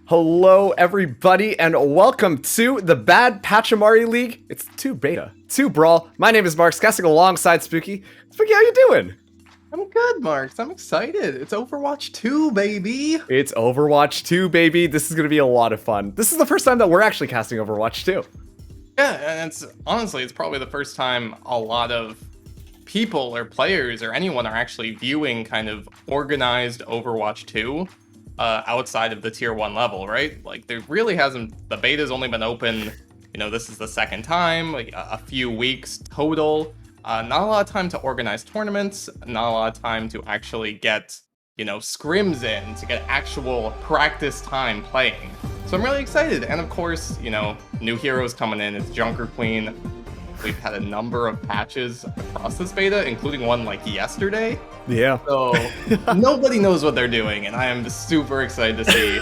Hello, everybody, and welcome to the Bad Pachimari League. It's 2 beta, 2 Brawl. My name is Marks, casting alongside Spooky. Spooky, how you doing? I'm good, Marks. I'm excited. It's Overwatch 2, baby. It's Overwatch 2, baby. This is going to be a lot of fun. This is the first time that we're actually casting Overwatch 2. Yeah, and it's probably the first time a lot of people or players or anyone are actually viewing kind of organized Overwatch 2 outside of the tier 1 level, right? Like, there really hasn't, the beta's only been open, this is the second time, like a few weeks total. Not a lot of time to organize tournaments, not a lot of time to actually get, scrims in, to get actual practice time playing. So I'm really excited. And of course, new heroes coming in. It's Junker Queen. We've had a number of patches across this beta, including one like yesterday. Yeah. So nobody knows what they're doing, and I am super excited to see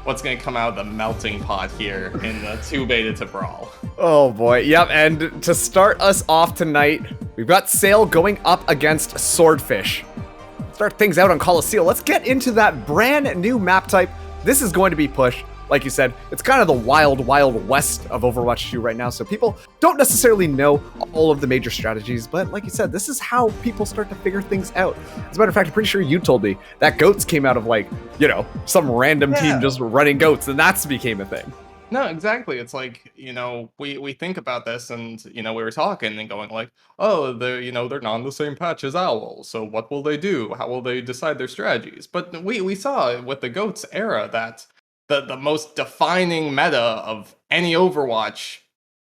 what's going to come out of the melting pot here in the 2 beta to Brawl. Oh boy, yep, and to start us off tonight, we've got Sail going up against Swordfish. Start things out on Coliseum. Let's get into that brand new map type. This is going to be Push. Like you said, it's kind of the wild, wild west of Overwatch 2 right now, so people don't necessarily know all of the major strategies, but like you said, this is how people start to figure things out. As a matter of fact, I'm pretty sure you told me that goats came out of some random team just running goats, and that's became a thing. No, exactly. It's like, we think about this and, we were talking and going like, oh, they're not in the same patch as Owl, so what will they do? How will they decide their strategies? But we saw with the GOATS era that the most defining meta of any Overwatch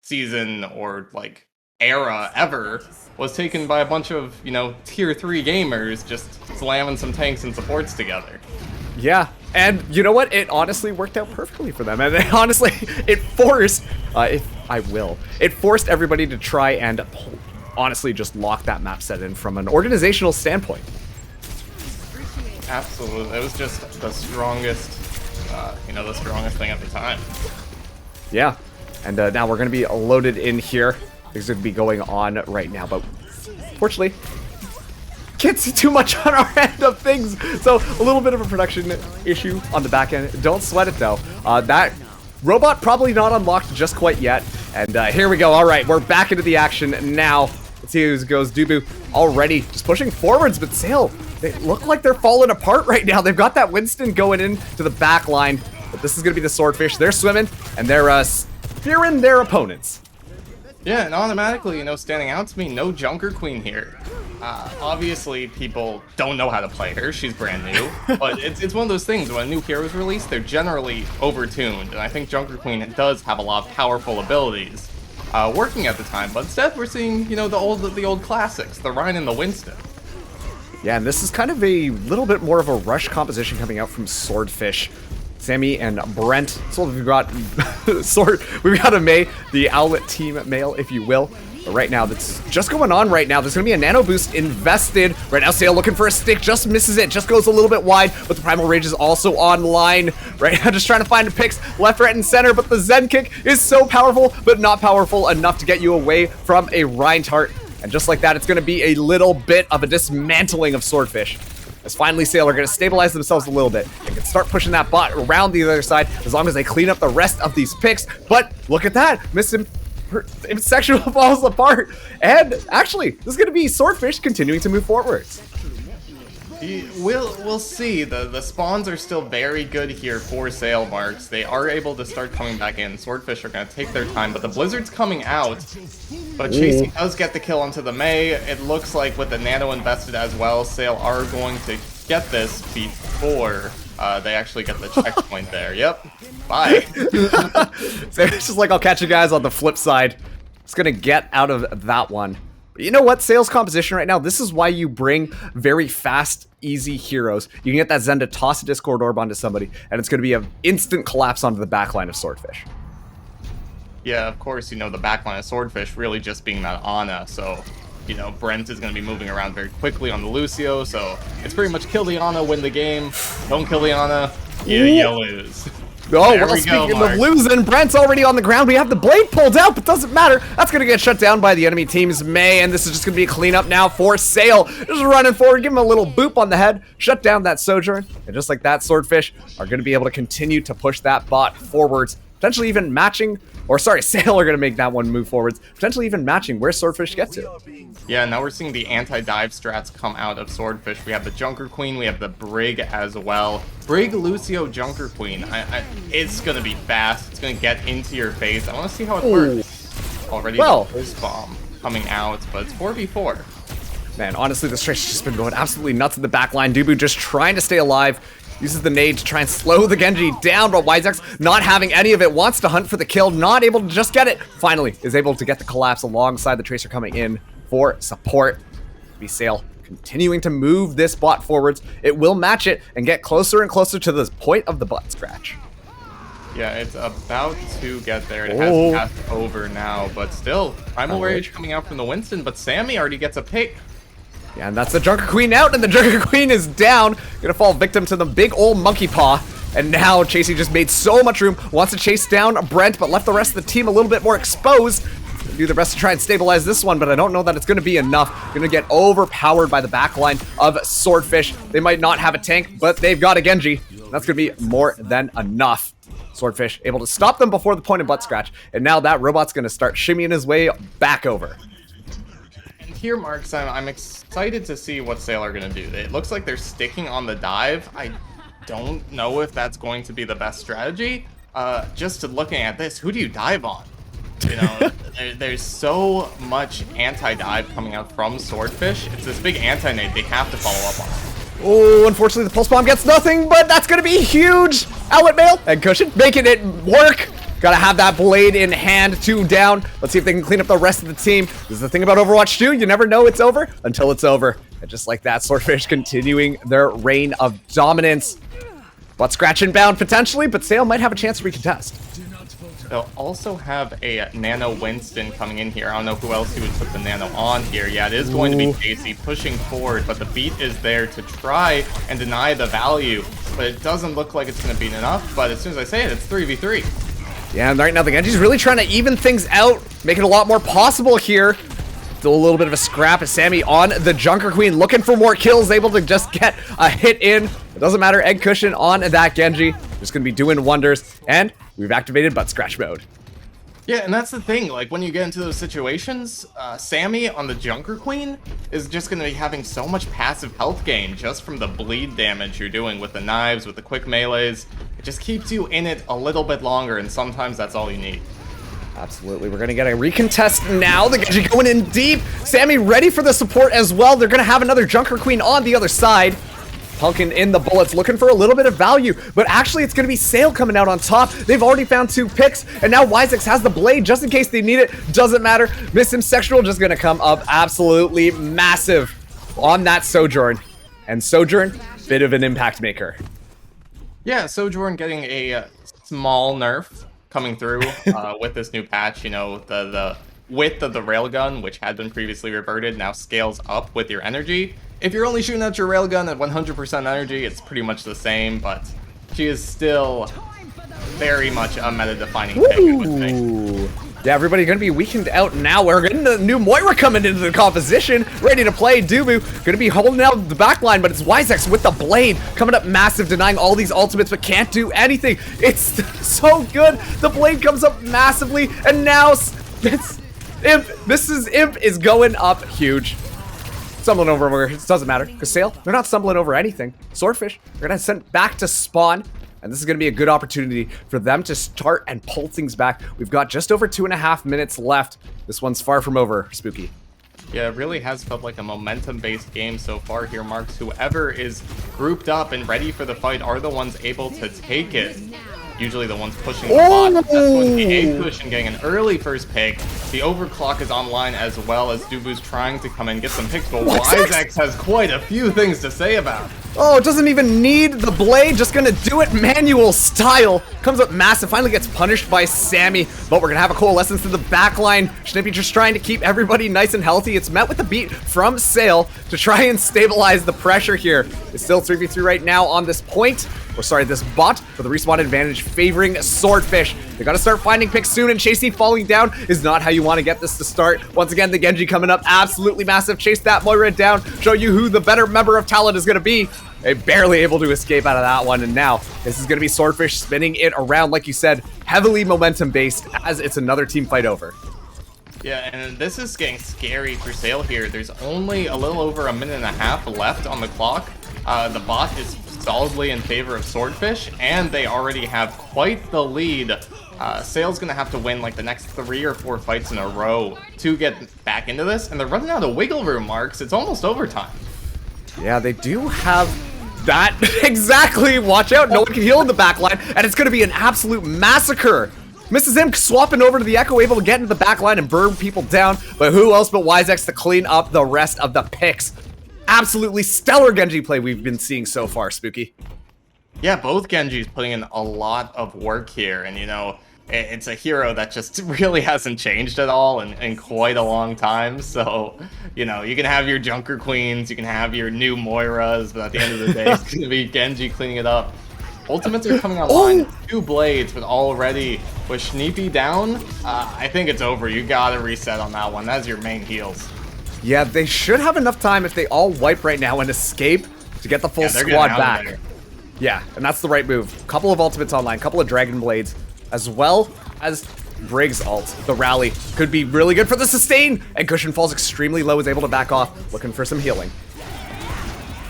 season or like era ever was taken by a bunch of, tier 3 gamers just slamming some tanks and supports together. Yeah, and you know what? It honestly worked out perfectly for them. And it forced, it forced everybody to try and honestly just lock that map set in from an organizational standpoint. Absolutely. It was just the strongest, the strongest thing at the time. Yeah, and now we're going to be loaded in here. Things are going to be going on right now, but fortunately, can't see too much on our end of things, so a little bit of a production issue on the back end. Don't sweat it though. That robot probably not unlocked just quite yet, and here we go. All right, we're back into the action now. Let's see who goes. Dubu already just pushing forwards, but Sail, they look like they're falling apart right now. They've got that Winston going in to the back line, but this is going to be the Swordfish. They're swimming, and they're spearing their opponents. Yeah, and automatically, standing out to me, no Junker Queen here. Obviously, people don't know how to play her. She's brand new. But it's one of those things, when a new hero is released, they're generally overtuned. And I think Junker Queen does have a lot of powerful abilities working at the time. But instead, we're seeing, the old classics, the Rhine and the Winston. Yeah, and this is kind of a little bit more of a rush composition coming out from Swordfish. Sammy and Brent. So we've got we've got a May, the Owlet team male, if you will. But right now, that's just going on right now. There's gonna be a nano boost invested. Right now, Sail looking for a stick, just misses it, just goes a little bit wide, but the Primal Rage is also online. Right now, just trying to find picks left, right, and center, but the Zen kick is so powerful, but not powerful enough to get you away from a Reinhardt. And just like that, it's gonna be a little bit of a dismantling of Swordfish. As finally Sail are going to stabilize themselves a little bit and can start pushing that bot around the other side as long as they clean up the rest of these picks. But look at that, sexual falls apart. And actually, this is going to be Swordfish continuing to move forwards. We'll see. The spawns are still very good here for Sail, Marks. They are able to start coming back in. Swordfish are going to take their time, but the Blizzard's coming out. But Chasey does get the kill onto the May. It looks like with the Nano invested as well, Sail are going to get this before they actually get the checkpoint there. Yep. Bye. So it's just like, I'll catch you guys on the flip side. It's going to get out of that one. You know what? Sail's composition right now, this is why you bring very fast, easy heroes. You can get that Zen to toss a Discord Orb onto somebody, and it's going to be an instant collapse onto the backline of Swordfish. Yeah, of course, the backline of Swordfish really just being that Ana, so, Brent is going to be moving around very quickly on the Lucio, so it's pretty much kill the Ana, win the game. Don't kill the Ana, you lose. Oh, There well, we go, speaking Mark. of losing, Brent's already on the ground. We have the blade pulled out, but doesn't matter. That's going to get shut down by the enemy team's May, and this is just going to be a cleanup now for Sale. Just running forward, give him a little boop on the head, shut down that Sojourn, and just like that, Swordfish are going to be able to continue to push that bot forwards, potentially even matching, or sorry, Sale are going to make that one move forwards, potentially even matching where Swordfish get to. Yeah, now we're seeing the anti-dive strats come out of Swordfish. We have the Junker Queen, we have the Brig as well. Brig, Lucio, Junker Queen. It's gonna be fast. It's gonna get into your face. I want to see how it works. Already the Pulse Bomb coming out, but it's 4v4. Man, honestly, this Tracer's just been going absolutely nuts in the backline. Dubu just trying to stay alive. Uses the nade to try and slow the Genji down, but Wisex not having any of it, wants to hunt for the kill, not able to just get it. Finally, is able to get the collapse alongside the Tracer coming in for support. Be Sale continuing to move this bot forwards. It will match it and get closer and closer to the point of the butt scratch. Yeah, it's about to get there. It has passed over now, but still, Primal Rage coming out from the Winston, but Sammy already gets a pick. Yeah, and that's the Junker Queen out, and the Junker Queen is down. Gonna fall victim to the big old monkey paw. And now Chasey just made so much room, wants to chase down Brent, but left the rest of the team a little bit more exposed. Do the best to try and stabilize this one, but I don't know that it's going to be enough. Going to get overpowered by the backline of Swordfish. They might not have a tank, but they've got a Genji. That's going to be more than enough. Swordfish able to stop them before the point of butt scratch, and now that robot's going to start shimmying his way back over. And here, Marks, I'm excited to see what Sale are going to do. It looks like they're sticking on the dive. I don't know if that's going to be the best strategy. Just looking at this, who do you dive on? You know, there's so much anti-dive coming out from Swordfish. It's this big anti-nade they have to follow up on. Oh, unfortunately the pulse bomb gets nothing, but that's going to be huge. Outlet mail and cushion, making it work. Gotta have that blade in hand, 2 down. Let's see if they can clean up the rest of the team. This is the thing about Overwatch 2, you never know it's over until it's over. And just like that, Swordfish continuing their reign of dominance. Butt scratch inbound potentially, but Sale might have a chance to recontest. They'll also have a Nano Winston coming in here. I don't know who else he would put the Nano on here. Yeah, it is going to be Casey pushing forward, but the beat is there to try and deny the value. But it doesn't look like it's going to be enough, but as soon as I say it, it's 3v3. Yeah, and right now the Genji's really trying to even things out, make it a lot more possible here. Still a little bit of a scrap as Sammy on the Junker Queen, looking for more kills, able to just get a hit in. It doesn't matter, egg cushion on that Genji. Just going to be doing wonders, and we've activated butt scratch mode. Yeah, and that's the thing, like when you get into those situations, Sammy on the Junker Queen is just going to be having so much passive health gain just from the bleed damage you're doing with the knives, with the quick melees. It just keeps you in it a little bit longer, and sometimes that's all you need. Absolutely, we're gonna get a recontest now. The Genji going in deep. Sammy ready for the support as well. They're gonna have another Junker Queen on the other side. Punkin in the bullets, looking for a little bit of value, but actually it's gonna be Sale coming out on top. They've already found 2 picks, and now Wisex has the blade just in case they need it. Doesn't matter. Miss him sexual just gonna come up absolutely massive on that Sojourn. And Sojourn, bit of an impact maker. Yeah, Sojourn getting a small nerf coming through with this new patch. You know, the width of the railgun, which had been previously reverted, now scales up with your energy. If you're only shooting at your railgun at 100% energy, it's pretty much the same, but she is still very much a meta-defining pick, I would say. Yeah, everybody gonna be weakened out now. We're getting the new Moira coming into the composition, ready to play. Dubu gonna be holding out the back line, but it's Wisex with the blade coming up massive, denying all these ultimates, but can't do anything. It's so good. The blade comes up massively, and now it's Imp. Imp is going up huge. Stumbling over, it doesn't matter, because Sale, they're not stumbling over anything. Swordfish, they're gonna send back to spawn. And this is going to be a good opportunity for them to start and pull things back. We've got just over 2.5 minutes left. This one's far from over, Spooky. Yeah, it really has felt like a momentum-based game so far here, Marks. Whoever is grouped up and ready for the fight are the ones able to take it. Usually the ones pushing the bot. That's going to be egg cushion getting an early first pick. The overclock is online as well as Dubu's trying to come and get some picks, but Wisex has quite a few things to say about it. Oh, it doesn't even need the blade, just gonna do it manual style. Comes up massive, finally gets punished by Sammy, but we're gonna have a coalescence to the back line. Schnippy just trying to keep everybody nice and healthy. It's met with a beat from Sale to try and stabilize the pressure here. It's still 3v3 right now on this point. or sorry, this bot, with the respawn advantage favoring Swordfish. They gotta start finding picks soon, and Chasey falling down is not how you want to get this to start. Once again, the Genji coming up, absolutely massive. Chase that Moira down, show you who the better member of talent is gonna be. They barely able to escape out of that one, and now this is gonna be Swordfish spinning it around, like you said, heavily momentum-based, as it's another team fight over. Yeah, and this is getting scary for Sale here. There's only a little over a minute and a half left on the clock. The bot is solidly in favor of Swordfish, and they already have quite the lead. Sale's gonna have to win like the next 3 or 4 fights in a row to get back into this, and they're running out of wiggle room, Marks. It's almost overtime. Yeah, they do have that. Exactly. Watch out. No one can heal in the back line, and it's gonna be an absolute massacre. Misses him, swapping over to the Echo, able to get into the back line and burn people down, but who else but Wisex to clean up the rest of the picks. Absolutely stellar Genji play we've been seeing so far, Spooky. Yeah, both Genjis putting in a lot of work here, and you know, it's a hero that just really hasn't changed at all in quite a long time. So, you know, you can have your Junker Queens, you can have your new Moiras, but at the end of the day, it's going to be Genji cleaning it up. Ultimates are coming online, 2 blades, but already with Schneepy down, I think it's over. You gotta reset on that one. That's your main heals. Yeah, they should have enough time if they all wipe right now and escape to get the full squad back. Yeah, and that's the right move. Couple of ultimates online, couple of Dragon Blades, as well as Briggs ult. The rally could be really good for the sustain, and Cushion falls extremely low, is able to back off, looking for some healing.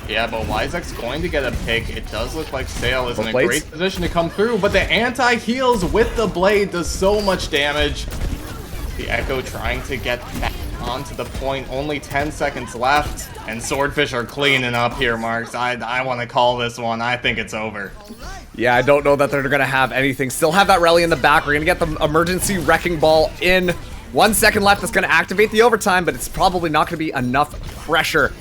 Yeah, but Wisex going to get a pick. It does look like Sale is in a great position to come through, but the anti-heals with the blade does so much damage. The Echo trying to get back onto the point. Only 10 seconds left, and Swordfish are cleaning up here, Marks. I want to call this one. I think it's over. Yeah, I don't know that they're going to have anything. Still have that rally in the back. We're going to get the emergency Wrecking Ball in. 1 second left. That's going to activate the overtime, but it's probably not going to be enough pressure.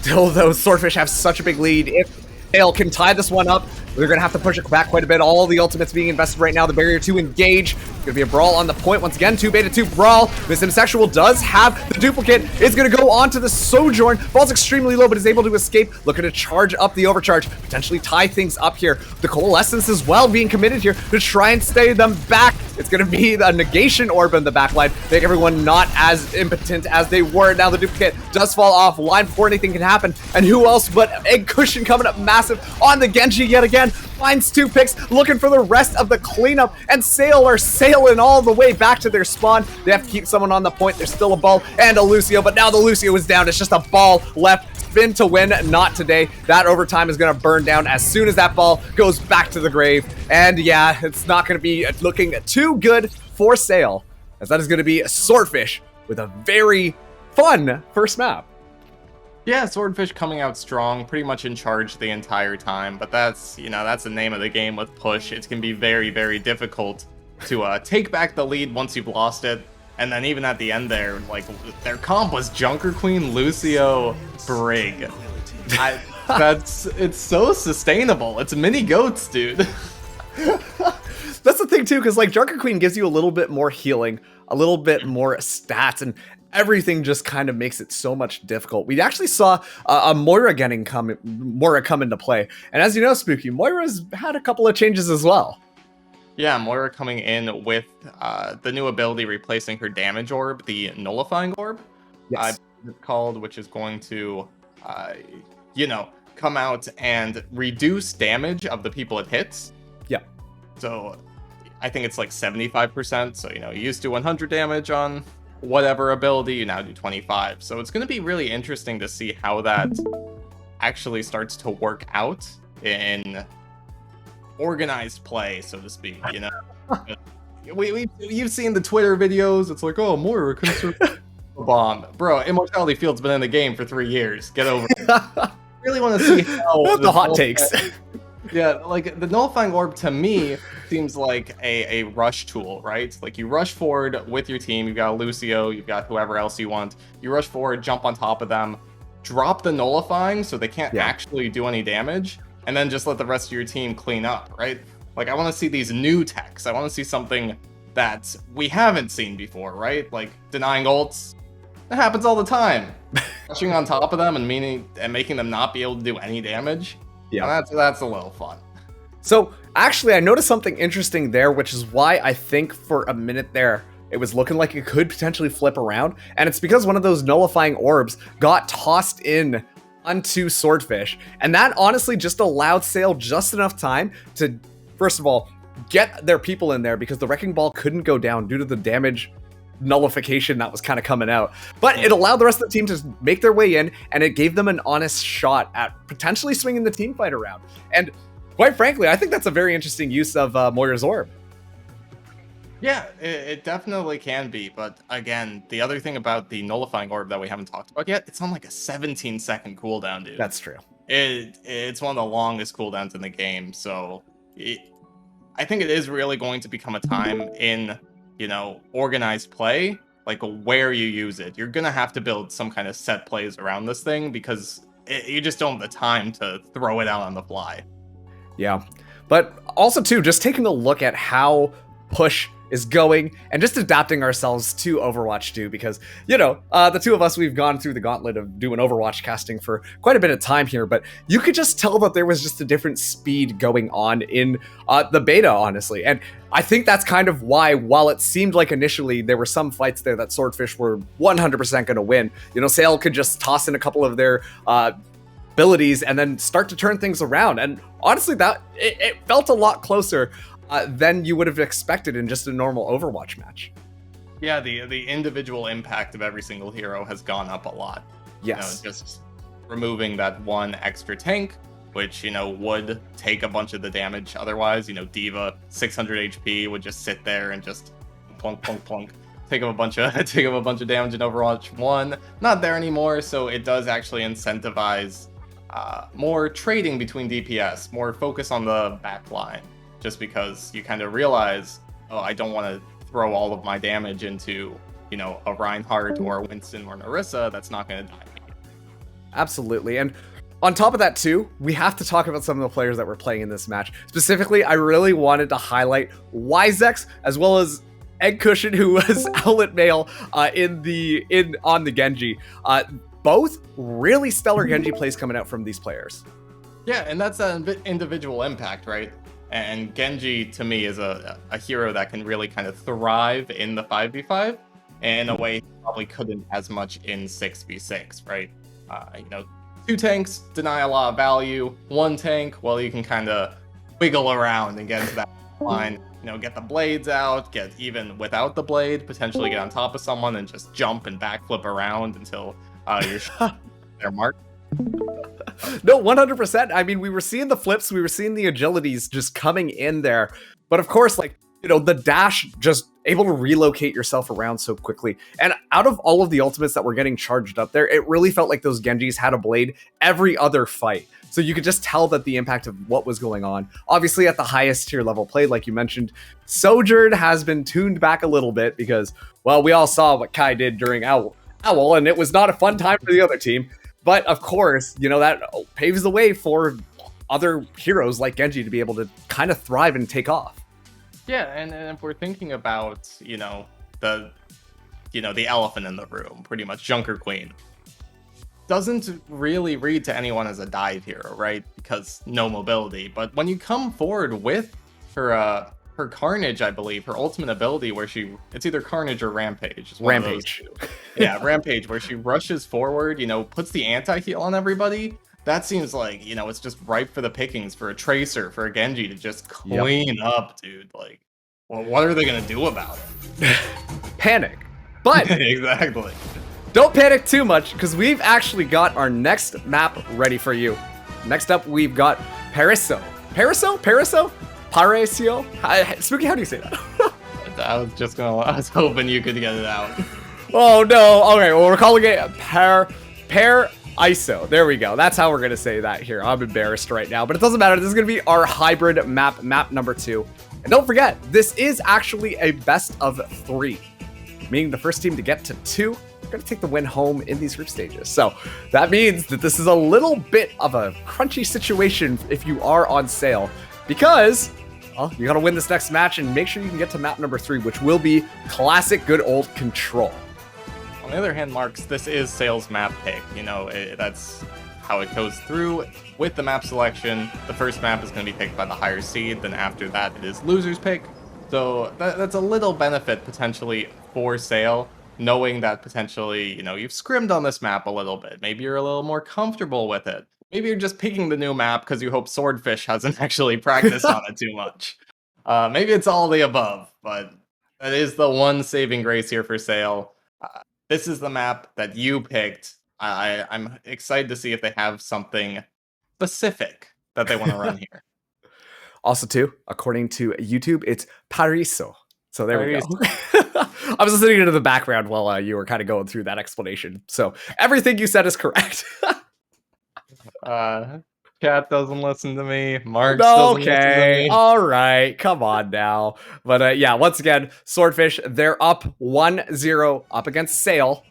Still, though, Swordfish have such a big lead. If Sale can tie this one up, they're going to have to push it back quite a bit. All the ultimates being invested right now. The barrier to engage. Going to be a Brawl on the point. Once again, 2-beta-2 Brawl. Miss Sexual does have the duplicate. It's going to go on to the Sojourn. Falls extremely low, but is able to escape. Looking to charge up the overcharge. Potentially tie things up here. The Coalescence as well being committed here to try and stay them back. It's going to be the negation orb in the backline. Make everyone not as impotent as they were. Now the duplicate does fall off line before anything can happen. And who else but Egg Cushion coming up massive on the Genji yet again. Finds 2 picks, looking for the rest of the cleanup. And Sale are sailing all the way back to their spawn. They have to keep someone on the point. There's still a Ball and a Lucio, but now the Lucio is down. It's just a Ball left. Spin to win, not today. That overtime is going to burn down as soon as that Ball goes back to the grave. And yeah, it's not going to be looking too good for Sale, as that is going to be Swordfish with a very fun first map. Yeah, Swordfish coming out strong, pretty much in charge the entire time, but that's, you know, that's the name of the game with push. It can be very, very difficult to take back the lead once you've lost it. And then even at the end there, like, their comp was Junker Queen, Lucio, Brig. It's so sustainable. It's mini goats, dude. That's the thing too, because like Junker Queen gives you a little bit more healing, a little bit more stats, and everything just kind of makes it so much difficult. We actually saw a Moira come into play, and as you know, Spooky, Moira's had a couple of changes as well. Yeah, Moira coming in with the new ability replacing her damage orb, the Nullifying Orb, Yes. it's called, which is going to, you know, come out and reduce damage of the people it hits. Yeah. So I think it's like 75%. So, you know, you used to 100 damage on whatever ability, you now do 25. So it's going to be really interesting to see how that actually starts to work out in organized play, so to speak, you know. You've seen the Twitter videos. It's like, oh, Moira can survive a bomb. Bro, Immortality Field's been in the game for 3 years. Get over it. I really want to see how the hot takes. Yeah, like the Nullifying Orb to me seems like a rush tool, right? Like you rush forward with your team. You've got Lucio, you've got whoever else you want. You rush forward, jump on top of them, drop the Nullifying so they can't actually do any damage, and then just let the rest of your team clean up, right? Like, I want to see these new techs. I want to see something that we haven't seen before, right? Like, denying ults. That happens all the time. Rushing on top of them and making them not be able to do any damage. Yeah. And that's a little fun. So actually, I noticed something interesting there, which is why I think for a minute there, it was looking like it could potentially flip around. And it's because one of those nullifying orbs got tossed in onto Swordfish. And that honestly just allowed Sale just enough time to, first of all, get their people in there because the Wrecking Ball couldn't go down due to the damage nullification that was kind of coming out. But it allowed the rest of the team to make their way in, and it gave them an honest shot at potentially swinging the team fight around. And quite frankly, I think that's a very interesting use of Moira's Orb. Yeah, it definitely can be. But again, the other thing about the nullifying orb that we haven't talked about yet, it's on like a 17-second cooldown, dude. That's true. It's one of the longest cooldowns in the game. So I think it is really going to become a time in, organized play, like where you use it. You're going to have to build some kind of set plays around this thing because you just don't have the time to throw it out on the fly. Yeah. But also, too, just taking a look at how Push is going and just adapting ourselves to Overwatch 2 because, the two of us, we've gone through the gauntlet of doing Overwatch casting for quite a bit of time here, but you could just tell that there was just a different speed going on in the beta, honestly. And I think that's kind of why, while it seemed like initially there were some fights there that Swordfish were 100% going to win, Sale could just toss in a couple of their abilities and then start to turn things around. And honestly, that it felt a lot closer than you would have expected in just a normal Overwatch match. Yeah, the individual impact of every single hero has gone up a lot. Yes. Just removing that one extra tank, which, would take a bunch of the damage otherwise. Diva, 600 HP, would just sit there and just plunk, plunk, plunk. Take up a bunch of damage in Overwatch 1. Not there anymore, so it does actually incentivize more trading between DPS, more focus on the back line. Just because you kind of realize, I don't want to throw all of my damage into, a Reinhardt or a Winston or Narissa that's not going to die. Absolutely. And on top of that, too, we have to talk about some of the players that were playing in this match. Specifically, I really wanted to highlight Wisex as well as Egg Cushion, who was Outlet Male on the Genji. Both really stellar Genji plays coming out from these players. Yeah, and that's an individual impact, right? And Genji, to me, is a hero that can really kind of thrive in the 5v5 in a way he probably couldn't as much in 6v6, right? 2 tanks deny a lot of value. 1 tank, well, you can kind of wiggle around and get into that line. Get the blades out, get even without the blade, potentially get on top of someone and just jump and backflip around until you're their mark. No, 100%. I mean, we were seeing the flips, we were seeing the agilities just coming in there. But of course, the dash, just able to relocate yourself around so quickly. And out of all of the ultimates that were getting charged up there, it really felt like those Genjis had a blade every other fight. So you could just tell that the impact of what was going on. Obviously, at the highest tier level play, like you mentioned, Sojourn has been tuned back a little bit because, well, we all saw what Kai did during Owl, and it was not a fun time for the other team. But of course, that paves the way for other heroes like Genji to be able to kind of thrive and take off. Yeah, and if we're thinking about, the elephant in the room, pretty much Junker Queen, doesn't really read to anyone as a dive hero, right? Because no mobility. But when you come forward with her Carnage, I believe, her ultimate ability where it's either Carnage or Rampage. Rampage. Yeah, Rampage, where she rushes forward, puts the anti-heal on everybody. That seems like, it's just ripe for the pickings for a Tracer, for a Genji to just clean up, dude. Like, well, what are they going to do about it? Panic. But exactly. Don't panic too much, because we've actually got our next map ready for you. Next up, we've got Paraiso. Paraiso? Spooky, how do you say that? I was hoping you could get it out. Oh no, okay, well we're calling it Paraiso. There we go, that's how we're gonna say that here. I'm embarrassed right now, but it doesn't matter. This is gonna be our hybrid map number 2. And don't forget, this is actually a best of 3, meaning the first team to get to 2 are gonna take the win home in these group stages. So that means that this is a little bit of a crunchy situation if you are on Sale, because you gotta win this next match and make sure you can get to map number 3, which will be classic good old Control. On the other hand, Marks, this is Sale's map pick. That's how it goes through with the map selection. The first map is going to be picked by the higher seed, then after that it is loser's pick. So that's a little benefit potentially for Sale, knowing that potentially, you know, you've scrimmed on this map a little bit. Maybe you're a little more comfortable with it. Maybe you're just picking the new map because you hope Swordfish hasn't actually practiced on it too much. Maybe it's all the above, but that is the one saving grace here for Sale. This is the map that you picked. I'm excited to see if they have something specific that they want to run here. Also, too, according to YouTube, it's Pariso. So there we go. I was listening to the background while you were kind of going through that explanation. So everything you said is correct. Chat doesn't listen to me. Mark doesn't listen to me. All right. Come on now. But yeah, once again, Swordfish, they're up 1-0 up against Sale.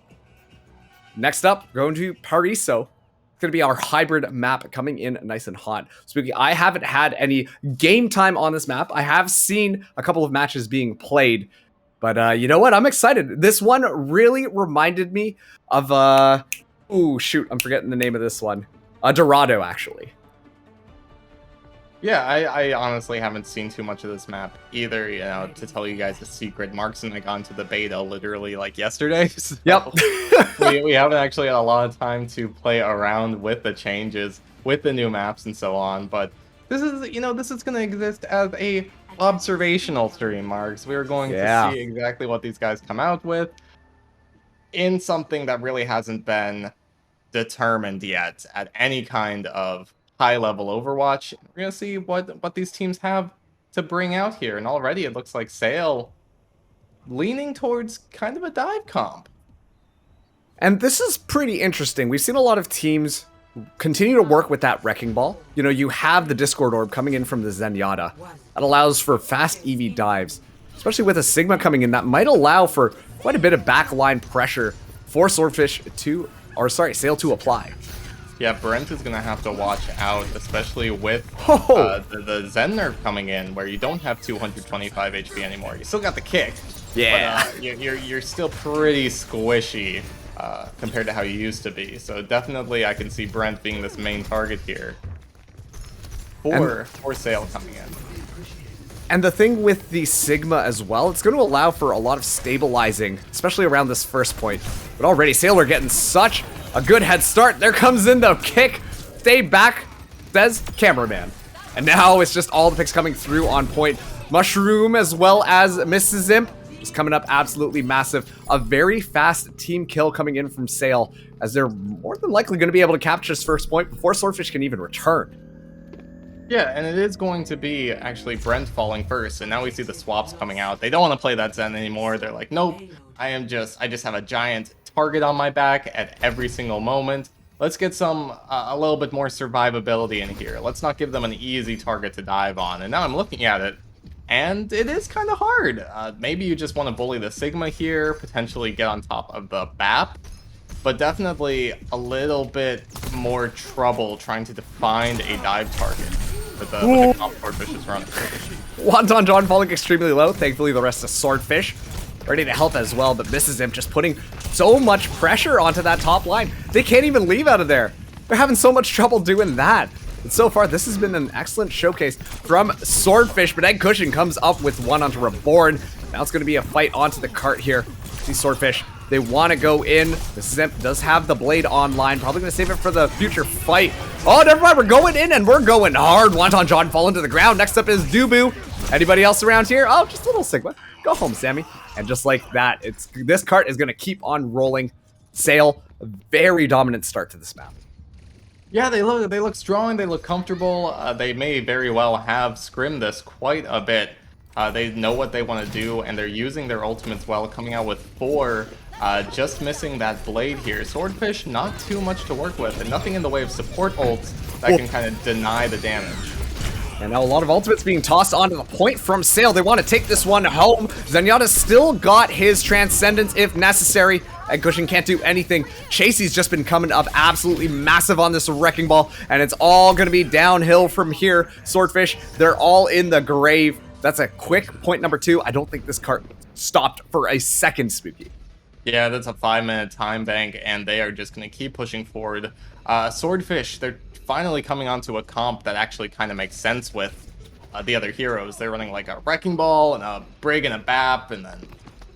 Next up, going to Pariso. It's going to be our hybrid map coming in nice and hot. Spooky, I haven't had any game time on this map. I have seen a couple of matches being played. But you know what? I'm excited. This one really reminded me of... ooh, shoot. I'm forgetting the name of this one. Dorado, actually. Yeah, I honestly haven't seen too much of this map either, you know, to tell you guys a secret. Mark's and I got into the beta literally like yesterday. So yep. we haven't actually had a lot of time to play around with the changes, with the new maps and so on, but this is, you know, this is going to exist as a observational stream, Marks. We are going to see exactly what these guys come out with in something that really hasn't been determined yet at any kind of high-level Overwatch. We're going to see what these teams have to bring out here, and already it looks like Sale leaning towards kind of a dive comp. And this is pretty interesting. We've seen a lot of teams continue to work with that Wrecking Ball. You know, you have the Discord Orb coming in from the Zenyatta. That allows for fast EV dives, especially with a Sigma coming in. That might allow for quite a bit of backline pressure for Swordfish to, or sorry, Sale to apply. Yeah, Brent is going to have to watch out, especially with the Zen nerf coming in, where you don't have 225 HP anymore. You still got the kick. Yeah. But you're still pretty squishy compared to how you used to be. So definitely I can see Brent being this main target here for Sale coming in. And the thing with the Sigma as well, it's going to allow for a lot of stabilizing, especially around this first point. But already, Sale are getting such a good head start. There comes in the kick. Stay back, says cameraman. And now it's just all the picks coming through on point. Mushroom as well as Mrs. Imp is coming up absolutely massive. A very fast team kill coming in from Sale, as they're more than likely going to be able to capture this first point before Swordfish can even return. Yeah, and it is going to be actually Brent falling first, and now we see the swaps coming out. They don't want to play that Zen anymore. They're like, nope, I just have a giant target on my back at every single moment. Let's get some, a little bit more survivability in here. Let's not give them an easy target to dive on. And now I'm looking at it, and it is kind of hard. Maybe you just want to bully the Sigma here, potentially get on top of the BAP, but definitely a little bit more trouble trying to find a dive target with the comp Swordfish is running. Wonton John falling extremely low. Thankfully, the rest of Swordfish ready to help as well, but Mrs. Imp just putting so much pressure onto that top line. They can't even leave out of there. They're having so much trouble doing that. But so far, this has been an excellent showcase from Swordfish, but Egg Cushion comes up with one onto Reborn. Now it's going to be a fight onto the cart here. See Swordfish. They want to go in. Mrs. Imp does have the blade online. Probably going to save it for the future fight. Oh, never mind. We're going in and we're going hard. Wonton John falling to the ground. Next up is Dubu. Anybody else around here? Oh, just a little Sigma. Go home, Sammy. And just like that, this cart is going to keep on rolling. Sale, a very dominant start to this map. Yeah, they look strong. They look comfortable. They may very well have scrimmed this quite a bit. They know what they want to do, and they're using their ultimates well, coming out with 4. Just missing that blade here. Swordfish, not too much to work with, and nothing in the way of support ults that can kind of deny the damage. And now a lot of ultimates being tossed onto the point from Sale. They want to take this one home. Zenyatta's still got his Transcendence if necessary. Egg Cushion can't do anything. Chasey's just been coming up absolutely massive on this Wrecking Ball, and it's all going to be downhill from here. Swordfish, they're all in the grave. That's a quick point number 2. I don't think this cart stopped for a second, Spooky. Yeah, that's a 5-minute time bank, and they are just going to keep pushing forward. Swordfish, they're finally coming onto a comp that actually kind of makes sense with the other heroes. They're running like a Wrecking Ball and a Brig and a BAP, and then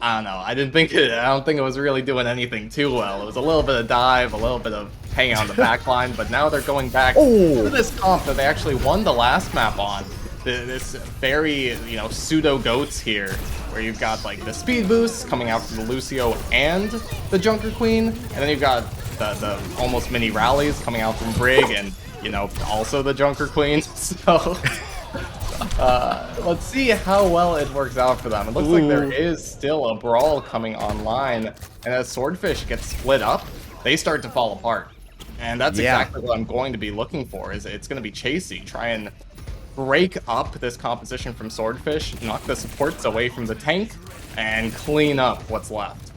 I don't know. I don't think it was really doing anything too well. It was a little bit of dive, a little bit of hanging on the back line, but now they're going back to this comp that they actually won the last map on. This very, pseudo goats here, where you've got like the speed boosts coming out from the Lucio and the Junker Queen, and then you've got the almost mini rallies coming out from Brig and also the Junker Queen. So let's see how well it works out for them. It looks like there is still a Brawl coming online, and as Swordfish gets split up, they start to fall apart. And that's exactly what I'm going to be looking for. Is it's going to be Chasey, try and break up this composition from Swordfish, knock the supports away from the tank, and clean up what's left.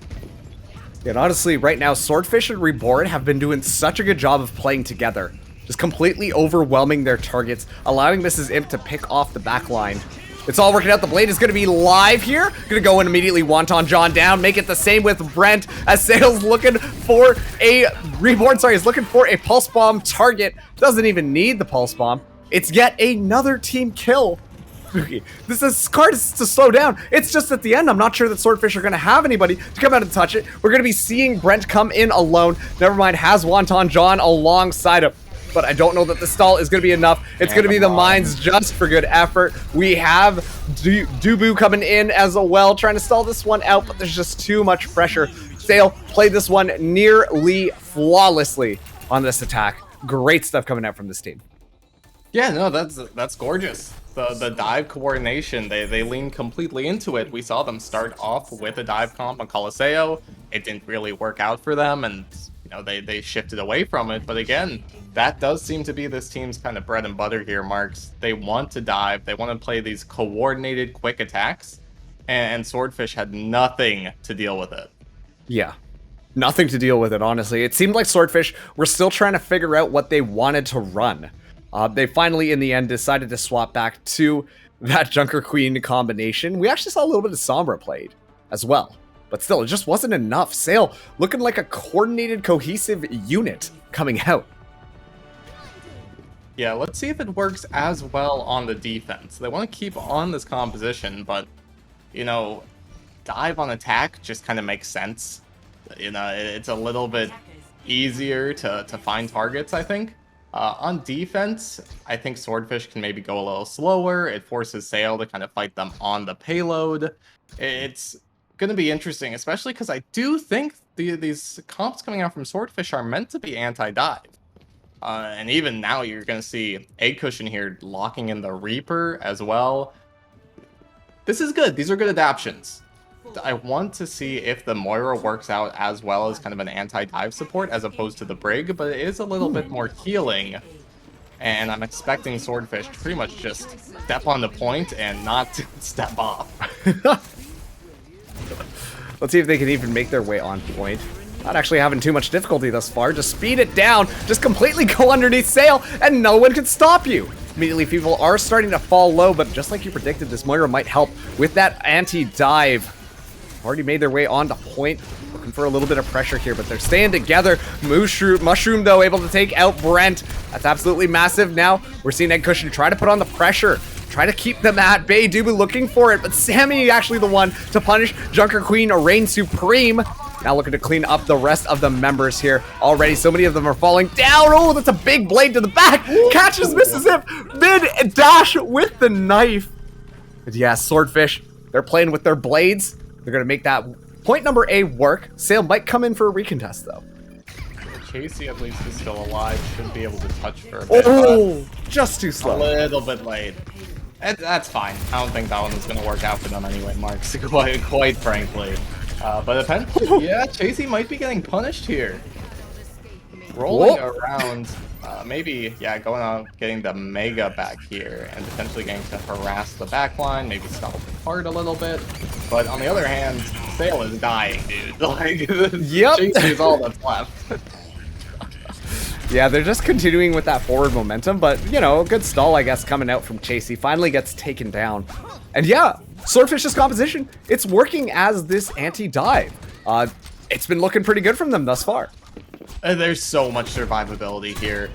And honestly, right now, Swordfish and Reborn have been doing such a good job of playing together. Just completely overwhelming their targets, allowing Mrs. Imp to pick off the back line. It's all working out. The blade is going to be live here. Going to go and immediately Wonton John down. Make it the same with Brent as Sales looking for a Reborn. Sorry, is looking for a Pulse Bomb target. Doesn't even need the Pulse Bomb. It's yet another team kill. This is hard to slow down. It's just at the end, I'm not sure that Swordfish are going to have anybody to come out and touch it. We're going to be seeing Brent come in alone. Nevermind has Wonton John alongside him. But I don't know that the stall is going to be enough. It's going to be the mines just for good effort. We have Dubu coming in as well, trying to stall this one out, but there's just too much pressure. Sale played this one nearly flawlessly on this attack. Great stuff coming out from this team. Yeah, no, that's gorgeous. The dive coordination, they lean completely into it. We saw them start off with a dive comp on Coliseo. It didn't really work out for them, and they shifted away from it. But again, that does seem to be this team's kind of bread and butter here, Marks. They want to dive. They want to play these coordinated, quick attacks. And Swordfish had nothing to deal with it. Yeah, nothing to deal with it, honestly. It seemed like Swordfish were still trying to figure out what they wanted to run. They finally, in the end, decided to swap back to that Junker Queen combination. We actually saw a little bit of Sombra played as well. But still, it just wasn't enough. Sale looking like a coordinated, cohesive unit coming out. Yeah, let's see if it works as well on the defense. They want to keep on this composition, but, dive on attack just kind of makes sense. It's a little bit easier to find targets, I think. On defense, I think Swordfish can maybe go a little slower. It forces Sale to kind of fight them on the payload. It's going to be interesting, especially because I do think these comps coming out from Swordfish are meant to be anti-dive. And even now you're going to see Egg Cushion here locking in the Reaper as well. This is good. These are good adaptions. I want to see if the Moira works out as well as kind of an anti-dive support as opposed to the Brig, but it is a little bit more healing. And I'm expecting Swordfish to pretty much just step on the point and not step off. Let's see if they can even make their way on point. Not actually having too much difficulty thus far. Just speed it down. Just completely go underneath Sale, and no one can stop you. Immediately, people are starting to fall low, but just like you predicted, this Moira might help with that anti-dive. Already made their way onto point. Looking for a little bit of pressure here, but they're staying together. Mushroom, though, able to take out Brent. That's absolutely massive. Now, we're seeing Egg Cushion try to put on the pressure. Try to keep them at bay. Dubu looking for it, but Sammy actually the one to punish Junker Queen, reign supreme. Now looking to clean up the rest of the members here. Already, so many of them are falling down. Oh, that's a big blade to the back. Catches Mrs. Imp mid-dash with the knife. But yeah, Swordfish, they're playing with their blades. They're going to make that point number A work. Sale might come in for a recontest, though. Chasey at least is still alive. Should be able to touch for a bit. Oh, just too slow. A little bit late. That's fine. I don't think that one was going to work out for them anyway, Marks. Quite frankly. But yeah, Chasey might be getting punished here. Rolling around, maybe, going out, getting the Mega back here, and potentially getting to harass the backline, maybe stop the card a little bit. But on the other hand, Sale is dying, dude. Like, yep. Chasey is all that's left. Yeah, they're just continuing with that forward momentum, but, a good stall, I guess, coming out from Chasey. Finally gets taken down. And yeah, Swordfish's composition, it's working as this anti-dive. it's been looking pretty good from them thus far. There's so much survivability here.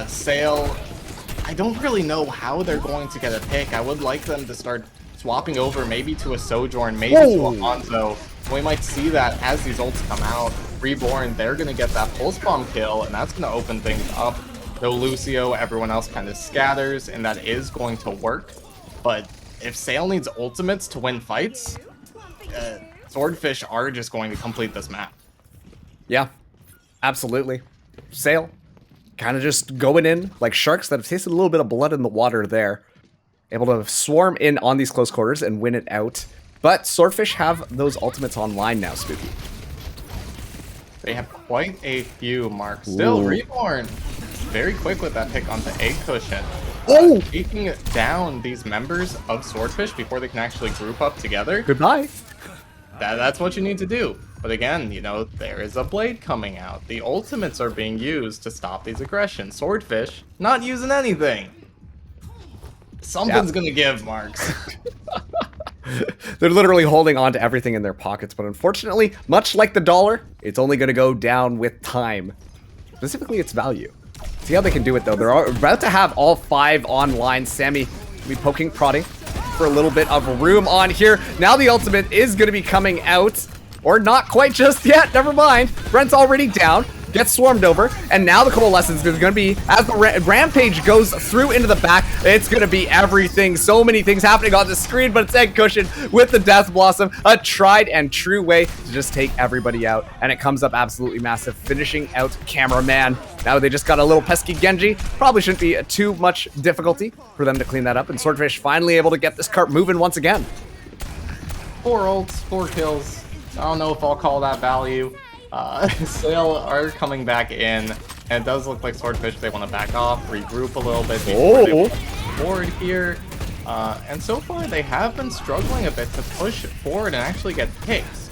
Sail, I don't really know how they're going to get a pick. I would like them to start swapping over maybe to a Sojourn, maybe to a Hanzo. We might see that as these ults come out. Reborn, they're going to get that pulse bomb kill, and that's going to open things up. No Lucio, everyone else kind of scatters, and that is going to work. But if Sail needs ultimates to win fights, Swordfish are just going to complete this map. Yeah, absolutely. Sail, kind of just going in like sharks that have tasted a little bit of blood in the water there. Able to swarm in on these close quarters and win it out. But Swordfish have those ultimates online now, Spooky. They have quite a few marks. Still, Reborn, very quick with that pick onto Egg Cushion. Taking down these members of Swordfish before they can actually group up together. Goodbye. That's what you need to do. But again, you know, there is a blade coming out. The ultimates are being used to stop these aggressions. Swordfish, not using anything. Something's gonna give, Marks. They're literally holding on to everything in their pockets, but unfortunately, much like the dollar, it's only going to go down with time. Specifically, its value. See how they can do it, though. They're about to have all 5 online. Sammy will be poking, prodding for a little bit of room on here. Now the ultimate is going to be coming out. Or not quite just yet. Never mind. Brent's already down. Gets swarmed over, and now the coalescence is going to be, as the rampage goes through into the back, it's going to be everything. So many things happening on the screen, but it's Egg Cushion with the Death Blossom, a tried and true way to just take everybody out, and it comes up absolutely massive, finishing out Cameraman. Now they just got a little pesky Genji. Probably shouldn't be too much difficulty for them to clean that up, and Swordfish finally able to get this cart moving once again. 4 ults, 4 kills. I don't know if I'll call that value. Sail are coming back in, and it does look like Swordfish, they want to back off, regroup a little bit before they move forward here. And so far, they have been struggling a bit to push forward and actually get picks.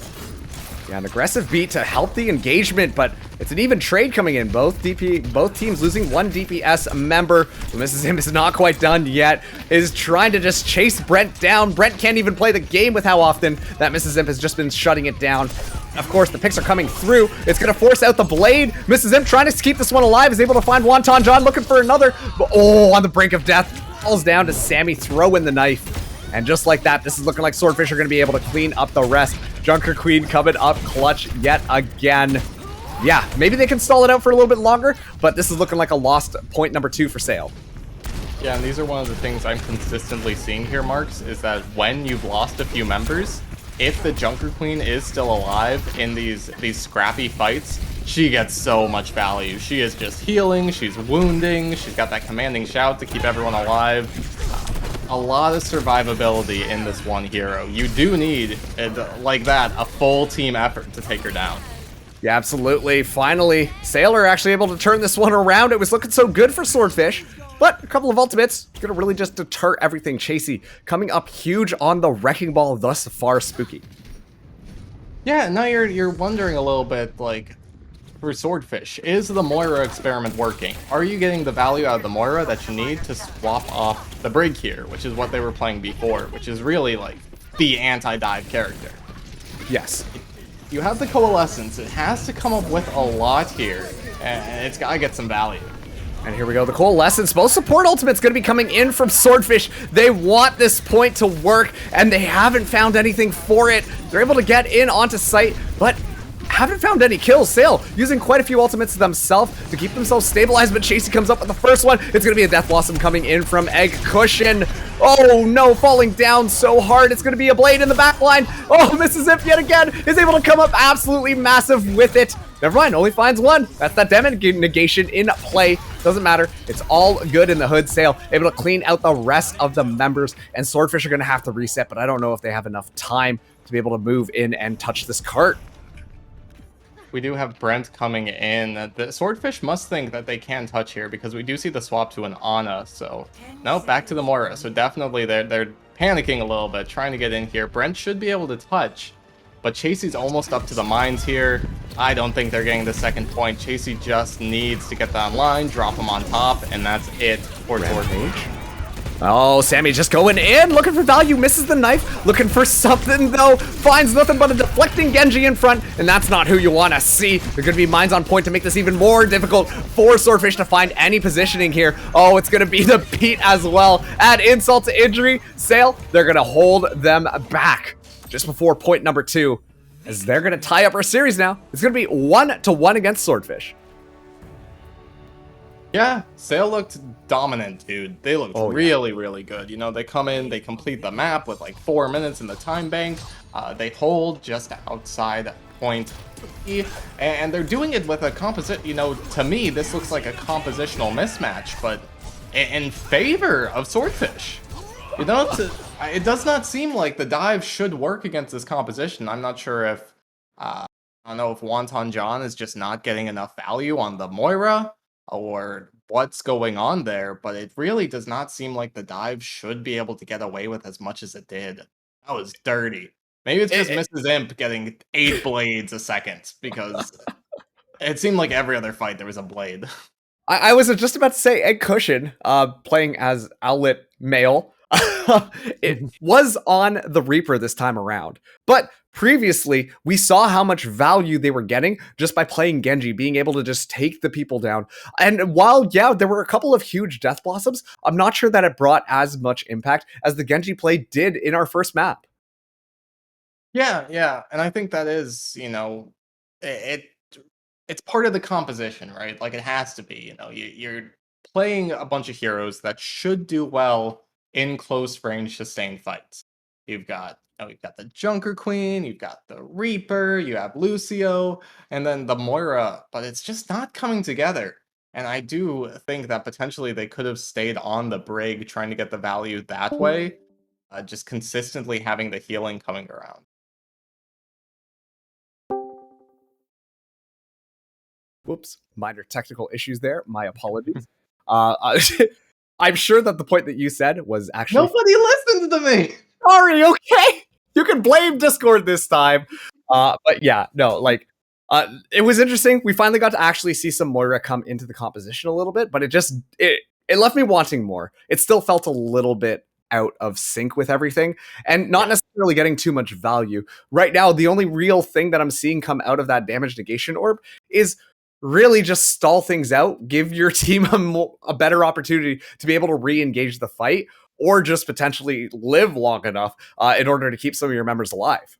Yeah, an aggressive beat to help the engagement, but it's an even trade coming in. Both teams losing 1 DPS member. Mrs. Imp is not quite done yet. Is trying to just chase Brent down. Brent can't even play the game with how often that Mrs. Imp has just been shutting it down. Of course, the picks are coming through. It's going to force out the blade. Mrs. Imp trying to keep this one alive is able to find Wonton John looking for another. But, on the brink of death. Falls down to Sammy throwing the knife. And just like that, this is looking like Swordfish are going to be able to clean up the rest. Junker Queen coming up clutch yet again. Yeah, maybe they can stall it out for a little bit longer, but this is looking like a lost point number 2 for Sail. Yeah, and these are one of the things I'm consistently seeing here, Marks, is that when you've lost a few members, if the Junker Queen is still alive in these scrappy fights, she gets so much value. She is just healing, she's wounding, she's got that commanding shout to keep everyone alive. A lot of survivability in this one hero. You do need, like that, a full team effort to take her down. Yeah, absolutely. Finally, Sailor actually able to turn this one around. It was looking so good for Swordfish, but a couple of ultimates gonna really just deter everything. Chasey coming up huge on the Wrecking Ball thus far, Spooky. Yeah, now you're wondering a little bit, like, for Swordfish, is the Moira experiment working? Are you getting the value out of the Moira that you need to swap off the Brig here, which is what they were playing before, which is really like the anti-dive character? Yes. You have the Coalescence, it has to come up with a lot here, and it's gotta get some value. And here we go, the Coalescence. Both support ultimates going to be coming in from Swordfish. They want this point to work, and they haven't found anything for it. They're able to get in onto site, but haven't found any kills. Sail using quite a few ultimates themselves to keep themselves stabilized, but Chasey comes up with the first one. It's going to be a Death Blossom coming in from Egg Cushion. Oh no, falling down so hard. It's going to be a blade in the back line. Oh, Mrs. Imp yet again is able to come up absolutely massive with it. Never mind, only finds 1. That's that damage negation in play. Doesn't matter. It's all good in the hood. Sail able to clean out the rest of the members, and Swordfish are going to have to reset, but I don't know if they have enough time to be able to move in and touch this cart. We do have Brent coming in. The Swordfish must think that they can touch here because we do see the swap to an Ana. So, no, back to the Moira. So definitely they're panicking a little bit, trying to get in here. Brent should be able to touch, but Chasey's almost up to the mines here. I don't think they're getting the second point. Chasey just needs to get that online, drop him on top, and that's it for Swordfish. Oh, Sammy just going in, looking for value, misses the knife, looking for something though, finds nothing but a deflecting Genji in front, and that's not who you want to see. There's going to be mines on point to make this even more difficult for Swordfish to find any positioning here. Oh, it's going to be the beat as well. Add insult to injury, Sail, they're going to hold them back just before point number 2, as they're going to tie up our series now. It's going to be 1-1 against Swordfish. Yeah, Sail looked dominant, dude. They looked really, yeah. really good. You know, they come in, they complete the map with like 4 minutes in the time bank. They hold just outside point, and they're doing it with a composite. You know, to me, this looks like a compositional mismatch, but in favor of Swordfish. You know, it does not seem like the dive should work against this composition. I'm not sure if, I don't know if Wonton John is just not getting enough value on the Moira, or what's going on there, but it really does not seem like the dive should be able to get away with as much as it did. That was dirty. Maybe it's just Mrs. Imp getting 8 blades a second, because it seemed like every other fight there was a blade. I was just about to say Egg Cushion, playing as Owlet Male. It was on the Reaper this time around, but previously we saw how much value they were getting just by playing Genji, being able to just take the people down. And while, yeah, there were a couple of huge Death Blossoms, I'm not sure that it brought as much impact as the Genji play did in our first map. Yeah, and I think that is, you know, it's part of the composition, right? Like, it has to be, you know, you're playing a bunch of heroes that should do well in close range sustained fights. You've got the Junker Queen, you've got the Reaper, you have Lucio, and then the Moira, but it's just not coming together. And I do think that potentially they could have stayed on the Brig trying to get the value that way, just consistently having the healing coming around. Whoops, minor technical issues there. My apologies. I'm sure that the point that you said was actually... Nobody listens to me! Sorry, okay? You can blame Discord this time. But yeah, no, like, it was interesting. We finally got to actually see some Moira come into the composition a little bit, but it left me wanting more. It still felt a little bit out of sync with everything, and not necessarily getting too much value. Right now, the only real thing that I'm seeing come out of that damage negation orb is really just stall things out, give your team a better opportunity to be able to re-engage the fight, or just potentially live long enough in order to keep some of your members alive.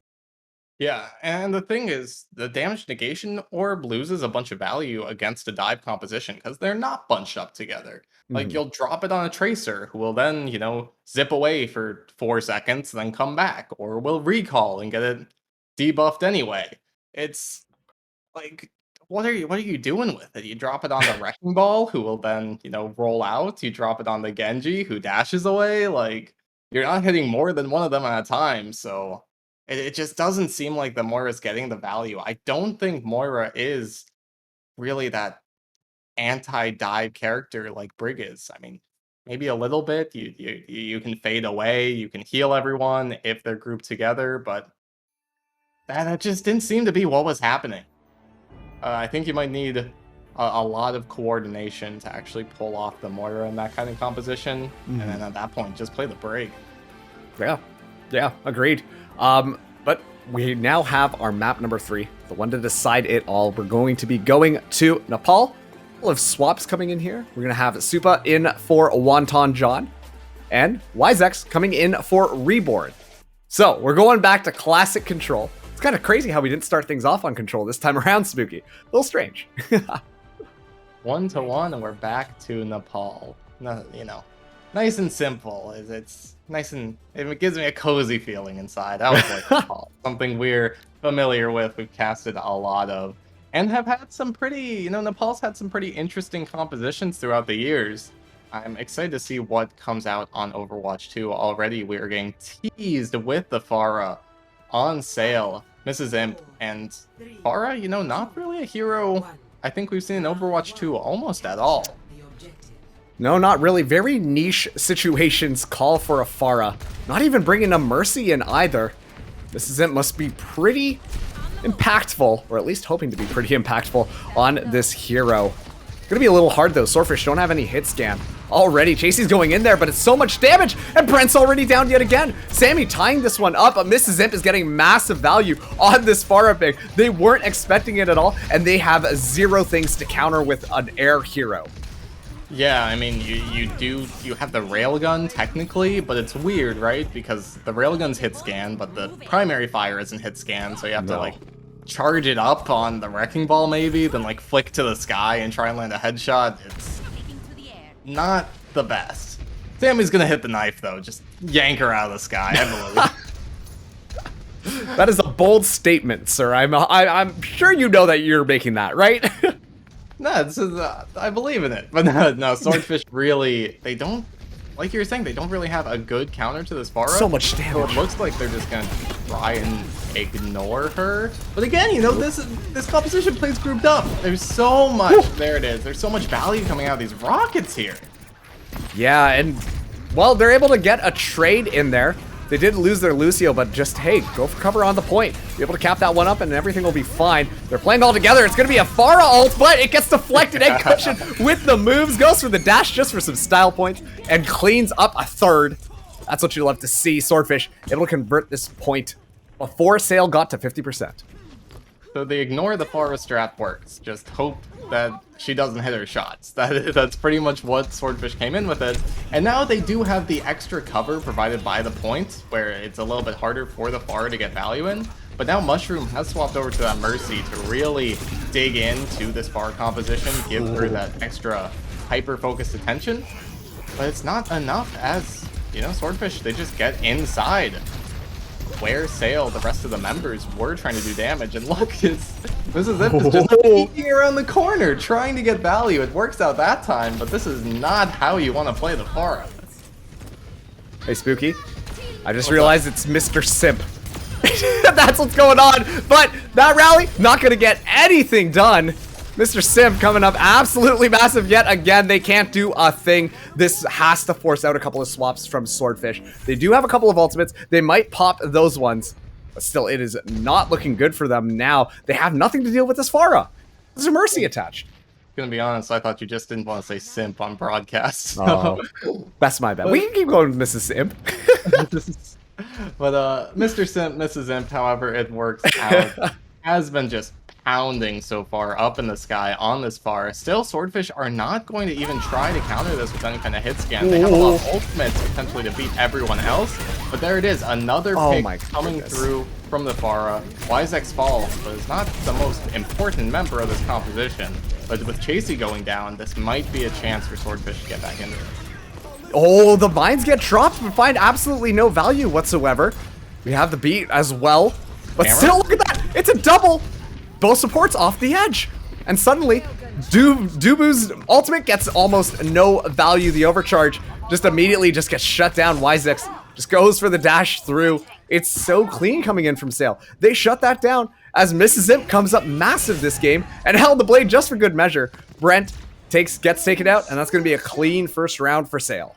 Yeah, and the thing is, the damage negation orb loses a bunch of value against a dive composition because they're not bunched up together. Like, you'll drop it on a Tracer, who will then, you know, zip away for 4 seconds, then come back, or will recall and get it debuffed anyway. It's like, what are you doing with it? You drop it on the Wrecking Ball, who will then, you know, roll out. You drop it on the Genji, who dashes away. Like, you're not hitting more than one of them at a time, so it just doesn't seem like the Moira's getting the value. I don't think Moira is really that anti-dive character like Brig is. I mean, maybe a little bit. You can fade away, you can heal everyone if they're grouped together, but that just didn't seem to be what was happening. I think you might need a lot of coordination to actually pull off the Moira in that kind of composition, and then at that point, just play the Brig. Yeah, agreed. But we now have our map number 3, the one to decide it all. We're going to be going to Nepal. We'll have swaps coming in here. We're going to have Supa in for Wonton John, and Wisex coming in for Reborn. So we're going back to classic Control. It's kind of crazy how we didn't start things off on Control this time around, Spooky. A little strange. 1-1, and we're back to Nepal. No, you know, nice and simple. It's nice, and it gives me a cozy feeling inside. I was like Nepal, something we're familiar with. We've casted a lot of, and have had some pretty, you know, Nepal's had some pretty interesting compositions throughout the years. I'm excited to see what comes out on Overwatch 2. Already we are getting teased with the Pharah on sale. Mrs. Imp, and Pharah, you know, not really a hero I think we've seen in Overwatch 2 almost at all. No, not really. Very niche situations call for a Pharah. Not even bringing a Mercy in either. Mrs. Imp must be pretty impactful, or at least hoping to be pretty impactful on this hero. Gonna be a little hard though. Swordfish don't have any hit scan. already. Chasey's going in there, but it's so much damage, and Brent's already down yet again. Sammy tying this one up. Mrs. Imp is getting massive value on this Pharah pick. They weren't expecting it at all, and they have zero things to counter with an air hero. Yeah, I mean, you have the railgun technically, but it's weird, right? Because the railgun's hit scan, but the primary fire isn't hit scan, so you have to like charge it up on the wrecking ball maybe, then like flick to the sky and try and land a headshot. It's not the best. Sammy's gonna hit the knife though, just yank her out of the sky, I believe. That is a bold statement, sir. I'm sure you know that you're making that, right? No, this is, I believe in it. But no, Swordfish really, they don't, like you were saying, they don't really have a good counter to this Pharah. So much damage. So it looks like they're just going to try and ignore her. But again, you know, this composition plays grouped up. There's so much, there it is. There's so much value coming out of these rockets here. Yeah, and, well, they're able to get a trade in there. They did lose their Lucio, but just, hey, go for cover on the point. Be able to cap that one up, and everything will be fine. They're playing all together. It's going to be a Pharah ult, but it gets deflected and cushioned with the moves. Goes for the dash just for some style points, and cleans up a third. That's what you love to see. Swordfish able to convert this point before Sale got to 50%. So they ignore the Pharah strat works. Just hope that she doesn't hit her shots. That's pretty much what Swordfish came in with it. And now they do have the extra cover provided by the point, where it's a little bit harder for the Pharah to get value in. But now Mushroom has swapped over to that Mercy to really dig into this Pharah composition, give her that extra hyper-focused attention. But it's not enough as, you know, Swordfish, they just get inside where Sale, the rest of the members, were trying to do damage. And look, Mrs. Imp is just peeking around the corner, trying to get value. It works out that time, but this is not how you want to play the Pharah. Hey, Spooky. I just realized it's Mr. Simp. That's what's going on. But that rally, not going to get anything done. Mr. Simp coming up absolutely massive yet again. They can't do a thing. This has to force out a couple of swaps from Swordfish. They do have a couple of ultimates. They might pop those ones. But still, it is not looking good for them now. They have nothing to deal with this Pharah. There's a Mercy attached. Gonna be honest, I thought you just didn't want to say simp on broadcast. So. Oh, that's my bad. We can keep going with Mrs. Simp. But Mr. Simp, Mrs. Imp, however it works out, has been just pounding so far up in the sky on this Pharah. Still, Swordfish are not going to even try to counter this with any kind of hit scan. They have a lot of ultimates potentially to beat everyone else, but there it is, another pick coming through from the Pharah. Wisex falls, but it's not the most important member of this composition. But with Chasey going down, this might be a chance for Swordfish to get back into it. Oh, the mines get dropped, but find absolutely no value whatsoever. We have the beat as well, but still, look at that! It's a double! Both supports off the edge. And suddenly, Dubu's ultimate gets almost no value. The overcharge just immediately just gets shut down. Wisex just goes for the dash through. It's so clean coming in from Sale. They shut that down as Mrs. Imp comes up massive this game and held the blade just for good measure. Brent gets taken out, and that's going to be a clean first round for Sale.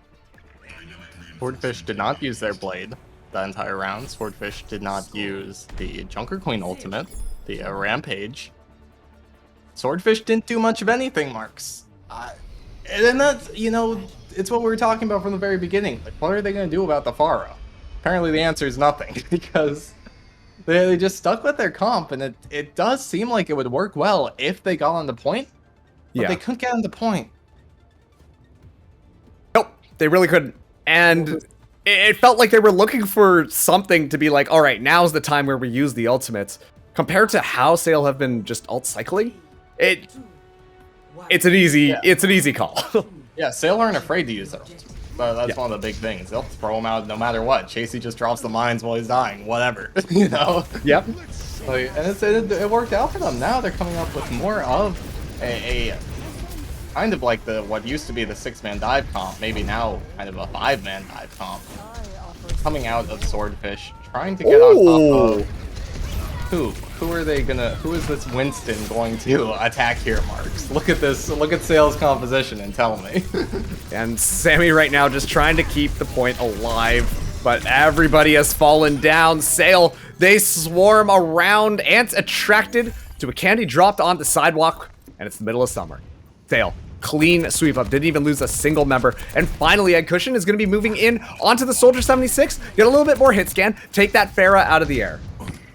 Swordfish did not use their blade that entire round. Swordfish did not use the Junker Queen ultimate. The Rampage. Swordfish didn't do much of anything, Marks. And that's, you know, it's what we were talking about from the very beginning. Like, what are they going to do about the Pharah? Apparently the answer is nothing, because they just stuck with their comp, and it does seem like it would work well if they got on the point, but they couldn't get on the point. Nope, they really couldn't. And it felt like they were looking for something to be like, all right, now's the time where we use the ultimates. Compared to how Sale have been just alt cycling, it's an easy call. Yeah, Sale aren't afraid to use their ultimates. That's one of the big things. They'll throw him out no matter what. Chasey just drops the mines while he's dying, whatever, you know. Yep. Like, and it worked out for them. Now they're coming up with more of a kind of like what used to be the 6-man dive comp, maybe now kind of a 5-man dive comp. Coming out of Swordfish, trying to get on top of who are they gonna, who is this Winston going to attack here, Marks? Look at this, look at Sale's composition and tell me. And Sammy right now just trying to keep the point alive, but everybody has fallen down. Sale, they swarm around. Ants attracted to a candy dropped on the sidewalk, and it's the middle of summer. Sale Clean sweep up. Didn't even lose a single member. And finally, Egg Cushion is going to be moving in onto the Soldier 76. Get a little bit more hit scan. Take that Pharah out of the air.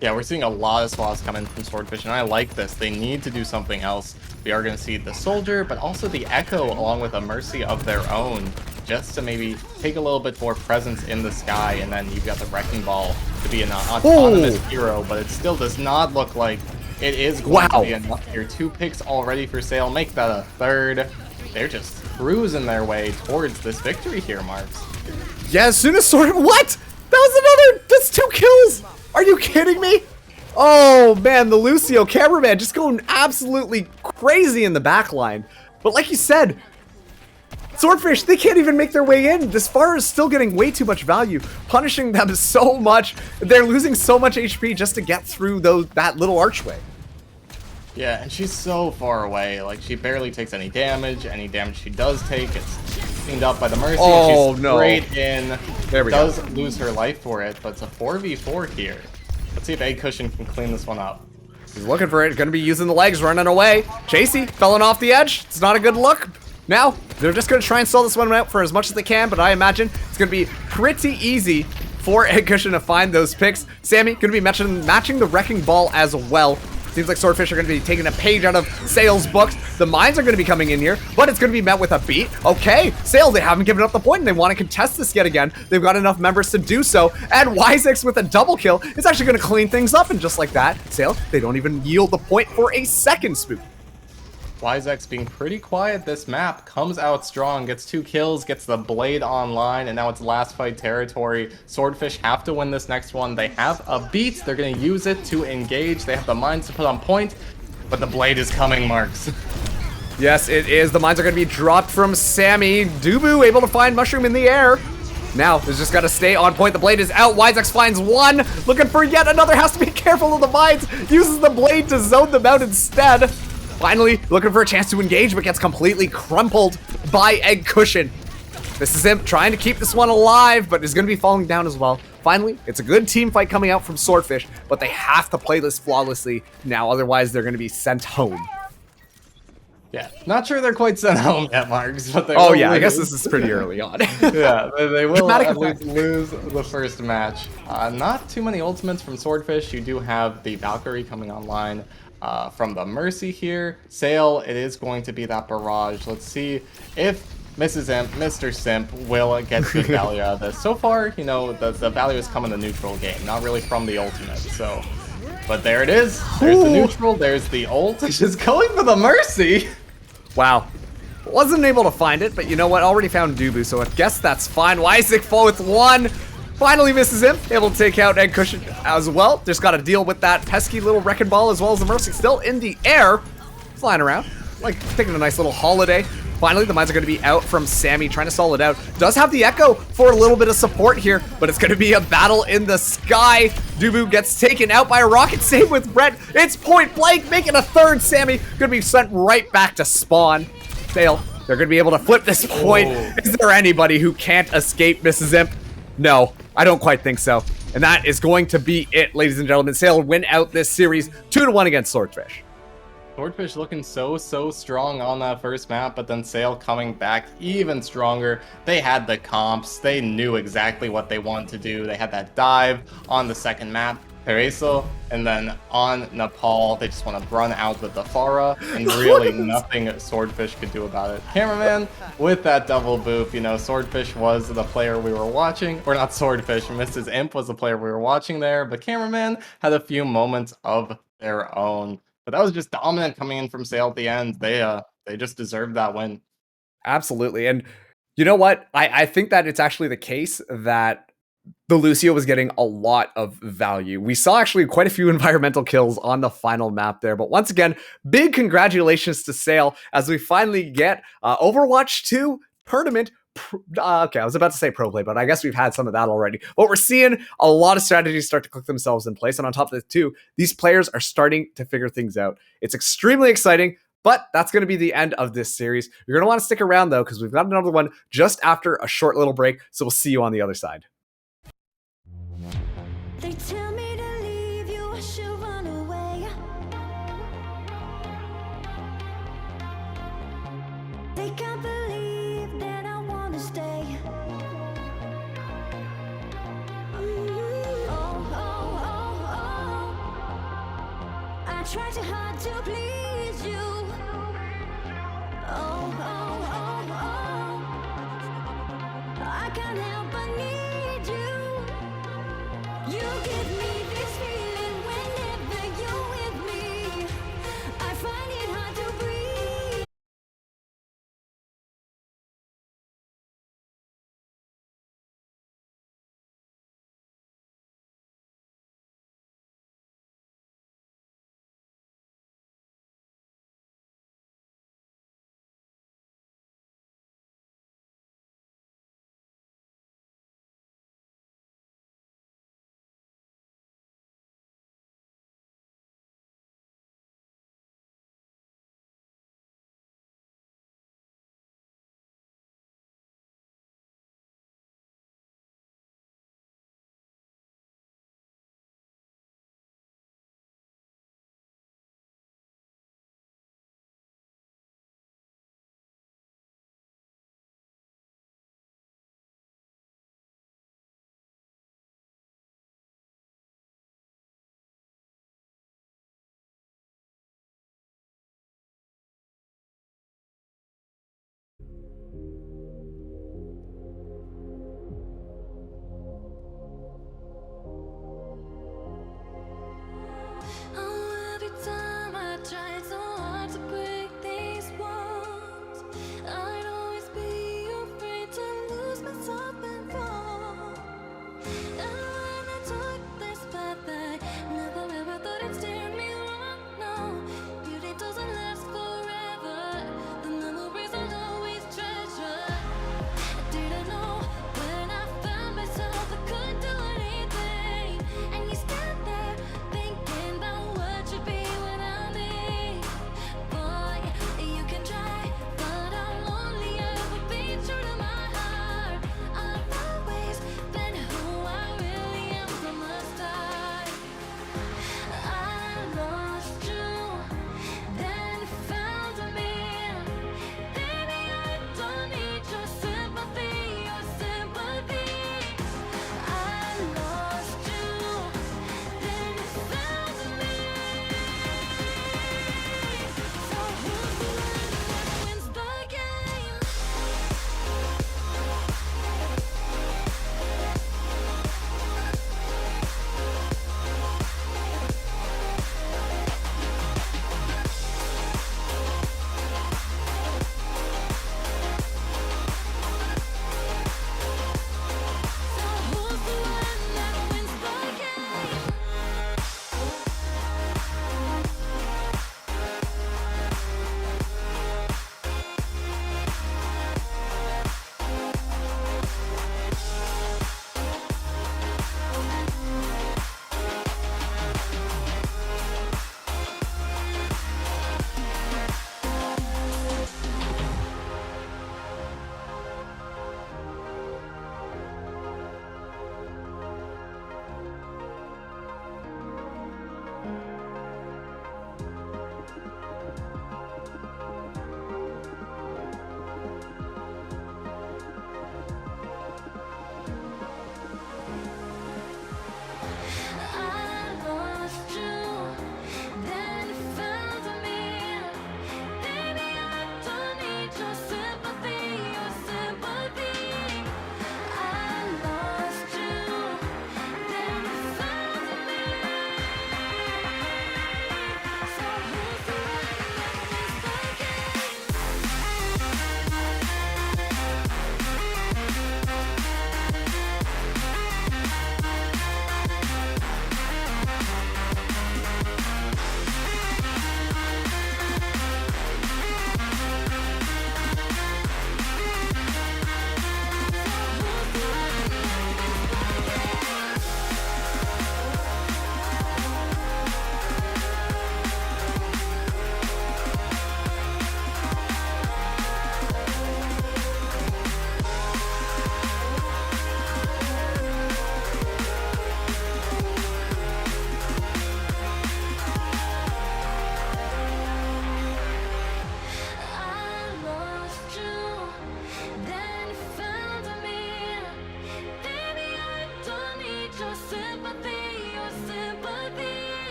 Yeah, we're seeing a lot of swaps come in from Swordfish, and I like this. They need to do something else. We are going to see the Soldier, but also the Echo, along with a Mercy of their own, just to maybe take a little bit more presence in the sky, and then you've got the Wrecking Ball to be an autonomous hero, but it still does not look like it is going to be enough here. 2 picks already for sale. Make that a third. They're just cruising their way towards this victory here, Marks. Yeah, as soon as Sword... What? That was another... That's 2 kills! Are you kidding me? Oh, man, the Lucio cameraman just going absolutely crazy in the back line. But like you said, Swordfish, they can't even make their way in. This Pharah is still getting way too much value, punishing them so much. They're losing so much HP just to get through that little archway. Yeah, and she's so far away. Like, she barely takes any damage. Any damage she does take, it's cleaned up by the Mercy. Oh, and she's no. Straight in. There we does go. lose her life for it, but it's a 4v4 here. Let's see if Egg Cushion can clean this one up. He's looking for it. Gonna be using the legs, running away. Chasey, felling off the edge. It's not a good look. Now, they're just gonna try and stall this one out for as much as they can, but I imagine it's gonna be pretty easy for Egg Cushion to find those picks. Sammy gonna be matching the Wrecking Ball as well. Seems like Swordfish are going to be taking a page out of Sale's books. The mines are going to be coming in here, but it's going to be met with a beat. Okay, Sale, they haven't given up the point, and they want to contest this yet again. They've got enough members to do so, and Wisex with a double kill is actually going to clean things up, and just like that, Sale, they don't even yield the point for a second spook. Wisex being pretty quiet this map, comes out strong, gets 2 kills, gets the Blade online, and now it's last fight territory. Swordfish have to win this next one. They have a beat. They're going to use it to engage. They have the mines to put on point, but the Blade is coming, Marks. Yes, it is. The mines are going to be dropped from Sammy. Dubu able to find Mushroom in the air. Now, there's just got to stay on point. The Blade is out. Wisex finds one. Looking for yet another. Has to be careful of the mines. Uses the Blade to zone them out instead. Finally, looking for a chance to engage, but gets completely crumpled by Egg Cushion. This is him trying to keep this one alive, but is going to be falling down as well. Finally, it's a good team fight coming out from Swordfish, but they have to play this flawlessly now, otherwise they're going to be sent home. Yeah, not sure they're quite sent home yet, Marks, but they Oh will yeah, lose. I guess this is pretty early on. Yeah, they will Dramatic at least lose the first match. Not too many ultimates from Swordfish. You do have the Valkyrie coming online. From the Mercy here. Sale, it is going to be that barrage. Let's see if Mr. Simp will get good value out of this. So far, you know, the value has come in the neutral game, not really from the ultimate. So, but there it is. There's the neutral, there's the ult. Just going for the Mercy. Wow. Wasn't able to find it, but you know what? Already found Dubu, so I guess that's fine. Wisex fall with one. Finally misses him, able to take out Egg Cushion as well. Just got to deal with that pesky little Wrecking Ball as well as the Mercy still in the air, flying around, like taking a nice little holiday. Finally, the mines are going to be out from Sammy, trying to stall it out. Does have the Echo for a little bit of support here, but it's going to be a battle in the sky. Dubu gets taken out by a rocket. Same with Brett. It's point blank, making a third. Sammy going to be sent right back to spawn. Fail. They're going to be able to flip this point. Is there anybody who can't escape Mrs. Imp? No, I don't quite think so. And that is going to be it, ladies and gentlemen. Sale win out this series 2-1 against Swordfish. Swordfish looking so strong on that first map, but then Sale coming back even stronger. They had the comps. They knew exactly what they wanted to do. They had that dive on the second map, Pereso, and then on Nepal, they just want to run out with the Pharah, and really nothing Swordfish could do about it. Cameraman with that double boop, you know, Swordfish was the player we were watching, or not Swordfish, Mrs. Imp was the player we were watching there, but Cameraman had a few moments of their own. But that was just dominant coming in from Sale at the end. They just deserved that win. Absolutely. And you know what? I think that it's actually the case that the Lucio was getting a lot of value. We saw actually quite a few environmental kills on the final map there. But once again, big congratulations to Sale as we finally get Overwatch 2 tournament. Okay, I was about to say pro play, but I guess we've had some of that already. But we're seeing a lot of strategies start to click themselves in place. And on top of it too, these players are starting to figure things out. It's extremely exciting. But that's going to be the end of this series. You're going to want to stick around though, because we've got another one just after a short little break. So we'll see you on the other side. They tell me to leave you, I should run away. They can't believe that I wanna stay. Oh, oh, oh, oh. I try too hard to please you. Oh, oh, oh, oh. I can't help but need you. You give me this feeling whenever you're with me. I find it hard to breathe.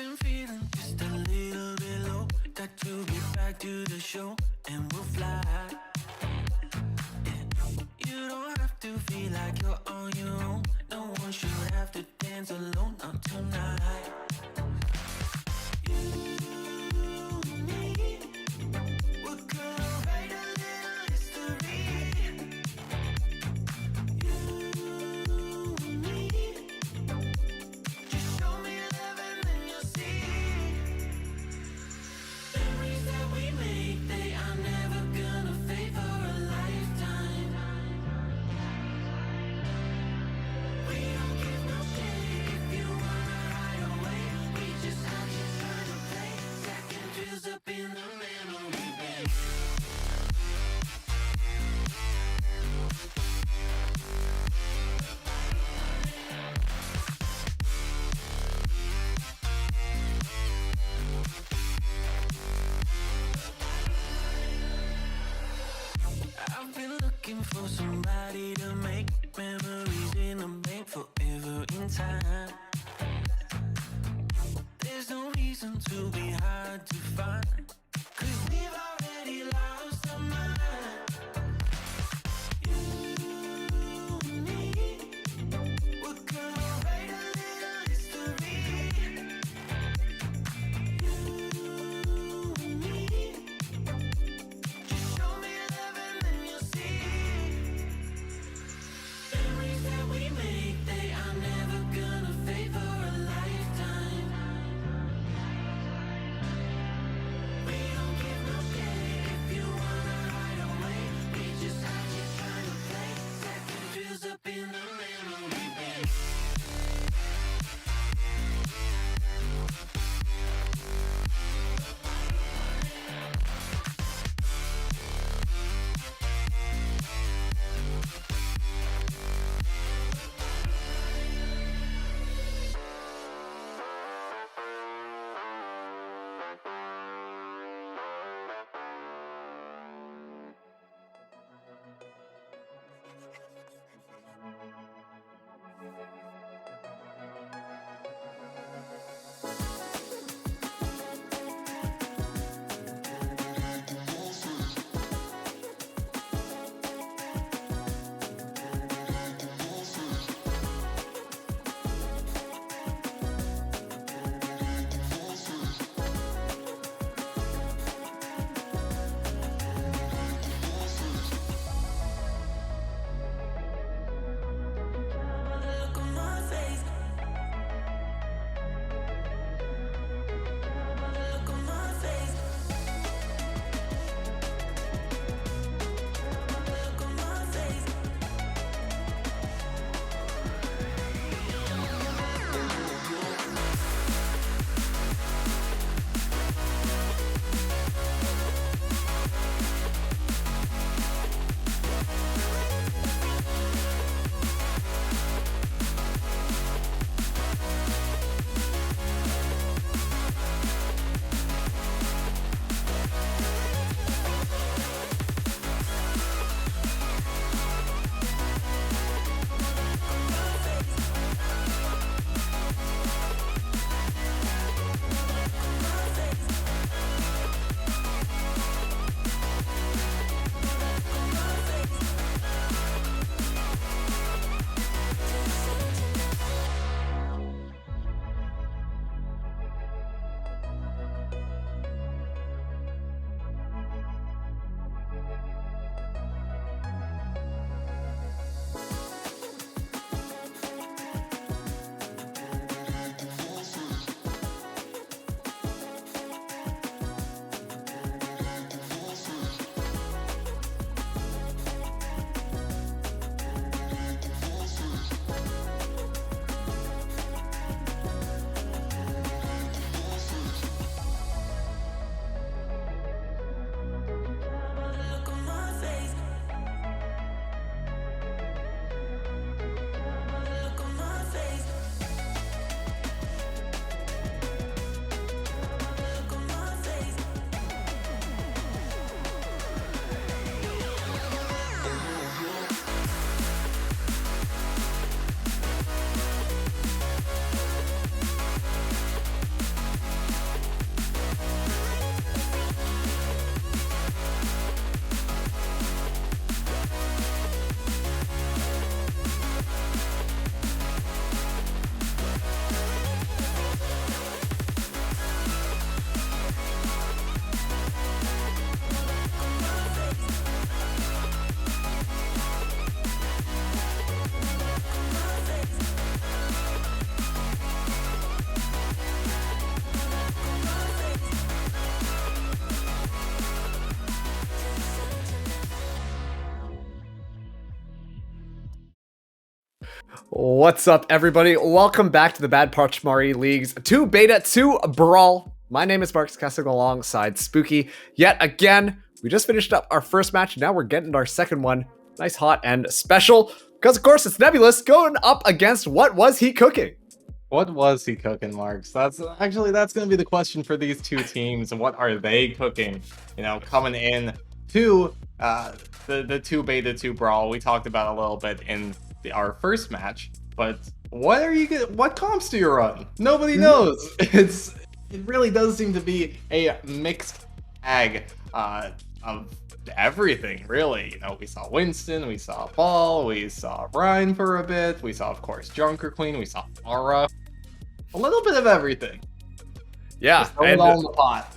been feeling just a little bit low. Got to get back to the show and we'll fly. Yeah. You don't have to feel like you're on your own. No one should have to dance alone, not tonight. For somebody to make memories in a bank forever in time. There's no reason to be hard to find, 'cause we've already lost our mind. You and me, we're gonna write a little history. You and me, just show me love and then you'll see. That we make, they are never gonna fade for a lifetime. What's up, everybody? Welcome back to the Bad Pachimari League's 2 Beta 2 Brawl. My name is Marcus Casting alongside Spooky. Yet again, we just finished up our first match. Now we're getting our second one. Nice, hot, and special. Because, of course, it's Nebulous going up against what was he cooking? What was he cooking, Marks? That's going to be the question for these two teams. What are they cooking? You know, coming in to the 2 Beta 2 Brawl. We talked about a little bit in our first match, but what comps do you run? Nobody knows. It really does seem to be a mixed bag of everything, really. You know, we saw Winston, we saw Ball, we saw Ryan for a bit, we saw, of course, Junker Queen, we saw Aura. A little bit of everything. Yeah, just throw it all in the pot.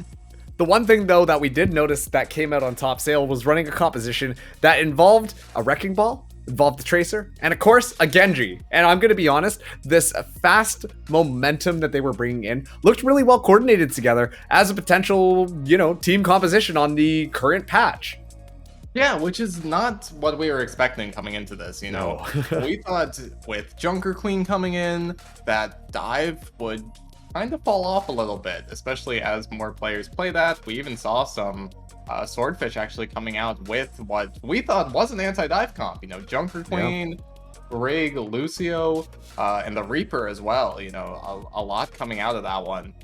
The one thing, though, that we did notice that came out on top sale was running a composition that involved a Wrecking Ball, involved the Tracer, and of course, a Genji. And I'm going to be honest, this fast momentum that they were bringing in looked really well coordinated together as a potential, you know, team composition on the current patch. Yeah, which is not what we were expecting coming into this, you know. No. We thought with Junker Queen coming in, that dive would kind of fall off a little bit, especially as more players play that. We even saw some Swordfish actually coming out with what we thought was an anti-dive comp. You know, Junker Queen, Rig, Lucio, and the Reaper as well. You know, a lot coming out of that one.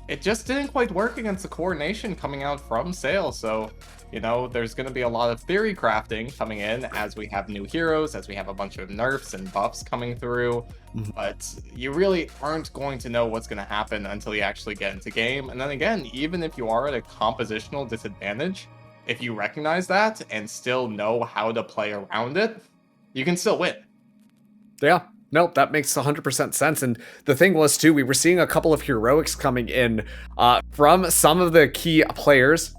It just didn't quite work against the coordination coming out from Sale. So, you know, there's going to be a lot of theory crafting coming in as we have new heroes, as we have a bunch of nerfs and buffs coming through. But you really aren't going to know what's going to happen until you actually get into game. And then again, even if you are at a compositional disadvantage, if you recognize that and still know how to play around it, you can still win. Yeah. Nope, that makes 100% sense. And the thing was, too, we were seeing a couple of heroics coming in from some of the key players.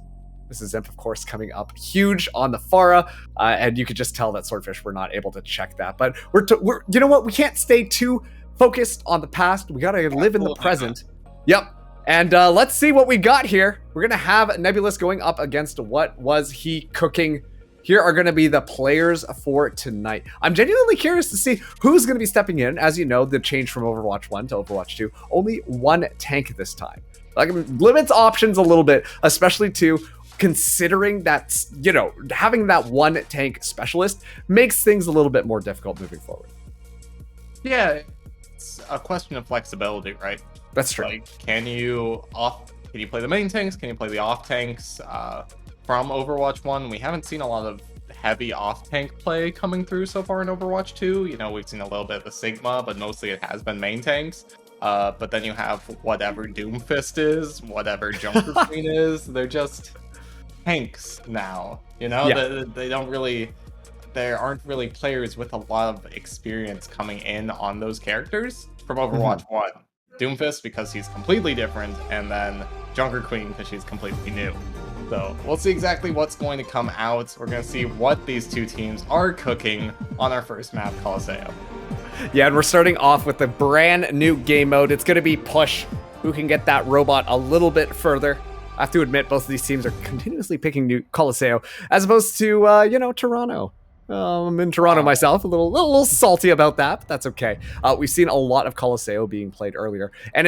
This is Zimp, of course, coming up huge on the Pharah, and you could just tell that Swordfish were not able to check that. But we're you know what? We can't stay too focused on the past. We gotta live in the present. Yep. And let's see what we got here. We're gonna have Nebulous going up against what was he cooking. Here are going to be the players for tonight. I'm genuinely curious to see who's going to be stepping in. As you know, the change from Overwatch 1 to Overwatch 2, only one tank this time. Like, limits options a little bit, especially too, considering that, you know, having that one tank specialist makes things a little bit more difficult moving forward. Yeah, it's a question of flexibility, right? That's true. Like, can you play the main tanks? Can you play the off tanks? From Overwatch 1, we haven't seen a lot of heavy off-tank play coming through so far in Overwatch 2. You know, we've seen a little bit of the Sigma, but mostly it has been main tanks. But then you have whatever Doomfist is, whatever Junker Queen is, they're just tanks now. You know, there aren't really players with a lot of experience coming in on those characters from Overwatch 1. Doomfist because he's completely different, and then Junker Queen because she's completely new. So we'll see exactly what's going to come out. We're going to see what these two teams are cooking on our first map, Colosseo. Yeah, and we're starting off with a brand new game mode. It's going to be Push, who can get that robot a little bit further. I have to admit, both of these teams are continuously picking new Colosseo, as opposed to, you know, Toronto. I'm in Toronto myself, a little salty about that, but that's okay. We've seen a lot of Colosseo being played earlier, and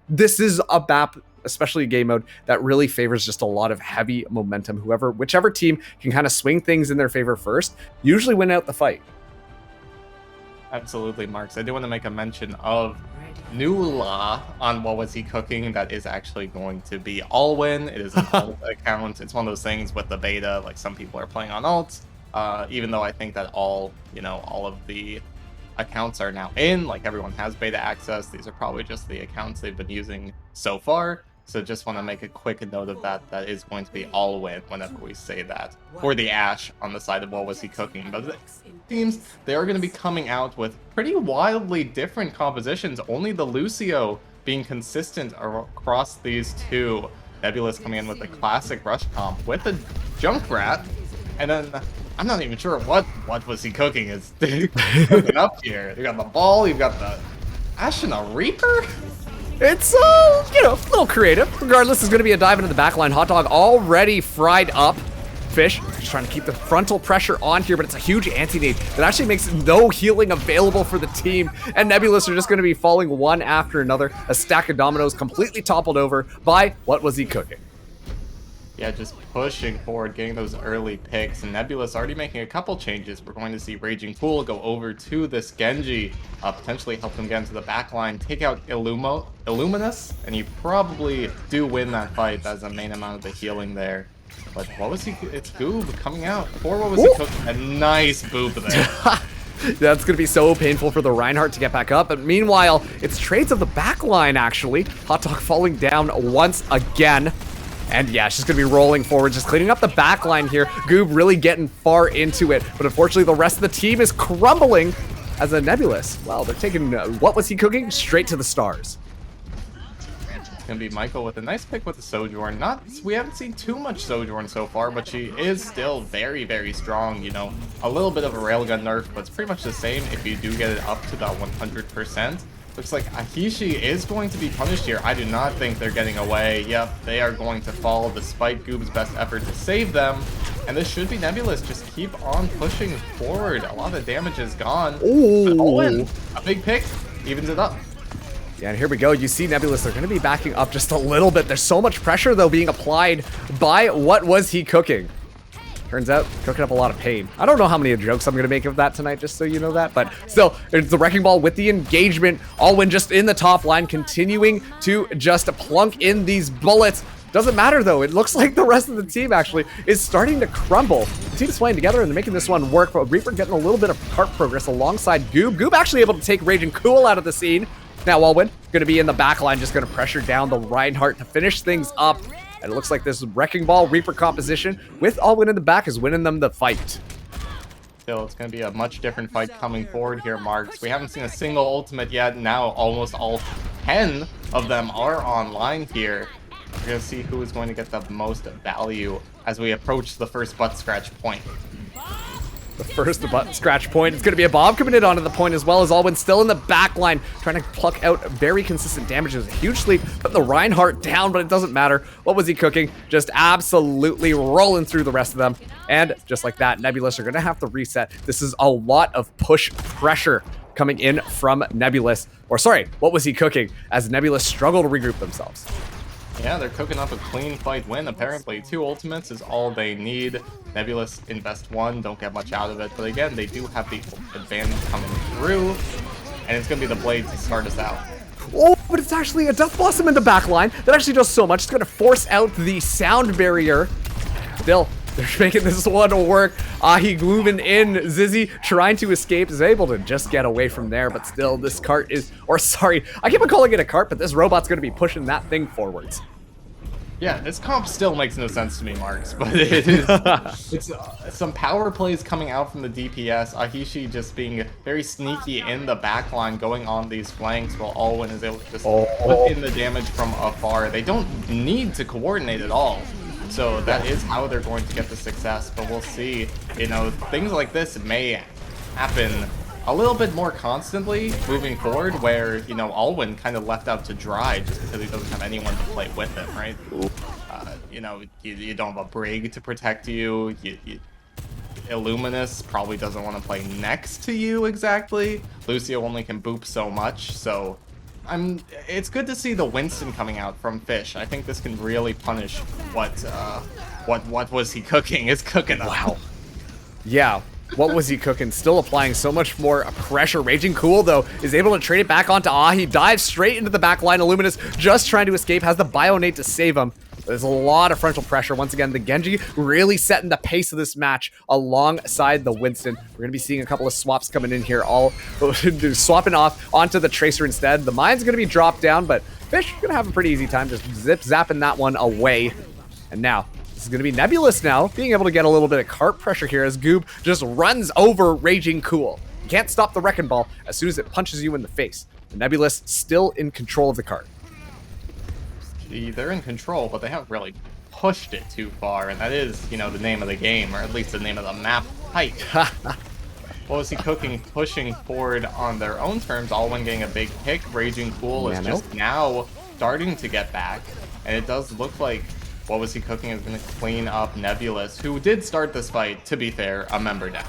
this is a map, especially a game mode, that really favors just a lot of heavy momentum. Whichever team can kind of swing things in their favor first, usually win out the fight. Absolutely, Marks. I do want to make a mention of new law on what was he cooking that is actually going to be all win. It is an alt account. It's one of those things with the beta, like some people are playing on alts. Even though I think that all of the accounts are now in, like everyone has beta access. These are probably just the accounts they've been using so far. So just want to make a quick note of that. That is going to be all win whenever we say that. For the Ash on the side of what was he cooking. But it seems they are going to be coming out with pretty wildly different compositions. Only the Lucio being consistent across these two. Nebulous coming in with the classic rush comp with a Junkrat. And then I'm not even sure what was he cooking is cooking up here. You got the Ball, you've got the Ash and a Reaper? It's, you know, a little creative. Regardless, there's going to be a dive into the backline. Hot Dog already fried up. Fish just trying to keep the frontal pressure on here, but it's a huge anti-nade that actually makes no healing available for the team. And Nebulous are just going to be falling one after another. A stack of dominoes completely toppled over by what was he cooking? Yeah, just pushing forward, getting those early picks, and Nebulous already making a couple changes. We're going to see Raging Pool go over to this Genji, potentially help him get into the back line, take out Illuminous, and you probably do win that fight. That's the main amount of the healing there. But what was he? It's Goob coming out. Or what was he cooking? A nice boop there. That's going to be so painful for the Reinhardt to get back up. But meanwhile, it's trades of the back line, actually. Hot Dog falling down once again. And yeah, she's going to be rolling forward, just cleaning up the back line here. Goob really getting far into it. But unfortunately, the rest of the team is crumbling as a Nebulous. Well, they're taking, what was he cooking? Straight to the stars. It's going to be Michael with a nice pick with the Sojourn. We haven't seen too much Sojourn so far, but she is still very, very strong. You know, a little bit of a railgun nerf, but it's pretty much the same if you do get it up to that 100%. Looks like Ahishi is going to be punished here. I do not think they're getting away. Yep, they are going to fall despite Goob's best effort to save them. And this should be Nebulous. Just keep on pushing forward. A lot of damage is gone. Ooh. Owen, a big pick, evens it up. Yeah, and here we go. You see Nebulous, they're going to be backing up just a little bit. There's so much pressure, though, being applied by what was he cooking. Turns out, cooking up a lot of pain. I don't know how many jokes I'm going to make of that tonight, just so you know that. But still, it's the Wrecking Ball with the engagement. Alwyn just in the top line, continuing to just plunk in these bullets. Doesn't matter, though. It looks like the rest of the team, actually, is starting to crumble. The team is playing together, and they're making this one work. But Reaper getting a little bit of cart progress alongside Goob. Goob actually able to take Raging Cool out of the scene. Now Alwyn going to be in the back line, just going to pressure down the Reinhardt to finish things up. And it looks like this Wrecking Ball Reaper composition with Alwyn in the back is winning them the fight. Still, it's going to be a much different fight coming forward here, Marks. We haven't seen a single ultimate yet. Now almost all 10 of them are online here. We're going to see who is going to get the most value as we approach the first butt scratch point. The first button scratch point. It's going to be a bomb coming in onto the point as well as Alwyn still in the back line, trying to pluck out very consistent damage. It was a huge sleep, put the Reinhardt down, but it doesn't matter. What was he cooking? Just absolutely rolling through the rest of them. And just like that, Nebulous are going to have to reset. This is a lot of push pressure coming in from Nebulous. Or sorry, what was he cooking? As Nebulous struggle to regroup themselves. Yeah, they're cooking up a clean fight win, apparently. 2 ultimates is all they need. Nebulous invest 1, don't get much out of it. But again, they do have the advantage coming through. And it's going to be the Blade to start us out. Oh, but it's actually a Death Blossom in the back line. That actually does so much. It's going to force out the sound barrier. Still, they're making this one work. Ahi glooming in. Zizzy trying to escape is able to just get away from there. But still, this cart is... Or sorry, I keep on calling it a cart, but this robot's going to be pushing that thing forwards. Yeah, this comp still makes no sense to me, Marks, but it is, it's some power plays coming out from the DPS. Ahishi just being very sneaky in the backline, going on these flanks, while Alwyn is able to just put in the damage from afar. They don't need to coordinate at all, so that is how they're going to get the success. But we'll see. You know, things like this may happen a little bit more constantly moving forward, where, you know, Alwyn kind of left out to dry just because he doesn't have anyone to play with him, right? You know, you don't have a Brig to protect you. Illuminous probably doesn't want to play next to you exactly. Lucio only can boop so much, so it's good to see the Winston coming out from Fish. I think this can really punish what was he cooking is cooking up. Wow. Yeah. What was he cooking? Still applying so much more pressure. Raging Cool, though, is able to trade it back onto Ahi. Dives straight into the back line. Illuminous just trying to escape. Has the Bionate to save him. There's a lot of frontal pressure. Once again, the Genji really setting the pace of this match alongside the Winston. We're going to be seeing a couple of swaps coming in here. All swapping off onto the Tracer instead. The mine's going to be dropped down, but Fish going to have a pretty easy time just zip-zapping that one away. And now... this is going to be Nebulous now, being able to get a little bit of cart pressure here as Goob just runs over Raging Cool. You can't stop the Wrecking Ball as soon as it punches you in the face. The Nebulous still in control of the cart. They're in control, but they haven't really pushed it too far, and that is, you know, the name of the game, or at least the name of the map height. What was he cooking? Pushing forward on their own terms, Alwyn getting a big pick. Raging Cool is just now starting to get back, and it does look like What Was He Cooking is going to clean up Nebulous, who did start this fight, to be fair, a member down.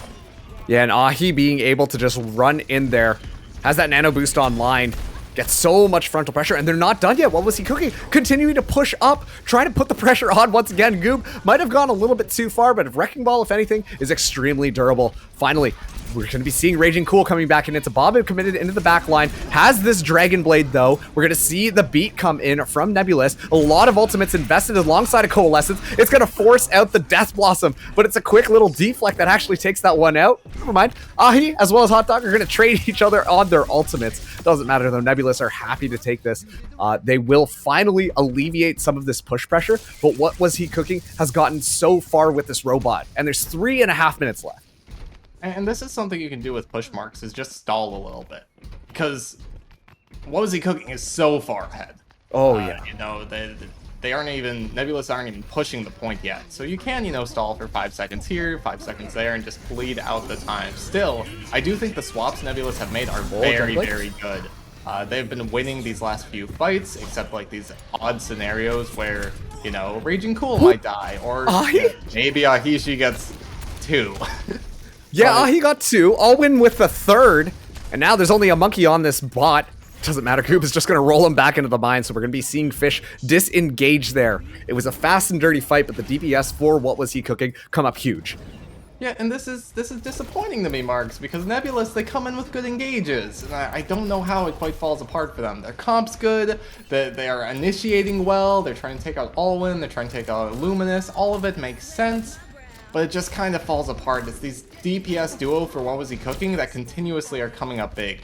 Yeah, and Ahi being able to just run in there, has that nano boost online, gets so much frontal pressure, and they're not done yet. What Was He Cooking? Continuing to push up, trying to put the pressure on once again. Goob might have gone a little bit too far, but Wrecking Ball, if anything, is extremely durable. Finally, we're going to be seeing Raging Cool coming back, and it's a Bob committed into the back line. Has this Dragon Blade, though. We're going to see the beat come in from Nebulous. A lot of ultimates invested alongside a Coalescence. It's going to force out the Death Blossom, but it's a quick little deflect that actually takes that one out. Never mind. Ahi, as well as Hot Dog, are going to trade each other on their ultimates. Doesn't matter, though. Nebulous are happy to take this. They will finally alleviate some of this push pressure, but What Was He Cooking has gotten so far with this robot, and there's 3.5 minutes left. And this is something you can do with push marks, is just stall a little bit. Because What Was He Cooking is so far ahead. Oh, yeah. You know, they aren't even, Nebulous aren't even pushing the point yet. So you can, you know, stall for 5 seconds here, 5 seconds there, and just bleed out the time. Still, I do think the swaps Nebulous have made are very, very good. They've been winning these last few fights, except like these odd scenarios where, you know, Raging Cool might die, or maybe Ahishi gets 2. Yeah, he got 2. I'll win with the 3rd. And now there's only a monkey on this bot. Doesn't matter. Coop is just going to roll him back into the mine. So we're going to be seeing Fish disengage there. It was a fast and dirty fight, but the DPS for What Was He Cooking come up huge. Yeah, and this is disappointing to me, Marks, because Nebulous, they come in with good engages, and I don't know how it quite falls apart for them. Their comp's good, they are initiating well, they're trying to take out Alwyn, they're trying to take out Luminous, all of it makes sense. But it just kind of falls apart. It's these DPS duo for What Was He Cooking that continuously are coming up big.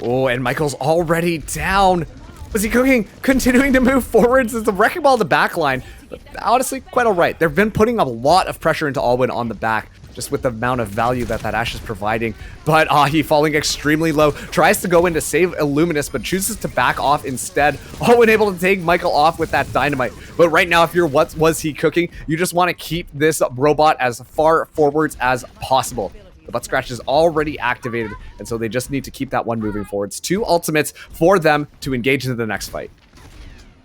Oh, and Michael's already down. Was He Cooking continuing to move forwards? It's the Wrecking Ball in the back line. But honestly, quite all right. They've been putting a lot of pressure into Alwyn on the back, just with the amount of value that Ashe is providing. But Ahi falling extremely low, tries to go in to save Illuminous, but chooses to back off instead. Alwyn able to take Michael off with that dynamite. But right now, if you're What Was He Cooking, you just want to keep this robot as far forwards as possible. The butt scratch is already activated, and so they just need to keep that one moving forwards. 2 ultimates for them to engage into the next fight.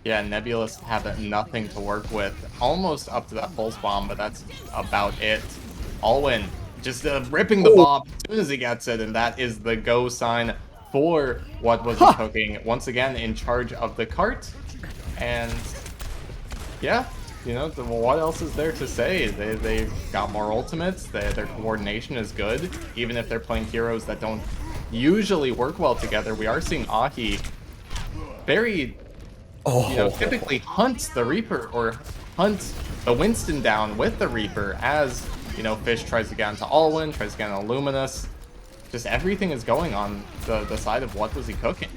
Yeah, Nebulous have nothing to work with, almost up to that pulse bomb, but that's about it. Alwyn just ripping the bomb as soon as he gets it, and that is the go sign for What Was He Cooking. Once again, in charge of the cart, and yeah, you know, what else is there to say? They've got more ultimates, their coordination is good, even if they're playing heroes that don't usually work well together. We are seeing Ahi very, you know, typically hunts the Reaper, or hunts the Winston down with the Reaper, as, you know, Fish tries to get into Alwyn, tries to get into Luminous. Just everything is going on the side of What Was He Cooking.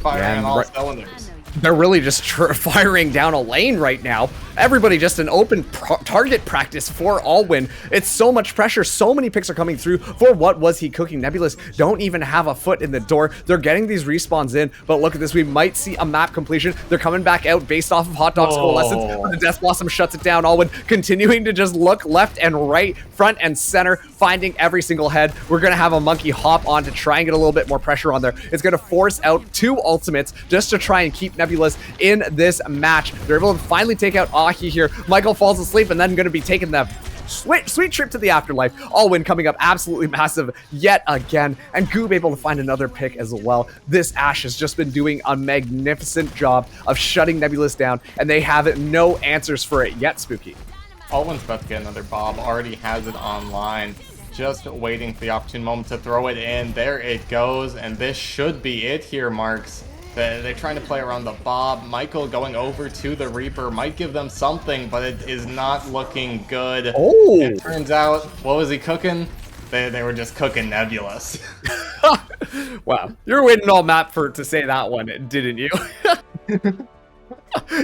Firing on all cylinders. They're really just firing down a lane right now. Everybody just an open target practice for Alwyn. It's so much pressure. So many picks are coming through for What Was He Cooking. Nebulous don't even have a foot in the door. They're getting these respawns in, but look at this. We might see a map completion. They're coming back out based off of Hot Dog's Coalescence. The Death Blossom shuts it down. Alwyn continuing to just look left and right, front and center, finding every single head. We're going to have a monkey hop on to try and get a little bit more pressure on there. It's going to force out 2 ultimates just to try and keep Nebulous in this match. They're able to finally take out Ahi here. Michael falls asleep and then going to be taking the sweet trip to the afterlife. Alwyn coming up absolutely massive yet again, and Goob able to find another pick as well. This Ashe has just been doing a magnificent job of shutting Nebulous down, and they have no answers for it yet, Spooky. Alwyn's about to get another Bob, already has it online. Just waiting for the opportune moment to throw it in. There it goes, and this should be it here, Marks. They're trying to play around the Bob. Michael going over to the Reaper might give them something, but it is not looking good. Oh! It turns out, what was he cooking? They were just cooking Nebulous. Wow, you're waiting all map to say that one, didn't you?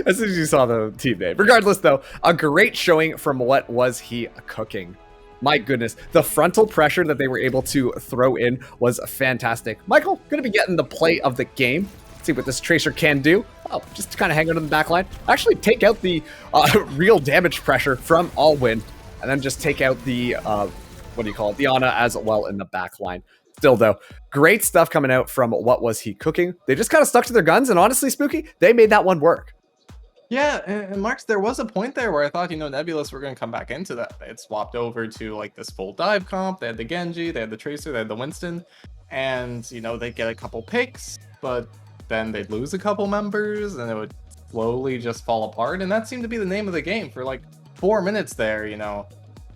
As soon as you saw the team name. Regardless, though, a great showing from What Was He Cooking. My goodness, the frontal pressure that they were able to throw in was fantastic. Michael, going to be getting the play of the game. See what this Tracer can do. Oh, just kind of hang out in the back line. Actually take out the real damage pressure from Alwyn, and then just take out the, what do you call it, the Ana as well in the back line. Still, though, great stuff coming out from What Was He Cooking. They just kind of stuck to their guns, and honestly, Spooky, they made that one work. Yeah, and Marks, there was a point there where I thought, Nebulous were going to come back into that. They had swapped over to like this full dive comp. They had the Genji, they had the Tracer, they had the Winston, and they'd get a couple picks, but then they'd lose a couple members, and it would slowly just fall apart. And that seemed to be the name of the game for like 4 minutes there.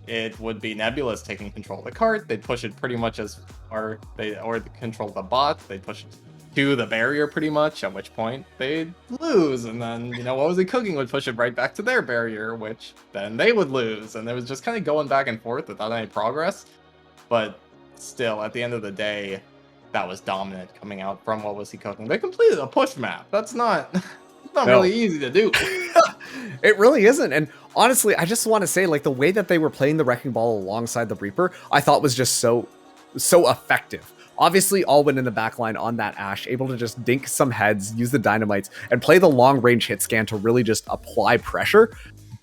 It would be Nebulous taking control of the cart. They'd push it pretty much as far or control the bot. They'd push it to the barrier pretty much, at which point they'd lose. And then, what was he cooking would push it right back to their barrier, which then they would lose. And it was just kind of going back and forth without any progress. But still, at the end of the day, that was dominant coming out from What Was He Cooking. They completed a push map. That's not really easy to do. It really isn't. And honestly, I just want to say, like, the way that they were playing the Wrecking Ball alongside the Reaper, I thought was just so effective. Obviously, Alwyn in the backline on that Ashe, able to just dink some heads, use the dynamites, and play the long-range hit scan to really just apply pressure.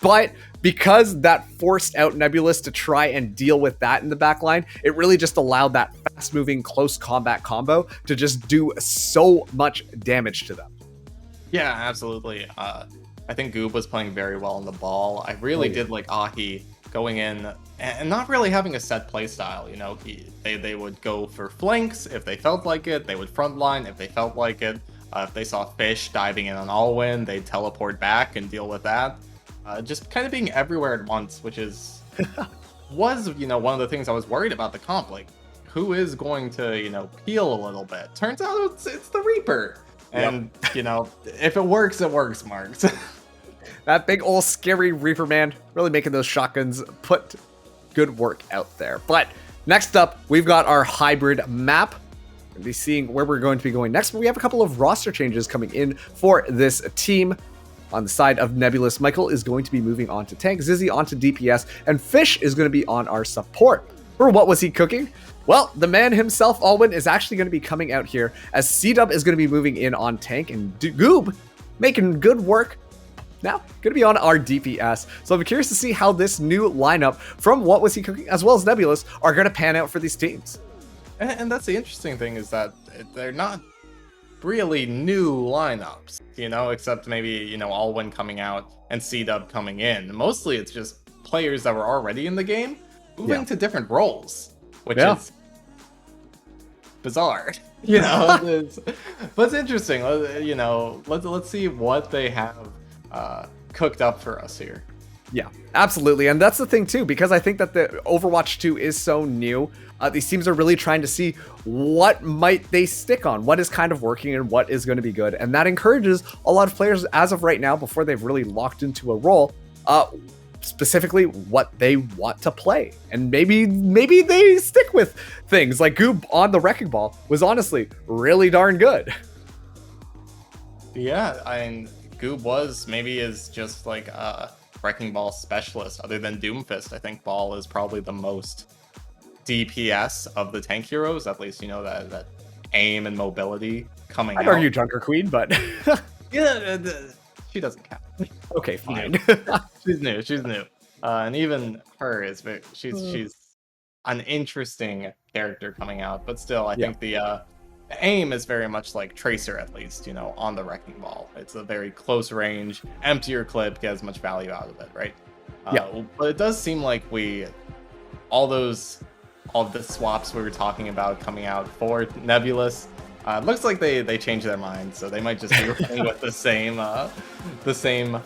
But because that forced out Nebulous to try and deal with that in the backline, it really just allowed that fast-moving, close combat combo to just do so much damage to them. Yeah, absolutely. I think Goob was playing very well on the ball. I really did like Ahi going in and not really having a set play style. They would go for flanks if they felt like it. They would frontline if they felt like it. If they saw Fish diving in on Alwyn, they'd teleport back and deal with that. Just kind of being everywhere at once, which was one of the things I was worried about the comp. Like, who is going to peel a little bit? Turns out it's the Reaper. And, if it works, Marks. That big old scary Reaper man really making those shotguns put good work out there. But next up, we've got our hybrid map. We'll be seeing where we're going to be going next, but we have a couple of roster changes coming in for this team. On the side of Nebulous, Michael is going to be moving on to tank, Zizzy onto DPS, and Fish is going to be on our support. For What Was He Cooking? Well, the man himself, Alwyn, is actually going to be coming out here as C-Dub is going to be moving in on tank, and Goob making good work. Now, going to be on our DPS. So I'm curious to see how this new lineup from What Was He Cooking as well as Nebulous are going to pan out for these teams. And that's the interesting thing is that they're not really new lineups, except maybe, Alwyn coming out and C-Dub coming in. Mostly it's just players that were already in the game moving to different roles, which is bizarre. But it's interesting. Let's see what they have cooked up for us here. Yeah, absolutely. And that's the thing too, because I think that the Overwatch 2 is so new. These teams are really trying to see what might they stick on, what is kind of working and what is going to be good. And that encourages a lot of players as of right now, before they've really locked into a role, specifically what they want to play. And maybe they stick with things like Goob on the Wrecking Ball was honestly really darn good. Yeah, Goob maybe is just like a Wrecking Ball specialist. Other than Doomfist, I think Ball is probably the most DPS of the tank heroes. At least that aim and mobility coming out. I'd argue Junker Queen, but yeah, she doesn't count. Okay, fine. She's new. And even her is she's an interesting character coming out, but still, I think the aim is very much like Tracer, at least, on the Wrecking Ball. It's a very close range, empty your clip, get as much value out of it, right? But it does seem like all the swaps we were talking about coming out for Nebulous, looks like they changed their mind, so they might just be running with the same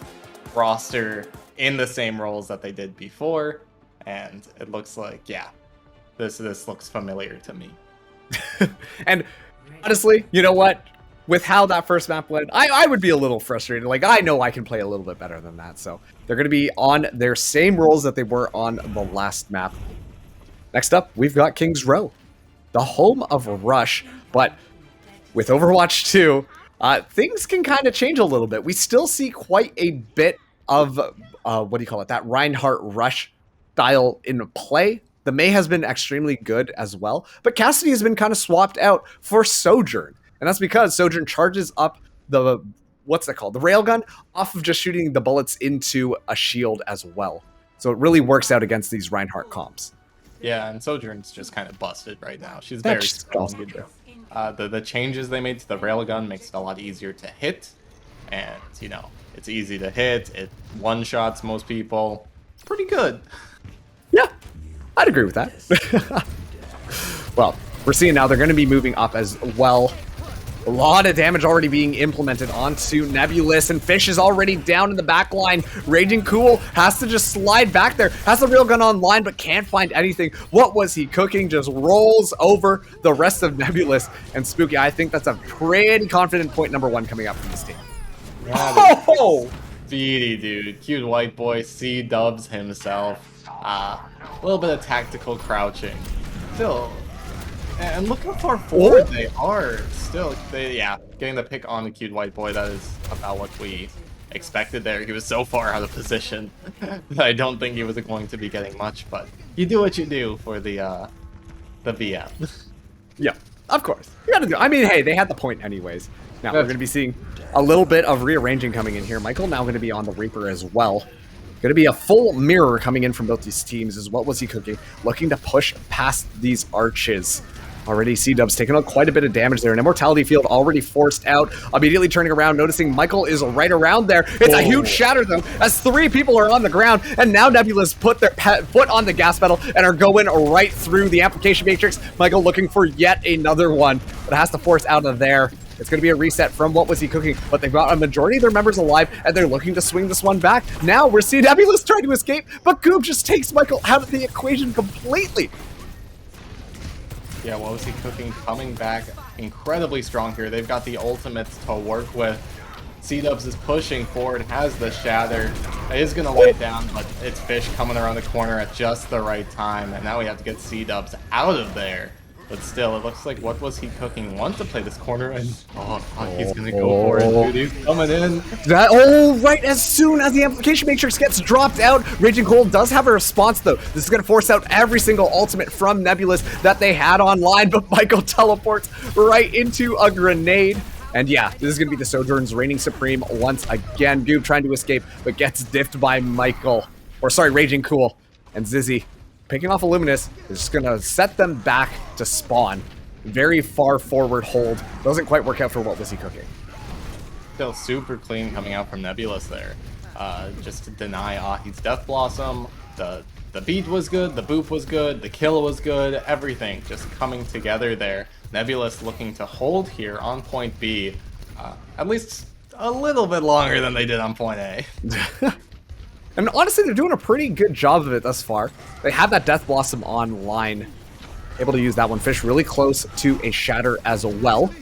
roster in the same roles that they did before, and it looks like, this looks familiar to me. And honestly, you know what? With how that first map went, I would be a little frustrated. Like, I know I can play a little bit better than that, so they're going to be on their same roles that they were on the last map. Next up, we've got King's Row, the home of Rush, but with Overwatch 2, things can kind of change a little bit. We still see quite a bit of, that Reinhardt Rush style in play. The Mei has been extremely good as well, but Cassidy has been kind of swapped out for Sojourn, and that's because Sojourn charges up the railgun off of just shooting the bullets into a shield as well. So it really works out against these Reinhardt comps. Yeah, and Sojourn's just kind of busted right now. She's very strong. The changes they made to the railgun makes it a lot easier to hit, and It's easy to hit. It one-shots most people. Pretty good. Yeah, I'd agree with that. Well, we're seeing now they're going to be moving up as well. A lot of damage already being implemented onto Nebulous, and Fish is already down in the back line. Raging Cool has to just slide back there. Has the railgun online, but can't find anything. What was he cooking? Just rolls over the rest of Nebulous. And Spooky, I think that's a pretty confident point number 1 coming up from this team. Yeah, Oh! speedy, dude. Cute white boy C-dubs himself. A little bit of tactical crouching. Still, and look how far forward they are. Still, yeah, getting the pick on the cute white boy, that is about what we expected there. He was so far out of position that I don't think he was going to be getting much, but you do what you do for the VM. Yeah, of course. You gotta do. I mean, hey, they had the point anyways. Now we're going to be seeing a little bit of rearranging coming in here. Michael now going to be on the Reaper as well. Going to be a full mirror coming in from both these teams. Is what was he cooking? Looking to push past these arches. Already C-Dub's taking on quite a bit of damage there. An Immortality Field already forced out. Immediately turning around, noticing Michael is right around there. It's a huge shatter though, as 3 people are on the ground, and now Nebulous put their foot on the gas pedal and are going right through the Amplification Matrix. Michael looking for yet another one, but has to force out of there. It's going to be a reset from what was he cooking, but they've got a majority of their members alive, and they're looking to swing this one back. Now we're seeing Nebulous trying to escape, but Goob just takes Michael out of the equation completely. Yeah, what was he cooking? Coming back incredibly strong here. They've got the ultimates to work with. C-Dubs is pushing forward, has the shatter. It is going to lay down, but it's Fish coming around the corner at just the right time. And now we have to get C-Dubs out of there. But still, it looks like what was he cooking? Want to play this corner, and oh, fuck, he's going to go for it, dude. He's coming in. Right as soon as the Amplification Matrix gets dropped out, Raging Cold does have a response though. This is going to force out every single ultimate from Nebulous that they had online, but Michael teleports right into a grenade. And yeah, this is going to be the Sojourn's reigning supreme once again. Goob trying to escape, but gets diffed by Michael. Or sorry, Raging Cool. And Zizzy, picking off Illuminous, is just going to set them back to spawn. Very far forward hold. Doesn't quite work out for what was he cooking. Still super clean coming out from Nebulous there. Just to deny Ahi's Death Blossom. The beat was good, the boop was good, the kill was good, everything just coming together there. Nebulous looking to hold here on point B, at least a little bit longer than they did on point A. And honestly, they're doing a pretty good job of it thus far. They have that Death Blossom online. Able to use that one. Fish really close to a shatter as well.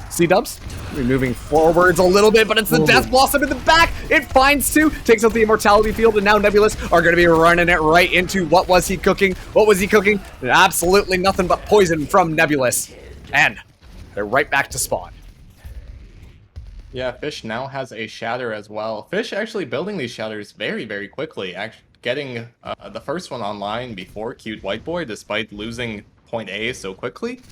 C-Dubs moving forwards a little bit, but it's the Death Blossom in the back. It finds 2, takes out the Immortality Field, and now Nebulous are going to be running it right into what was he cooking. What was he cooking? Absolutely nothing but poison from Nebulous. And they're right back to spawn. Yeah, Fish now has a shatter as well. Fish actually building these shatters very, very quickly. Actually getting the first one online before Cute White Boy, despite losing point A so quickly.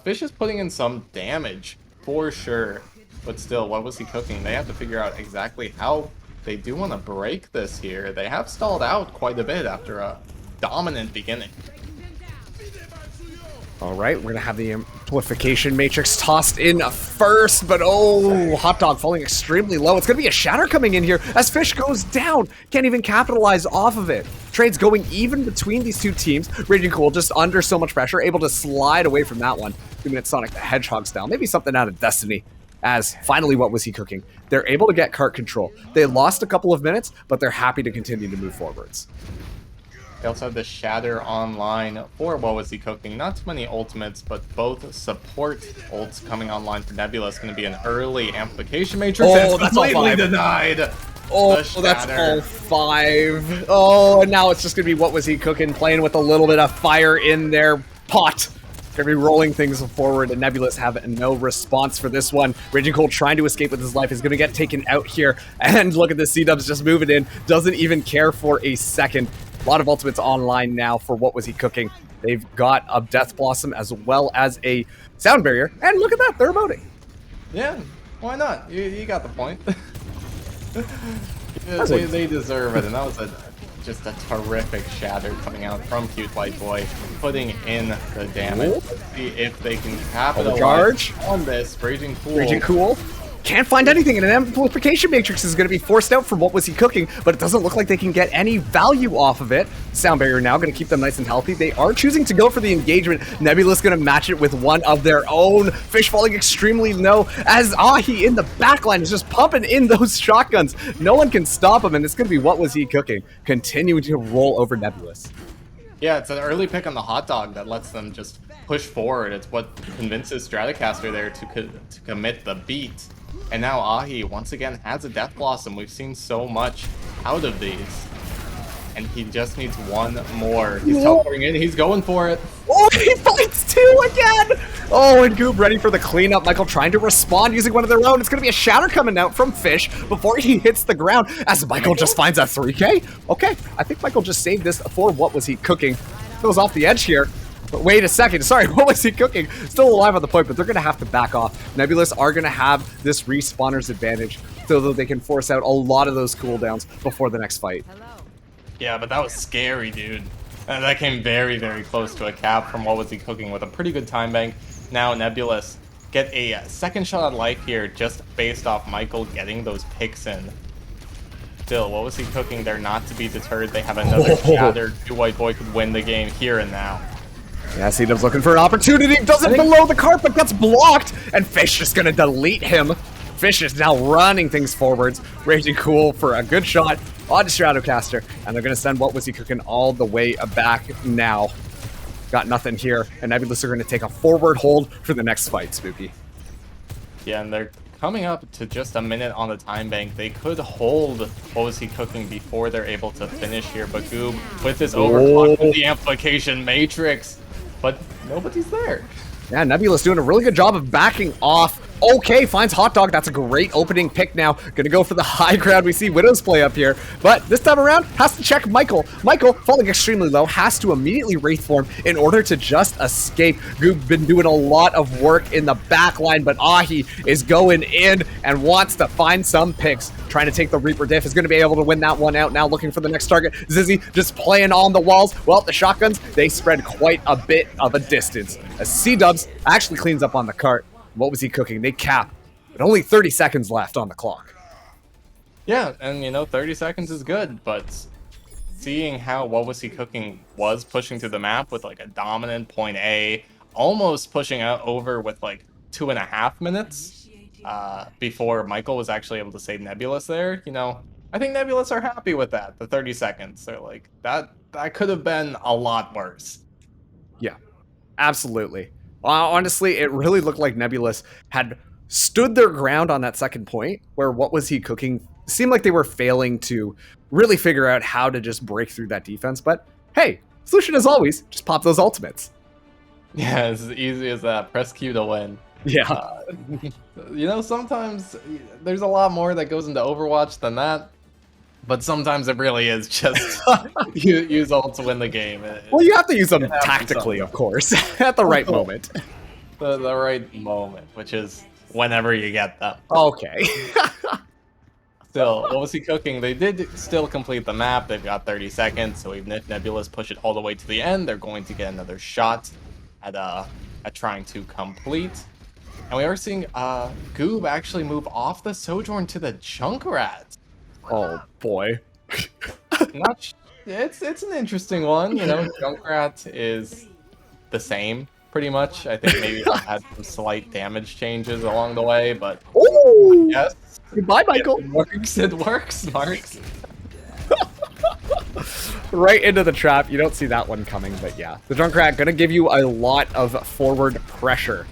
Fish is putting in some damage, for sure. But still, what was he cooking? They have to figure out exactly how they do want to break this here. They have stalled out quite a bit after a dominant beginning. All right, we're going to have the Amplification Matrix tossed in first, but oh, Hot Dog falling extremely low. It's going to be a shatter coming in here as Fish goes down. Can't even capitalize off of it. Trades going even between these two teams. Raging Cool just under so much pressure, able to slide away from that one. 2 minutes Sonic the Hedgehog style. Maybe something out of Destiny. As finally, what was he cooking? They're able to get cart control. They lost a couple of minutes, but they're happy to continue to move forwards. They also have the Shatter online for what was he cooking. Not too many ultimates, but both support ults coming online for Nebulous. Going to be an early Amplification Matrix. Oh, that's completely denied. Oh, that's all 5. Oh, and now it's just going to be what was he cooking, playing with a little bit of fire in their pot. Going to be rolling things forward, and Nebulous have no response for this one. Raging Cold trying to escape with his life is going to get taken out here. And look at the C-Dubs just moving in. Doesn't even care for a second. A lot of ultimates online now for what was he cooking. They've got a Death Blossom as well as a Sound Barrier. And look at that, they're emoting. Yeah, why not? You got the point. They deserve it, and that was just a terrific shatter coming out from Cute White Boy, putting in the damage. Let's see if they can capitalize on this. Raging Cool. Raging Cool Can't find anything, and an amplification matrix is going to be forced out from what was he cooking, but it doesn't look like they can get any value off of it. Sound barrier now going to keep them nice and healthy. They are choosing to go for the engagement. Nebulous going to match it with one of their own. Fish falling extremely low as Ahi in the backline is just pumping in those shotguns. No one can stop him, and it's going to be what was he cooking, continuing to roll over Nebulous. Yeah, it's an early pick on the hot dog that lets them just push forward. It's what convinces Stratocaster there to commit the beat. And now Ahi once again has a Death Blossom. We've seen so much out of these. And he just needs one more. He's teleporting in, he's going for it. Oh, he fights two again! Oh, and Goob ready for the cleanup. Michael trying to respond using one of their own. It's going to be a shatter coming out from Fish before he hits the ground as Michael just finds a 3K. Okay, I think Michael just saved this for what was he cooking. Goes off the edge here. But wait a second, sorry, what was he cooking? Still alive on the point, but they're going to have to back off. Nebulous are going to have this respawner's advantage so that they can force out a lot of those cooldowns before the next fight. Yeah, but that was scary, dude. And that came very, very close to a cap from what was he cooking with a pretty good time bank. Now Nebulous get a second shot at life here just based off Michael getting those picks in. Still, what was he cooking there not to be deterred? They have another shatter. White Boy could win the game here and now. Yeah, C-Dub's looking for an opportunity, does it below the carpet, gets blocked, and Fish just gonna delete him. Fish is now running things forwards, Raging Cool for a good shot on Stratocaster, and they're gonna send what was he cooking all the way back now. Got nothing here, and Nebulous are gonna take a forward hold for the next fight, Spooky. Yeah, and they're coming up to just a minute on the time bank. They could hold what was he cooking before they're able to finish here, but Goob with this overclock with the amplification matrix. But nobody's there. Yeah, Nebulous doing a really good job of backing off. Okay, finds Hot Dog. That's a great opening pick now. Gonna go for the high ground. We see Widow's play up here. But this time around, has to check Michael. Michael, falling extremely low, has to immediately Wraith form in order to just escape. Goob been doing a lot of work in the back line, but Ahi is going in and wants to find some picks. Trying to take the Reaper diff, is going to be able to win that one out. Now looking for the next target. Zizzy just playing on the walls. Well, the shotguns, they spread quite a bit of a distance. As C-Dubs actually cleans up on the cart. What was he cooking? They cap, but only 30 seconds left on the clock. Yeah, and you know, 30 seconds is good, but seeing how what was he cooking was pushing through the map with like a dominant point A, almost pushing out over with like 2.5 minutes before Michael was actually able to save Nebulous there. You know, I think Nebulous are happy with that, the 30 seconds. They're like, that could have been a lot worse. Yeah, absolutely. Honestly, it really looked like Nebulous had stood their ground on that second point, where what was he cooking seemed like they were failing to really figure out how to just break through that defense. But hey, solution as always, just pop those ultimates. Yeah, it's as easy as that. Press Q to win. Yeah. You know, sometimes there's a lot more that goes into Overwatch than that. But sometimes it really is just use ult to win the game. Well, you have to use them tactically, of course, at the right moment. The right moment, which is whenever you get them. Okay. Still, what was he cooking? They did still complete the map. They've got 30 seconds, so even if Nebulous push it all the way to the end, they're going to get another shot at trying to complete. And we are seeing Goob actually move off the Sojourn to the Junkrat. Oh boy. It's an interesting one, you know. Junkrat is the same, pretty much. I think maybe it had some slight damage changes along the way, but Oh, yes. Goodbye, Michael. It works, Marks. Right into the trap. You don't see that one coming, but yeah. The Junkrat gonna give you a lot of forward pressure,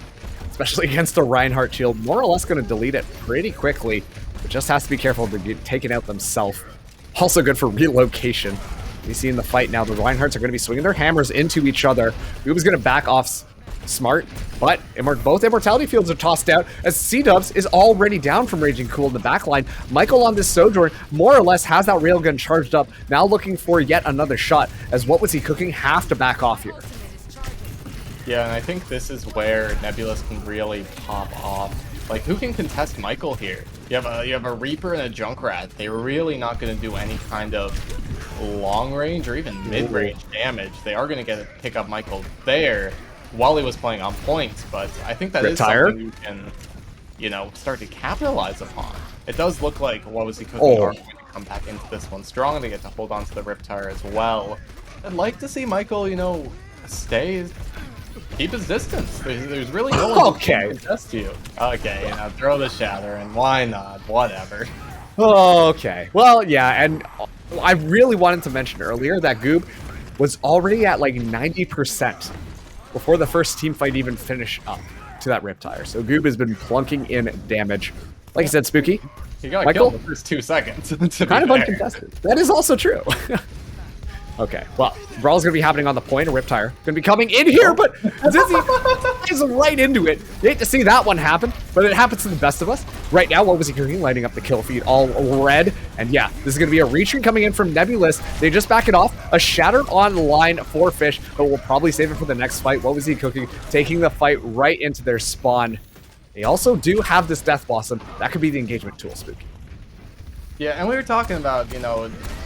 especially against a Reinhardt shield. More or less gonna delete it pretty quickly. But just has to be careful to get taken out themselves. Also good for relocation. You see in the fight now, the Reinhardts are going to be swinging their hammers into each other. Goob is going to back off smart, but both immortality fields are tossed out as C-Dubs is already down from Raging Cool in the backline. Michael on this Sojourn more or less has that railgun charged up, now looking for yet another shot, as what was he cooking? Have to back off here. Yeah, and I think this is where Nebulous can really pop off. Like, who can contest Michael here? You have a Reaper and a Junkrat. They're really not going to do any kind of long range or even mid range damage. They are going to pick up Michael there while he was playing on point. But I think that is something you can. start to capitalize upon. It does look like what was he cooking Oh. are going to come back into this one strong. They get to hold on to the Riptire as well. I'd like to see Michael, keep his distance. There's really no one Okay. to contest you. Okay, throw the Shatter, and why not? Whatever. Okay. Well, yeah, and I really wanted to mention earlier that Goob was already at like 90% before the first team fight even finished up to that Riptire. So Goob has been plunking in damage. Like I said, Spooky, He got Michael? killed in the first 2 seconds. to be kind of fair. uncontested. That is also true. Okay, well, Brawl's gonna be happening on the point. A Riptire gonna be coming in here, but Zizzy is right into it. You hate to see that one happen, but it happens to the best of us. Right now, what was he doing? Lighting up the kill feed all red. And yeah, this is gonna be a retreat coming in from Nebulous. They just back it off. A Shatter on line for Fish, but we'll probably save it for the next fight. What was he cooking? Taking the fight right into their spawn. They also do have this Death Blossom. That could be the engagement tool, Spooky. Yeah, and we were talking about,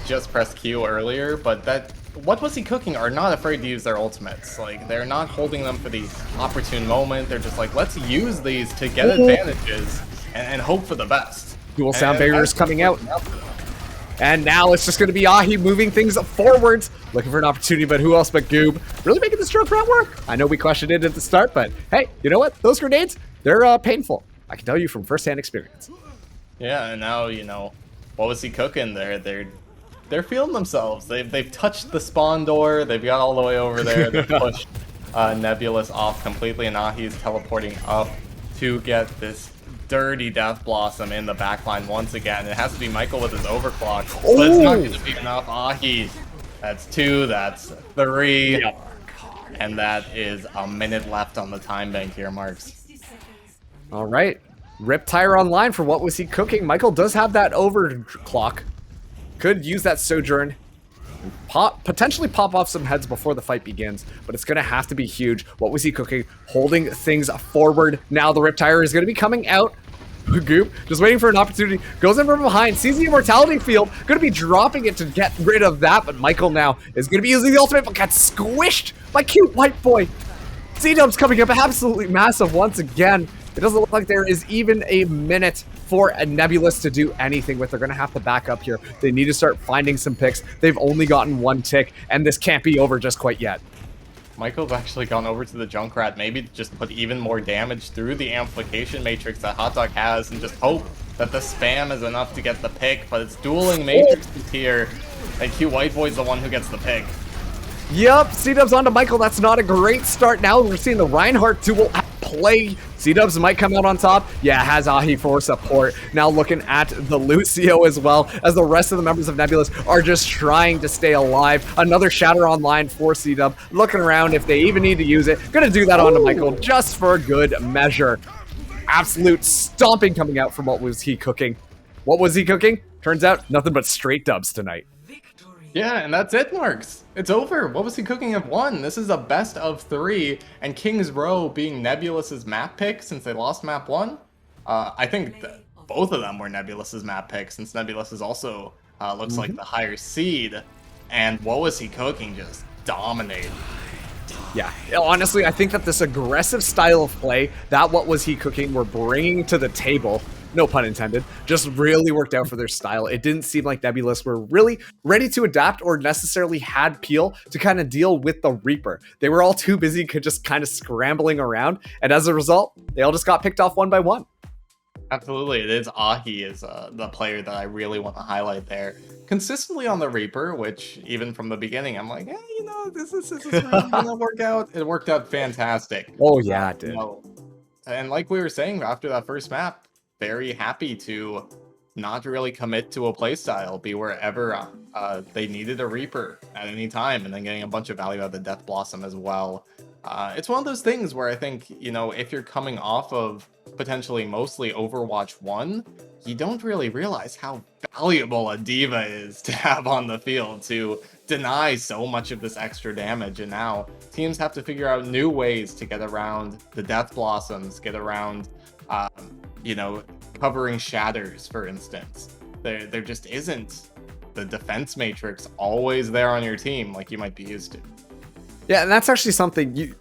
just press Q earlier, but what was he cooking are not afraid to use their ultimates. Like, they're not holding them for the opportune moment. They're just like, let's use these to get advantages and hope for the best. Dual sound And barriers that's coming out. working for them. And now it's just going to be Ahi moving things forwards, looking for an opportunity, but who else but Goob? Really making this stroke round work? I know we questioned it at the start, but hey, you know what? Those grenades, they're painful. I can tell you from firsthand experience. Yeah, and now, what was he cooking there? They're feeling themselves. They've touched the spawn door. They've got all the way over there. They've pushed Nebulous off completely, and now he's teleporting up to get this dirty Death Blossom in the backline once again. It has to be Michael with his overclock, but it's not going to be enough. Ahi, that's 2, that's 3, Yep. and that is a minute left on the time bank here, Marks. All right. Riptire online for what was he cooking? Michael does have that overclock. Could use that Sojourn. Potentially pop off some heads before the fight begins, but it's going to have to be huge. What was he cooking? Holding things forward. Now the Riptire is going to be coming out. Goop, just waiting for an opportunity. Goes in from behind, sees the Immortality Field. Going to be dropping it to get rid of that, but Michael now is going to be using the ultimate, but gets squished by cute white boy. C-Dub's coming up absolutely massive once again. It doesn't look like there is even a minute for a Nebulous to do anything with. They're going to have to back up here. They need to start finding some picks. They've only gotten 1 tick, and this can't be over just quite yet. Michael's actually gone over to the Junkrat, maybe to just put even more damage through the amplification matrix that Hot Dog has, and just hope that the spam is enough to get the pick, but it's dueling matrixes here, and Q White Boy's the one who gets the pick. Yep, C-Dubs onto Michael. That's not a great start now. We're seeing the Reinhardt duel at play. C-Dubs might come out on top. Yeah, has Ahi for support. Now looking at the Lucio as well, as the rest of the members of Nebulous are just trying to stay alive. Another Shatter online for C-Dub. Looking around if they even need to use it. Gonna do that onto Michael just for good measure. Absolute stomping coming out from what was he cooking. What was he cooking? Turns out nothing but straight dubs tonight. Yeah, and that's it, Marks. It's over. What was he cooking have won? This is a best of 3, and King's Row being Nebulous's map pick since they lost map 1. I think both of them were Nebulous's map pick since Nebulous is also looks like the higher seed. And what was he cooking? Just dominated. Yeah, honestly, I think that this aggressive style of play, that what was he cooking, we're bringing to the table, no pun intended, just really worked out for their style. It didn't seem like Nebulous were really ready to adapt or necessarily had Peel to kind of deal with the Reaper. They were all too busy just kind of scrambling around, and as a result, they all just got picked off one by one. Absolutely, it is Ahi is the player that I really want to highlight there. Consistently on the Reaper, which even from the beginning, I'm like, hey, this is really gonna work out. It worked out fantastic. Oh yeah, it did. And like we were saying after that first map, very happy to not really commit to a playstyle, be wherever they needed a Reaper at any time, and then getting a bunch of value out of the Death Blossom as well. It's one of those things where I think, if you're coming off of potentially mostly Overwatch 1, you don't really realize how valuable a diva is to have on the field to deny so much of this extra damage. And now teams have to figure out new ways to get around the Death Blossoms, get around, covering Shatters, for instance. There just isn't the defense matrix always there on your team like you might be used to. Yeah, and that's actually something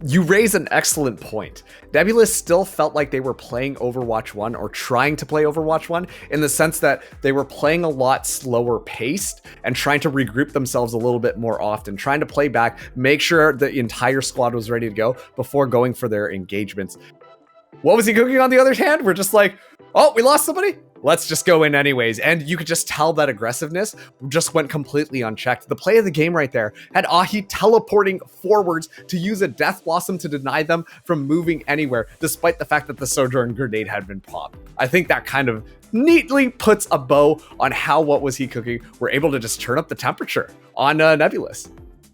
You raise an excellent point. Nebulous still felt like they were playing Overwatch 1 or trying to play Overwatch 1 in the sense that they were playing a lot slower paced and trying to regroup themselves a little bit more often, trying to play back, make sure the entire squad was ready to go before going for their engagements. What was he cooking on the other hand? We're just like, oh, we lost somebody? Let's just go in anyways. And you could just tell that aggressiveness just went completely unchecked. The play of the game right there had Ahi teleporting forwards to use a Death Blossom to deny them from moving anywhere, despite the fact that the Sojourn Grenade had been popped. I think that kind of neatly puts a bow on how What Was He Cooking were able to just turn up the temperature on Nebulous.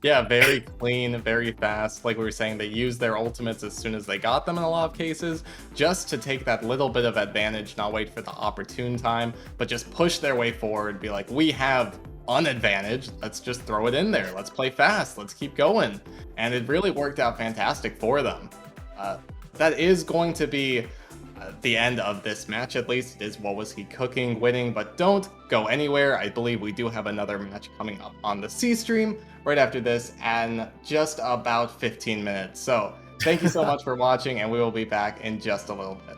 Yeah, very clean, very fast. Like we were saying, they used their ultimates as soon as they got them in a lot of cases, just to take that little bit of advantage, not wait for the opportune time, but just push their way forward, be like, we have an advantage, let's just throw it in there. Let's play fast, let's keep going. And it really worked out fantastic for them. That is going to be the end of this match, at least. It is What Was He Cooking winning, but don't go anywhere. I believe we do have another match coming up on the C stream right after this and just about 15 minutes. So thank you so much for watching, and we will be back in just a little bit.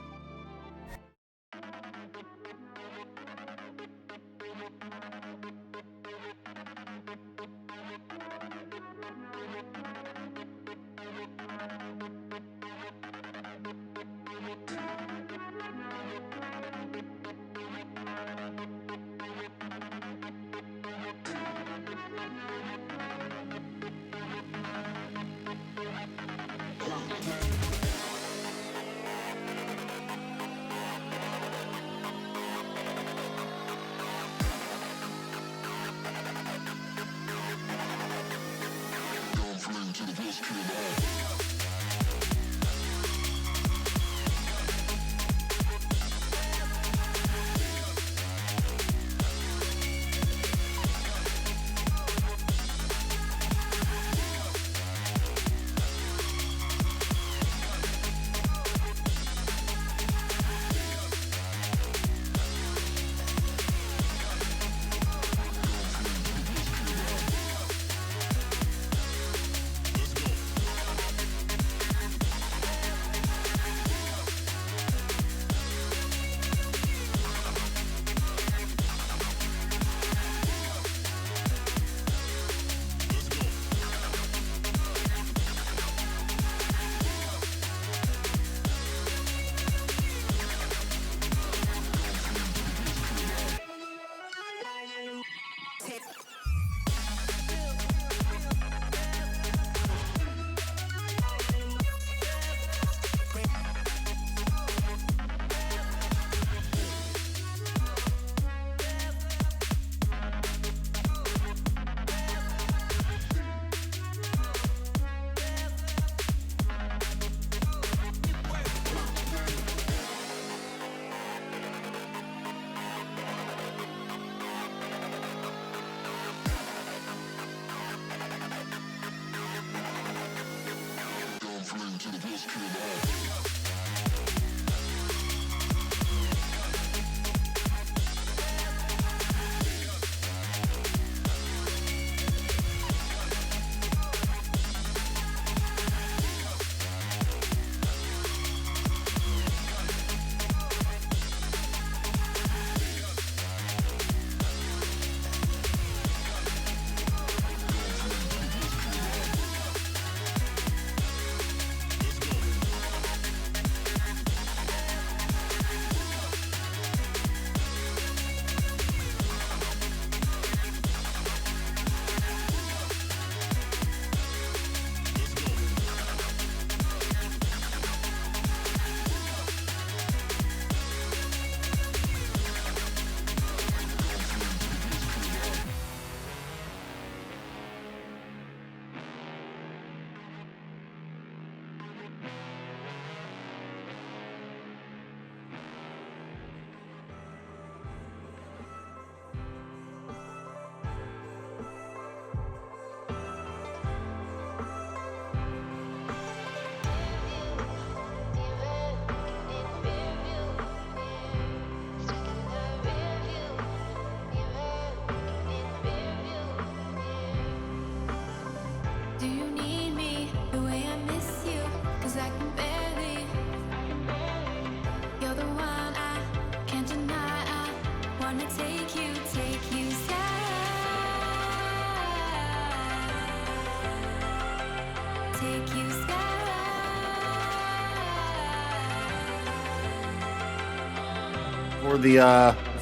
take you sky.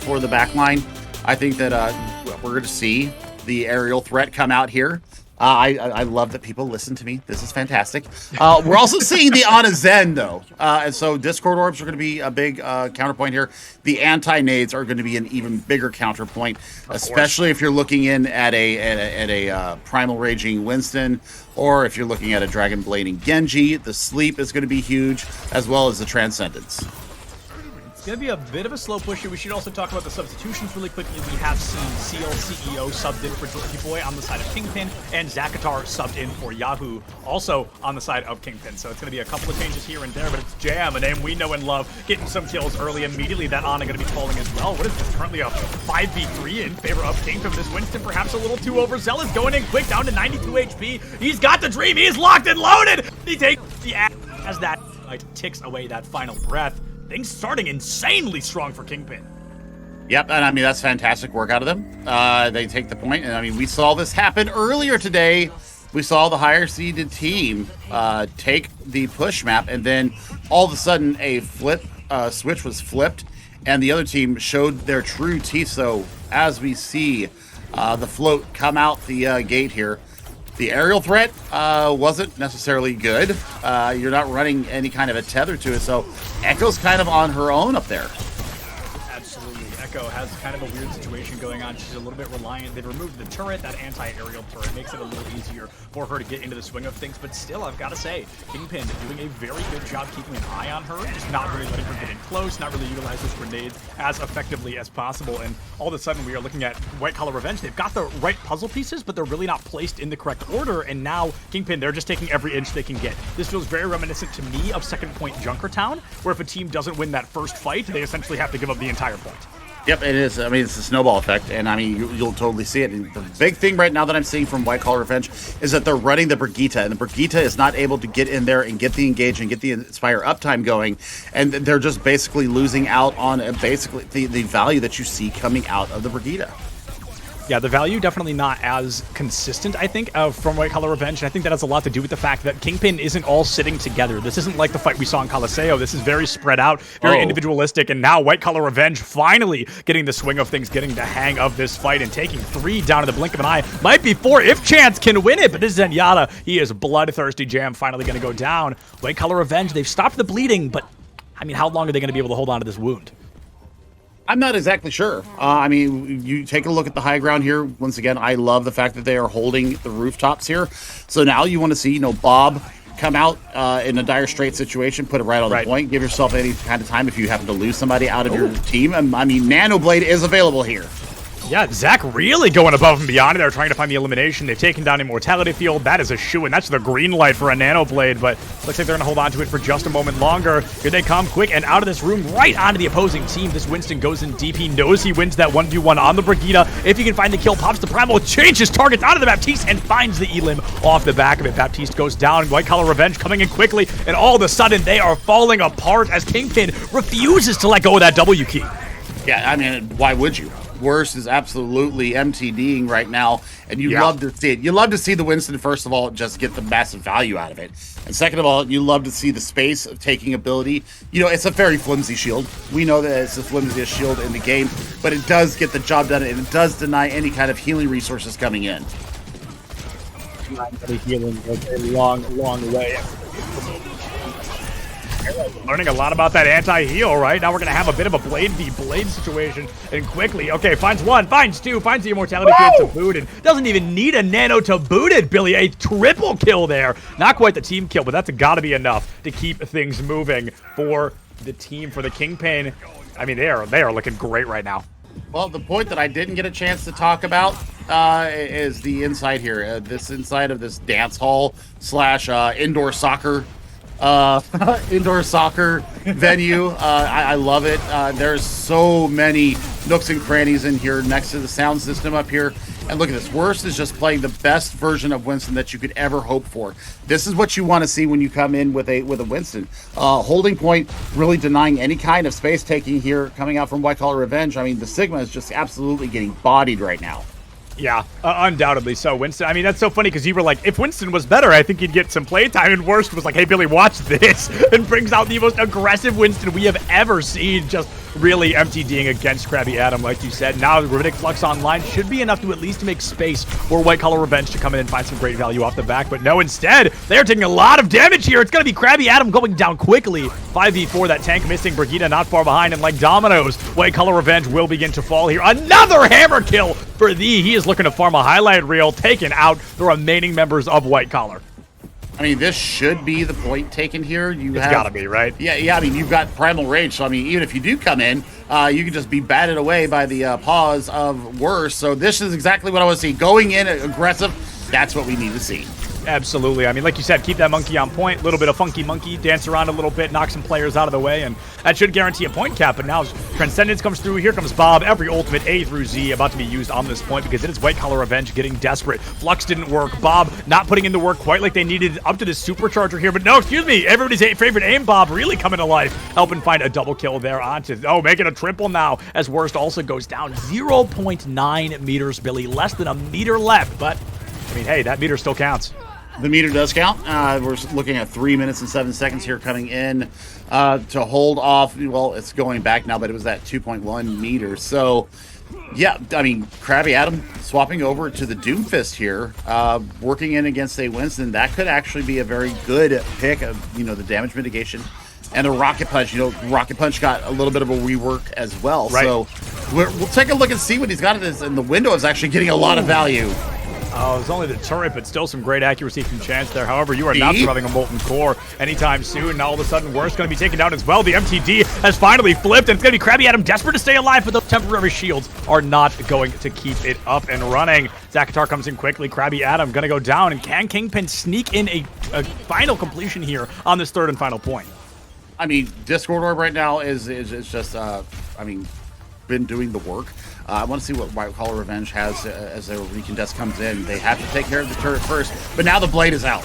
For the back line, I think that we're going to see the aerial threat come out here. I love that people listen to me. This is fantastic. We're also seeing the Ana Zen, though. And so Discord orbs are going to be a big counterpoint here. The anti-nades are going to be an even bigger counterpoint, especially if you're looking in at a Primal Raging Winston, or if you're looking at a Dragon Blading Genji. The sleep is going to be huge, as well as the Transcendence. It's going to be a bit of a slow push here. We should also talk about the substitutions really quickly. We have seen Seal, CEO subbed in for Dorky Boy on the side of Kingpin, and Zakatar subbed in for Yahoo, also on the side of Kingpin. So it's going to be a couple of changes here and there, but it's Jam, a name we know and love, getting some kills early immediately. That Ana going to be falling as well. What is this? Currently a 5v3 in favor of Kingpin. This Winston perhaps a little too overzealous, going in quick, down to 92 HP. He's got the dream. He's locked and loaded. He takes the ass as that ticks away that final breath. Things starting insanely strong for Kingpin. Yep, and I mean, that's fantastic work out of them. They take the point, and I mean, we saw this happen earlier today. We saw the higher seeded team take the push map, and then all of a sudden a switch was flipped, and the other team showed their true teeth. So as we see the float come out the gate here, the aerial threat wasn't necessarily good. You're not running any kind of a tether to it, so Echo's kind of on her own up there. Absolutely. Echo has kind of a weird situation going on. She's a little bit reliant. They've removed the turret, that anti-aerial turret. Makes it a little easier for her to get into the swing of things. But still, I've got to say, Kingpin doing a very good job keeping an eye on her. Just not really letting her get in close, not really utilize those grenades as effectively as possible. And all of a sudden, we are looking at White Collar Revenge. They've got the right puzzle pieces, but they're really not placed in the correct order. And now, Kingpin, they're just taking every inch they can get. This feels very reminiscent to me of Second Point Junkertown, where if a team doesn't win that first fight, they essentially have to give up the entire point. Yep, it is. I mean, it's a snowball effect, and I mean, you'll totally see it. And the big thing right now that I'm seeing from White Collar Revenge is that they're running the Brigitte, and the Brigitte is not able to get in there and get the engage and get the Inspire uptime going, and they're just basically losing out on basically the value that you see coming out of the Brigitte. Yeah, the value definitely not as consistent, I think, from White Collar Revenge, and I think that has a lot to do with the fact that Kingpin isn't all sitting together. This isn't like the fight we saw in Coliseo. This is very spread out, very individualistic, and now White Collar Revenge finally getting the swing of things, getting the hang of this fight, and taking 3 down in the blink of an eye. Might be 4 if Chance can win it, but this is Zenyatta. He is bloodthirsty. Jam finally going to go down. White Collar Revenge, they've stopped the bleeding, but, I mean, how long are they going to be able to hold on to this wound? I'm not exactly sure. I mean, you take a look at the high ground here. Once again, I love the fact that they are holding the rooftops here. So now you want to see, Bob come out in a dire straight situation, put it right on the point, give yourself any kind of time if you happen to lose somebody out of your team. I mean, Nanoblade is available here. Yeah, Zach really going above and beyond. They're trying to find the elimination. They've taken down Immortality Field. That is a shoo-in. That's the green light for a Nanoblade, but looks like they're going to hold on to it for just a moment longer. Here they come quick and out of this room, right onto the opposing team. This Winston goes in deep. He knows he wins that 1v1 on the Brigitte. If he can find the kill, pops the Primal, changes targets out of the Baptiste, and finds the Elim off the back of it. Baptiste goes down. White Collar Revenge coming in quickly, and all of a sudden, they are falling apart as Kingpin refuses to let go of that W key. Yeah, I mean, why would you? Worst is absolutely MTDing right now, and you love to see it. You love to see the Winston, first of all, just get the massive value out of it. And second of all, you love to see the space of taking ability. It's a very flimsy shield. We know that it's the flimsiest shield in the game, but it does get the job done, and it does deny any kind of healing resources coming in. Not really healing goes a long, long way. Learning a lot about that anti-heal, right? Now we're going to have a bit of a Blade v Blade situation. And quickly, okay, finds 1, finds 2, finds the Immortality Field to boot, and doesn't even need a Nano to boot it, Billy. A triple kill there. Not quite the team kill, but that's got to be enough to keep things moving for the team, for the Kingpin. I mean, they are looking great right now. Well, the point that I didn't get a chance to talk about is the inside here. This inside of this dance hall / indoor soccer venue. I love it. There's so many nooks and crannies in here next to the sound system up here. And look at this. Worst is just playing the best version of Winston that you could ever hope for. This is what you want to see when you come in with a Winston. Holding point, really denying any kind of space taking here coming out from White Collar Revenge. I mean, the Sigma is just absolutely getting bodied right now. Yeah, undoubtedly so. Winston, I mean, that's so funny because you were like, if Winston was better, I think he'd get some playtime. And Worst was like, hey, Billy, watch this. And brings out the most aggressive Winston we have ever seen. Just really MTDing against Krabby Adam, like you said. Now, Rabbinic Flux online should be enough to at least make space for White Collar Revenge to come in and find some great value off the back. But no, instead, they are taking a lot of damage here. It's going to be Krabby Adam going down quickly. 5v4, that tank missing. Brigitte not far behind. And like dominoes, White Collar Revenge will begin to fall here. Another hammer kill for thee. He is looking to farm a highlight reel, taking out the remaining members of White Collar. I mean, this should be the point taken here. It's gotta be, right? Yeah. I mean, you've got Primal Rage, so I mean, even if you do come in, you can just be batted away by the paws of Worse. So this is exactly what I want to see. Going in aggressive, that's what we need to see. Absolutely. I mean, like you said, keep that monkey on point. A little bit of funky monkey, dance around a little bit, knock some players out of the way, and that should guarantee a point cap. But now Transcendence comes through. Here comes Bob. Every ultimate A through Z about to be used on this point because it is White Collar Revenge getting desperate. Flux didn't work. Bob not putting in the work quite like they needed up to the supercharger here. But no, excuse me. Everybody's favorite aim, Bob, really coming to life. Helping find a double kill there onto, making a triple now as Worst also goes down 0.9 meters, Billy. Less than a meter left. But, I mean, hey, that meter still counts. The meter does count. We're looking at 3 minutes and 7 seconds here coming in to hold off. Well, it's going back now, but it was that 2.1 meters. So, yeah, I mean, Krabby Adam swapping over to the Doomfist here, working in against a Winston. That could actually be a very good pick of, the damage mitigation. And a Rocket Punch. Rocket Punch got a little bit of a rework as well. Right. So we'll take a look and see what he's got. And the window is actually getting a lot of value. Oh, it's only the turret, but still some great accuracy from Chance there. However, you are not surviving a Molten Core anytime soon. Now all of a sudden, Worst going to be taken down as well. The MTD has finally flipped, and it's going to be Krabby Adam desperate to stay alive, but those temporary shields are not going to keep it up and running. Zakatar comes in quickly. Krabby Adam going to go down, and can Kingpin sneak in a final completion here on this third and final point? I mean, Discord Orb right now is just, been doing the work. I want to see what White Collar Revenge has as their recontest comes in. They have to take care of the turret first, but now the blade is out.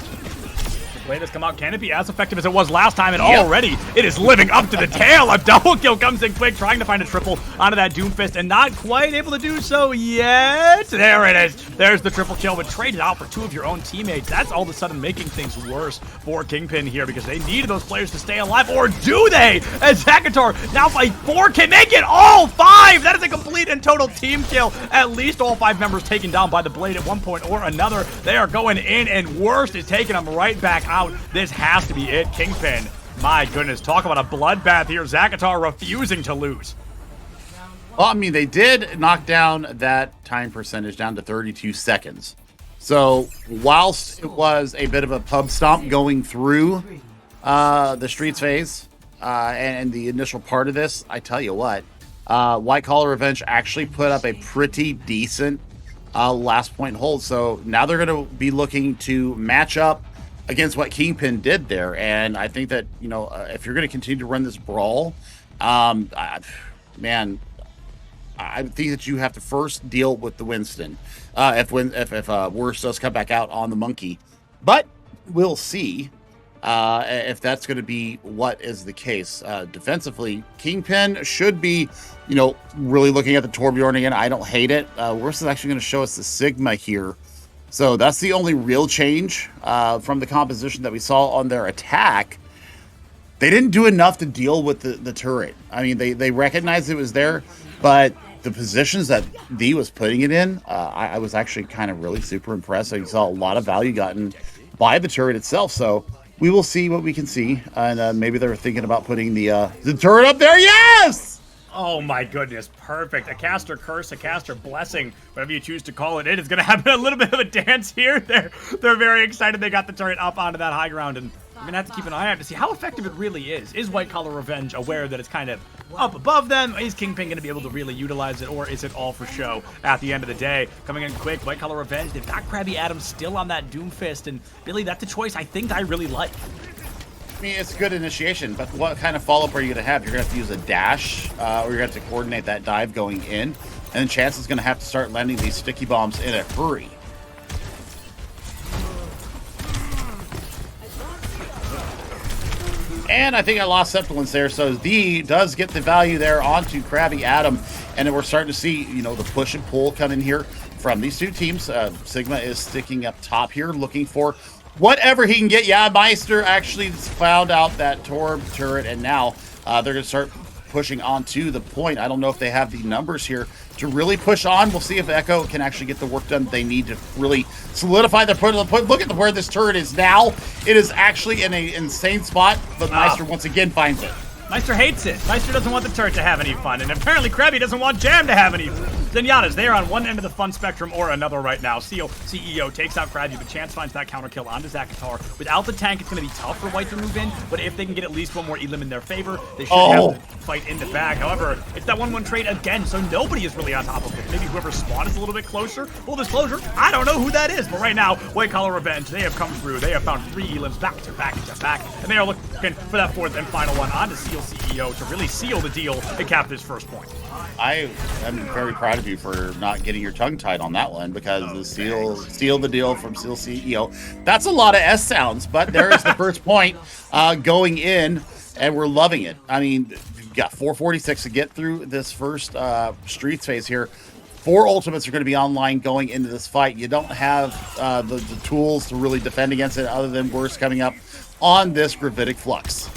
Blade has come out. Can it be as effective as it was last time? And already it is living up to the tail. A double kill comes in quick, trying to find a triple onto that Doomfist, and not quite able to do so yet. There it is. There's the triple kill, but traded out for two of your own teammates. That's all of a sudden making things worse for Kingpin here because they needed those players to stay alive, or do they? As Zakatar now by 4 can make it all 5. That is a complete and total team kill. At least all 5 members taken down by the blade at one point or another. They are going in, and Worst is taking them right back out. This has to be it. Kingpin, my goodness, talk about a bloodbath here. Zakatar refusing to lose. Well, I mean, they did knock down that time percentage down to 32 seconds. So whilst it was a bit of a pub stomp going through the streets phase and the initial part of this, I tell you what, White Collar Revenge actually put up a pretty decent last point hold. So now they're going to be looking to match up against what Kingpin did there. And I think that, if you're going to continue to run this brawl, I think that you have to first deal with the Winston. If Worst does come back out on the monkey. But we'll see if that's going to be what is the case. Defensively, Kingpin should be, really looking at the Torbjorn again. I don't hate it. Worst is actually going to show us the Sigma here. So that's the only real change from the composition that we saw on their attack. They didn't do enough to deal with the turret. I mean, they recognized it was there, but the positions that D was putting it in, I was actually kind of really super impressed. So you saw a lot of value gotten by the turret itself. So we will see what we can see. And maybe they're thinking about putting the turret up there. Yes! Oh my goodness, perfect. A caster curse, a caster blessing, whatever you choose to call it. It is going to have a little bit of a dance here. They're very excited they got the turret up onto that high ground, and I'm going to have to keep an eye out to see how effective it really is. Is White Collar Revenge aware that it's kind of up above them? Is Kingpin going to be able to really utilize it, or is it all for show at the end of the day? Coming in quick, White Collar Revenge. They've got Krabby Adam still on that Doomfist, and Billy, that's a choice I think I really like. I mean, it's good initiation, but what kind of follow-up are you going to have? You're going to have to use a dash, or you're going to have to coordinate that dive going in, and then Chance is going to have to start landing these sticky bombs in a hurry. And I think I lost Septilence there, so D does get the value there onto Krabby Adam, and then we're starting to see, the push and pull come in here. from these two teams. Sigma is sticking up top here, looking for whatever he can get. Yeah, Meister actually found out that Torb turret, and now they're going to start pushing onto the point. I don't know if they have the numbers here to really push on. We'll see if Echo can actually get the work done they need to really solidify their point. Look at where this turret is now. It is actually in an insane spot, but Meister once again finds it. Meister hates it. Meister doesn't want the turret to have any fun, and apparently Krabby doesn't want Jam to have any fun. Zenyatta's there on one end of the fun spectrum or another right now. CEO takes out Krabby, but Chance finds that counter kill onto Zakatar. Without the tank, it's going to be tough for White to move in, but if they can get at least one more elim in their favor, they should have the fight in the bag. However, it's that 1-1 trade again, so nobody is really on top of it. Maybe whoever spawned is a little bit closer. Full disclosure, I don't know who that is, but right now, White Collar Revenge, they have come through. They have found 3 elims back to back to back, and they are looking for that 4th and final one onto CEO to really seal the deal and cap this first point. I am very proud of you for not getting your tongue tied on that one, because the seal the deal from Seal CEO. That's a lot of S sounds, but there is the first point going in, and we're loving it. I mean, you've got 4:46 to get through this first Streets phase here. 4 ultimates are going to be online going into this fight. You don't have the tools to really defend against it, other than worse coming up on this Gravitic Flux.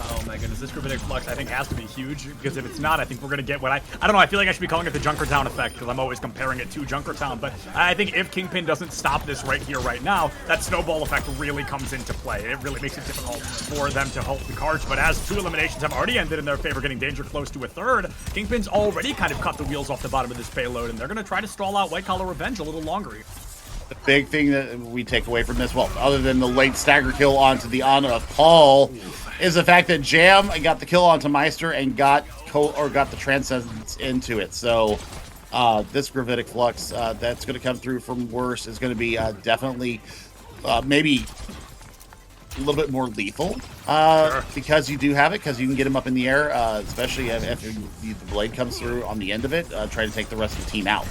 Oh my goodness, this Gravitic Flux I think has to be huge, because if it's not, I think we're going to get what I don't know, I feel like I should be calling it the Junkertown effect, because I'm always comparing it to Junkertown, but I think if Kingpin doesn't stop this right here, right now, that snowball effect really comes into play. It really makes it difficult for them to hold the cards, but as 2 eliminations have already ended in their favor, getting Danger close to a 3rd, Kingpin's already kind of cut the wheels off the bottom of this payload, and they're going to try to stall out White Collar Revenge a little longer here. The big thing that we take away from this, well, other than the late stagger kill onto the Ana of Paul, is the fact that Jam got the kill onto Meister and got the Transcendence into it. So this Gravitic Flux that's going to come through from worse is going to be definitely maybe a little bit more lethal because you do have it, because you can get him up in the air, especially if the blade comes through on the end of it, try to take the rest of the team out.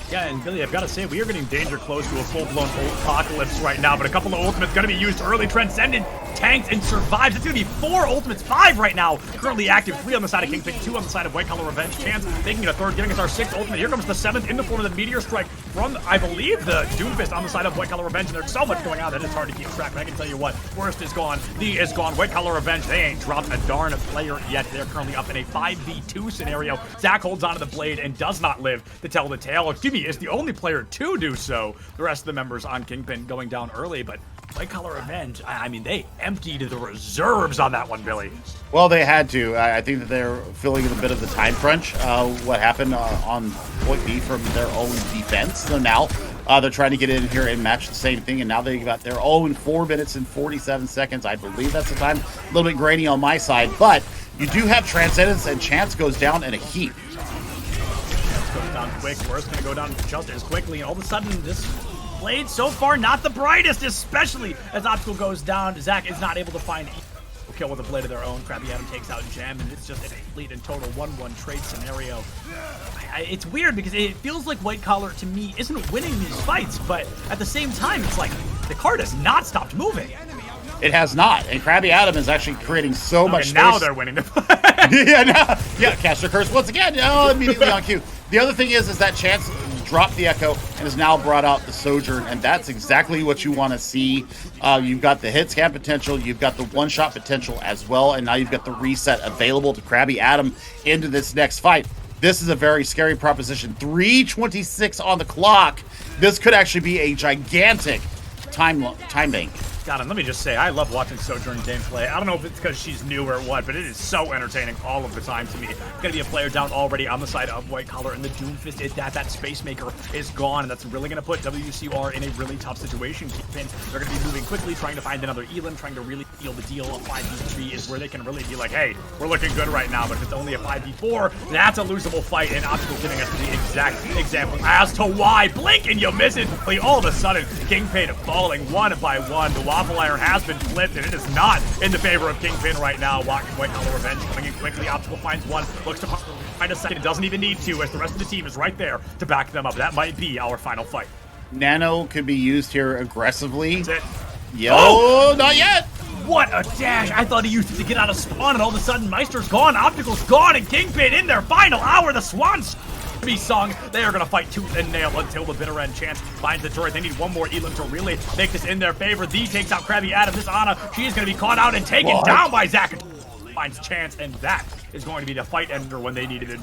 Yeah, and Billy, I've got to say, we are getting Danger close to a full-blown apocalypse right now, but a couple of ultimates going to be used early. Transcendent tanks and survives. It's going to be 4 ultimates, 5 right now, currently active. 3 on the side of Kingpin, 2 on the side of White Collar Revenge. Chance making it a 3rd, giving us our 6th ultimate. Here comes the 7th in the form of the Meteor Strike from, I believe, the Doomfist on the side of White Collar Revenge, and there's so much going on that it's hard to keep track, but I can tell you what, Worst is gone, D is gone, White Collar Revenge, they ain't dropped a darn player yet. They're currently up in a 5v2 scenario. Zach holds onto the blade and does not live to tell the tale. Jimmy is the only player to do so. The rest of the members on Kingpin going down early, but White Collar Revenge, I mean, they emptied the reserves on that one, Billy. Well, they had to. I think that they're feeling a bit of the time crunch. What happened on point B from their own defense. So now they're trying to get in here and match the same thing, and now they've got their own 4 minutes and 47 seconds. I believe that's the time. A little bit grainy on my side, but you do have Transcendence, and Chance goes down in a heap. Goes down quick. Worst going to go down just as quickly, and all of a sudden, this blade so far not the brightest, especially as Optical goes down. Zach is not able to find a kill with a blade of their own. Krabby Adam takes out Jam, and it's just a complete and total 1-1 trade scenario. It's weird because it feels like White Collar, to me, isn't winning these fights, but at the same time, it's like the card has not stopped moving. It has not, and Krabby Adam is actually creating so much space. Now they're winning the fight. Caster Curse once again. Oh, immediately on cue. The other thing is that Chance dropped the Echo and has now brought out the Sojourn, and that's exactly what you want to see. You've got the hit scan potential, you've got the one-shot potential as well, and now you've got the reset available to Krabby Adam into this next fight. This is a very scary proposition. 3:26 on the clock. This could actually be a gigantic time bank. God, and let me just say, I love watching Sojourn gameplay. I don't know if it's because she's new or what, but it is so entertaining all of the time to me. Gonna be a player down already on the side of White Collar, and the Doomfist, that Space Maker is gone, and that's really gonna put WCR in a really tough situation. They're gonna be moving quickly, trying to find another elim, trying to really seal the deal. A 5v3 is where they can really be like, hey, we're looking good right now, but if it's only a 5v4, that's a losable fight, and Optical giving us the exact example as to why. Blink and you miss it. All of a sudden, Kingpin falling one by one. The Waffle Iron has been flipped, and it is not in the favor of Kingpin right now. White Collar Revenge coming in quickly. Optical finds one, looks to find a second. It doesn't even need to, as the rest of the team is right there to back them up. That might be our final fight. Nano could be used here aggressively. That's it. Yo, not yet. What a dash! I thought he used it to get out of spawn, and all of a sudden, Meister's gone, Optical's gone, and Kingpin in their final hour. The Swans be sung. They are going to fight tooth and nail until the bitter end. Chance finds the turret. They need one more Elam to really make this in their favor. The takes out Krabby Adam. This Ana, she is going to be caught out and taken down by Zach. Finds Chance, and that is going to be the fight ender when they needed it.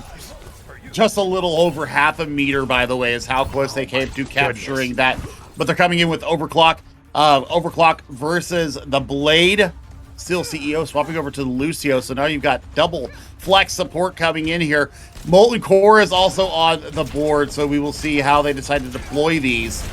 Just a little over half a meter, by the way, is how close they came to capturing that. But they're coming in with Overclock. Overclock versus the Blade. Still CEO swapping over to Lucio. So now you've got double flex support coming in here. Molten Core is also on the board, so we will see how they decide to deploy these.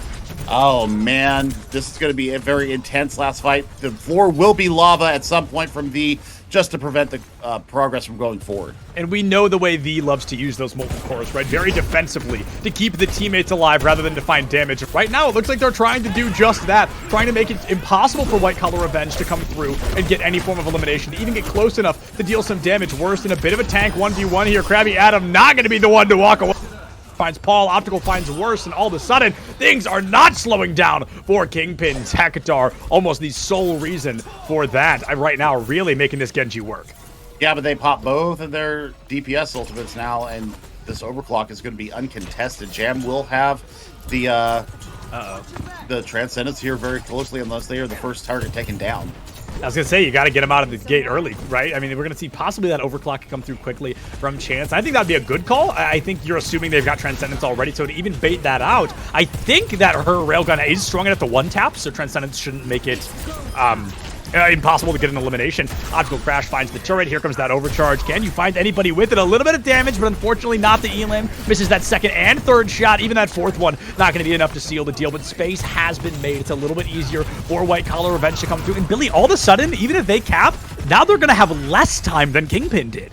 Oh, man. This is going to be a very intense last fight. The floor will be lava at some point from V, just to prevent the progress from going forward. And we know the way V loves to use those molten cores, right? Very defensively, to keep the teammates alive rather than to find damage. Right now, it looks like they're trying to do just that, trying to make it impossible for White Collar Revenge to come through and get any form of elimination, to even get close enough to deal some damage. Worse than a bit of a tank 1v1 here. Krabby Adam not going to be the one to walk away. Finds Paul, Optical finds Worse, and all of a sudden, things are not slowing down for Kingpin. Zakatar, almost the sole reason for that. Right now, really making this Genji work. Yeah, but they pop both of their DPS ultimates now, and this overclock is going to be uncontested. Jam will have the Transcendence here very closely unless they are the first target taken down. I was going to say, you got to get him out of the gate early, right? I mean, we're going to see possibly that overclock come through quickly from Chance. I think that would be a good call. I think you're assuming they've got Transcendence already, so to even bait that out, I think that her railgun is strong enough to one-tap, so Transcendence shouldn't make it impossible to get an elimination. Optical Crash finds the turret. Here comes that overcharge. Can you find anybody with it? A little bit of damage, but unfortunately not the Elam. Misses that second and third shot. Even that fourth one, not going to be enough to seal the deal, but space has been made. It's a little bit easier for White Collar Revenge to come through. And Billy, all of a sudden, even if they cap, now they're going to have less time than Kingpin did.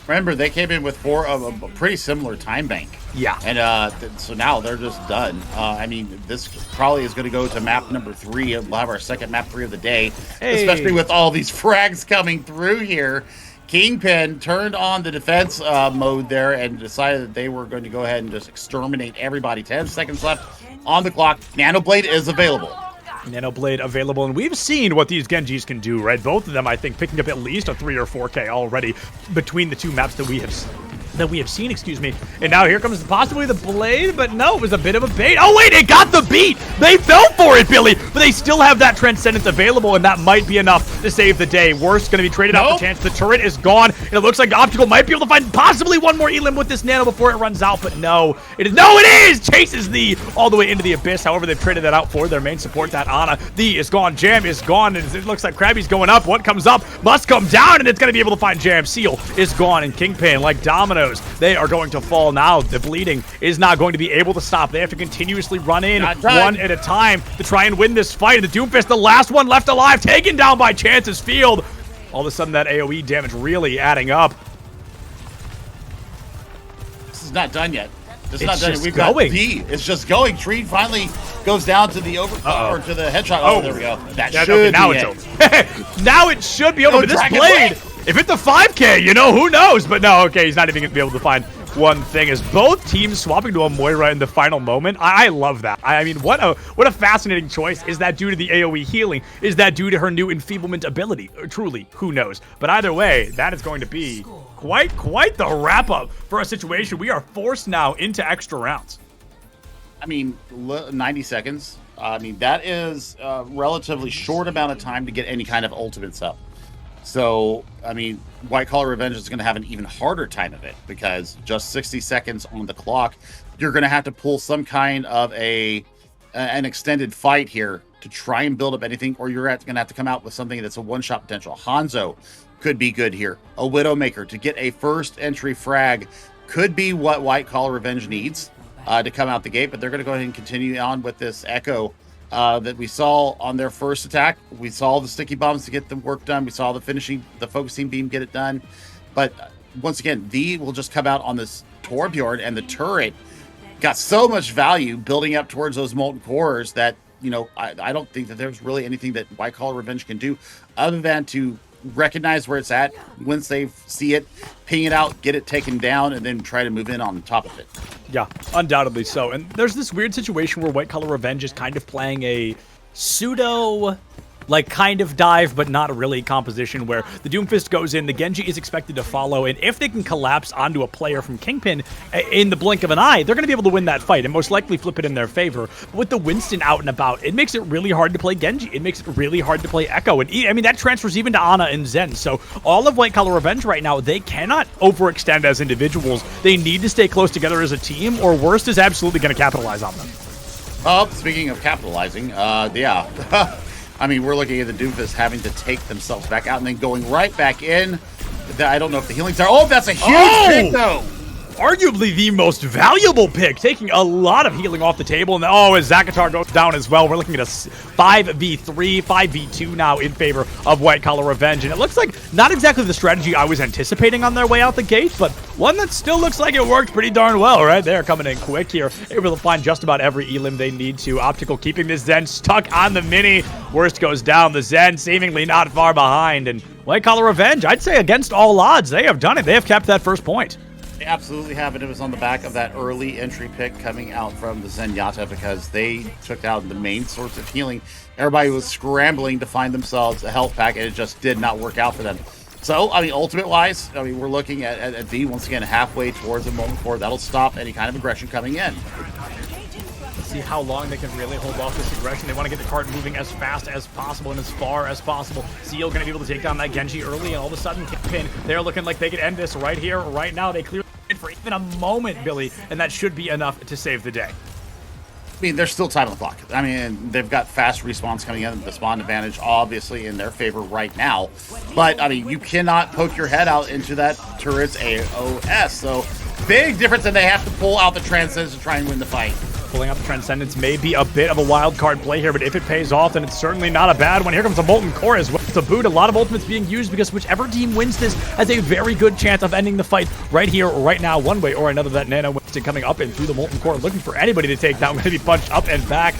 Remember, they came in with four of a pretty similar time bank. Yeah. And so now they're just done. I mean, this probably is going to go to map number 3. And we'll have our second map 3 of the day, especially with all these frags coming through here. Kingpin turned on the defense mode there and decided that they were going to go ahead and just exterminate everybody. 10 seconds left on the clock. Nanoblade is available. Nanoblade available, and we've seen what these Genjis can do, right? Both of them, I think, picking up at least a 3 or 4K already between the two maps that we have seen, excuse me. And now here comes possibly the Blade, but no, it was a bit of a bait. Oh wait, it got the beat! They fell for it, Billy! But they still have that Transcendence available, and that might be enough to save the day. Worst gonna be traded out for Chance. The turret is gone, and it looks like Optical might be able to find possibly one more Elim with this Nano before it runs out, but no. It is! Chases the all the way into the Abyss. However, they've traded that out for their main support, that Ana. The is gone, Jam is gone, and it looks like Krabby's going up. What comes up must come down, and it's gonna be able to find Jam. Seal is gone, and Kingpin, like dominoes, they are going to fall now. The bleeding is not going to be able to stop. They have to continuously run in one at a time to try and win this fight. And the Doomfist, the last one left alive, taken down by Chance's Field. All of a sudden, that AoE damage really adding up. This is not done yet. This is It's not done. just We've got going. D. It's just going. Tree finally goes down to the or to the headshot. Oh, there we go. That Yeah, should okay, now be it's it. over. Now it should be over. But this Dragon Blade, Blade. if it's a 5K, you know, who knows? But no, okay, he's not even going to be able to find one thing. As both teams swapping to a Moira in the final moment, I love that. I mean, what a fascinating choice. Is that due to the AoE healing? Is that due to her new enfeeblement ability? Truly, who knows? But either way, that is going to be quite the wrap-up for a situation. We are forced now into extra rounds. I mean, 90 seconds. I mean, that is a relatively short amount of time to get any kind of ultimates up. So, I mean, White Collar Revenge is going to have an even harder time of it because just 60 seconds on the clock, you're going to have to pull some kind of an extended fight here to try and build up anything, or you're going to have to come out with something that's a one-shot potential. Hanzo could be good here. A Widowmaker to get a first entry frag could be what White Collar Revenge needs to come out the gate, but they're going to go ahead and continue on with this Echo that we saw on their first attack. We saw the sticky bombs to get the work done. We saw the focusing beam get it done. But once again, V will just come out on this Torbjorn, and the turret got so much value building up towards those molten cores that, you know, I don't think that there's really anything that White Collar Revenge can do other than to recognize where it's at once they see it, ping it out, get it taken down, and then try to move in on top of it. Yeah, undoubtedly so. And there's this weird situation where White Collar Revenge is kind of playing a pseudo like kind of dive, but not really composition where the Doomfist goes in, the Genji is expected to follow, and if they can collapse onto a player from Kingpin in the blink of an eye, they're going to be able to win that fight and most likely flip it in their favor. But with the Winston out and about, it makes it really hard to play Genji. It makes it really hard to play Echo, and I mean, that transfers even to Ana and Zen. So all of White Collar Revenge right now, they cannot overextend as individuals. They need to stay close together as a team, or Worst is absolutely going to capitalize on them. Oh, speaking of capitalizing, yeah. I mean, we're looking at the Doomfist having to take themselves back out and then going right back in. I don't know if the healing's there. Oh, that's a huge pick, though. Arguably the most valuable pick, taking a lot of healing off the table. And as Zakatar goes down as well, we're looking at a 5v3, 5v2 now in favor of White Collar Revenge. And it looks like not exactly the strategy I was anticipating on their way out the gate, but one that still looks like it worked pretty darn well, right? They're coming in quick here, able to find just about every elim they need to. Optical keeping this Zen stuck on the mini. Worst goes down, the Zen seemingly not far behind. And White Collar Revenge, I'd say against all odds, they have done it. They have kept that first point. They absolutely have, and it was on the back of that early entry pick coming out from the Zenyatta because they took out the main source of healing. Everybody was scrambling to find themselves a health pack, and it just did not work out for them. So, I mean, ultimate-wise, I mean, we're looking at V once again halfway towards the moment before that'll stop any kind of aggression coming in. See how long they can really hold off this aggression. They want to get the cart moving as fast as possible and as far as possible. Seal going to be able to take down that Genji early, and all of a sudden, Kingpin, they're looking like they could end this right here, right now. They clear it for even a moment, Billy, and that should be enough to save the day. I mean, there's still time on the clock. I mean, they've got fast respawns coming in. The spawn advantage, obviously, in their favor right now. But, I mean, you cannot poke your head out into that turret's AOS. So, big difference, and they have to pull out the Transcendence to try and win the fight. Pulling out the Transcendence may be a bit of a wild card play here, but if it pays off, then it's certainly not a bad one. Here comes a Molten Core as well to boot. A lot of ultimates being used because whichever team wins this has a very good chance of ending the fight right here, right now, one way or another. That Nano Winston coming up and through the Molten Core, looking for anybody to take down. Going to be punched up and back.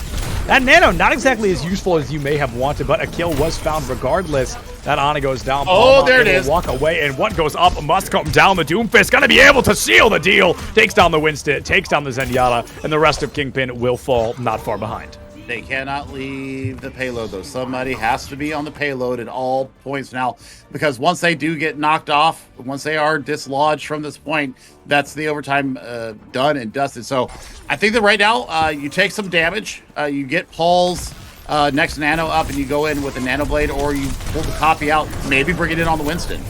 That Nano, not exactly as useful as you may have wanted, but a kill was found regardless. That Ana goes down. Oh, there it is. Walk away, and what goes up must come down. The Doomfist going to be able to seal the deal. Takes down the Winston, takes down the Zenyatta, and the rest of Kingpin will fall not far behind. They cannot leave the payload, though. Somebody has to be on the payload at all points now, because once they do get knocked off, once they are dislodged from this point, that's the overtime done and dusted. So I think that right now you take some damage, you get Paul's next nano up, and you go in with a nano blade, or you pull the copy out, maybe bring it in on the Winston.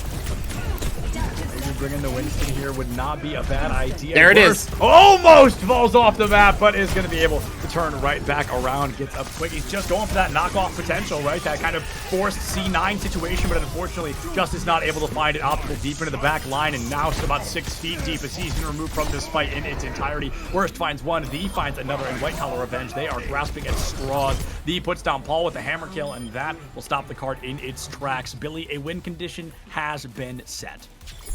Bringing the Winston here would not be a bad idea. There it is. Almost falls off the map, but is going to be able to turn right back around. Gets up quick. He's just going for that knockoff potential, right? That kind of forced C9 situation, but unfortunately, just is not able to find it. Optical deep into the back line, and now it's about 6 feet deep as he's been removed from this fight in its entirety. Worst finds one, the finds another, and White Collar Revenge, they are grasping at straws. The puts down Paul with the hammer kill, and that will stop the cart in its tracks. Billy, a win condition has been set.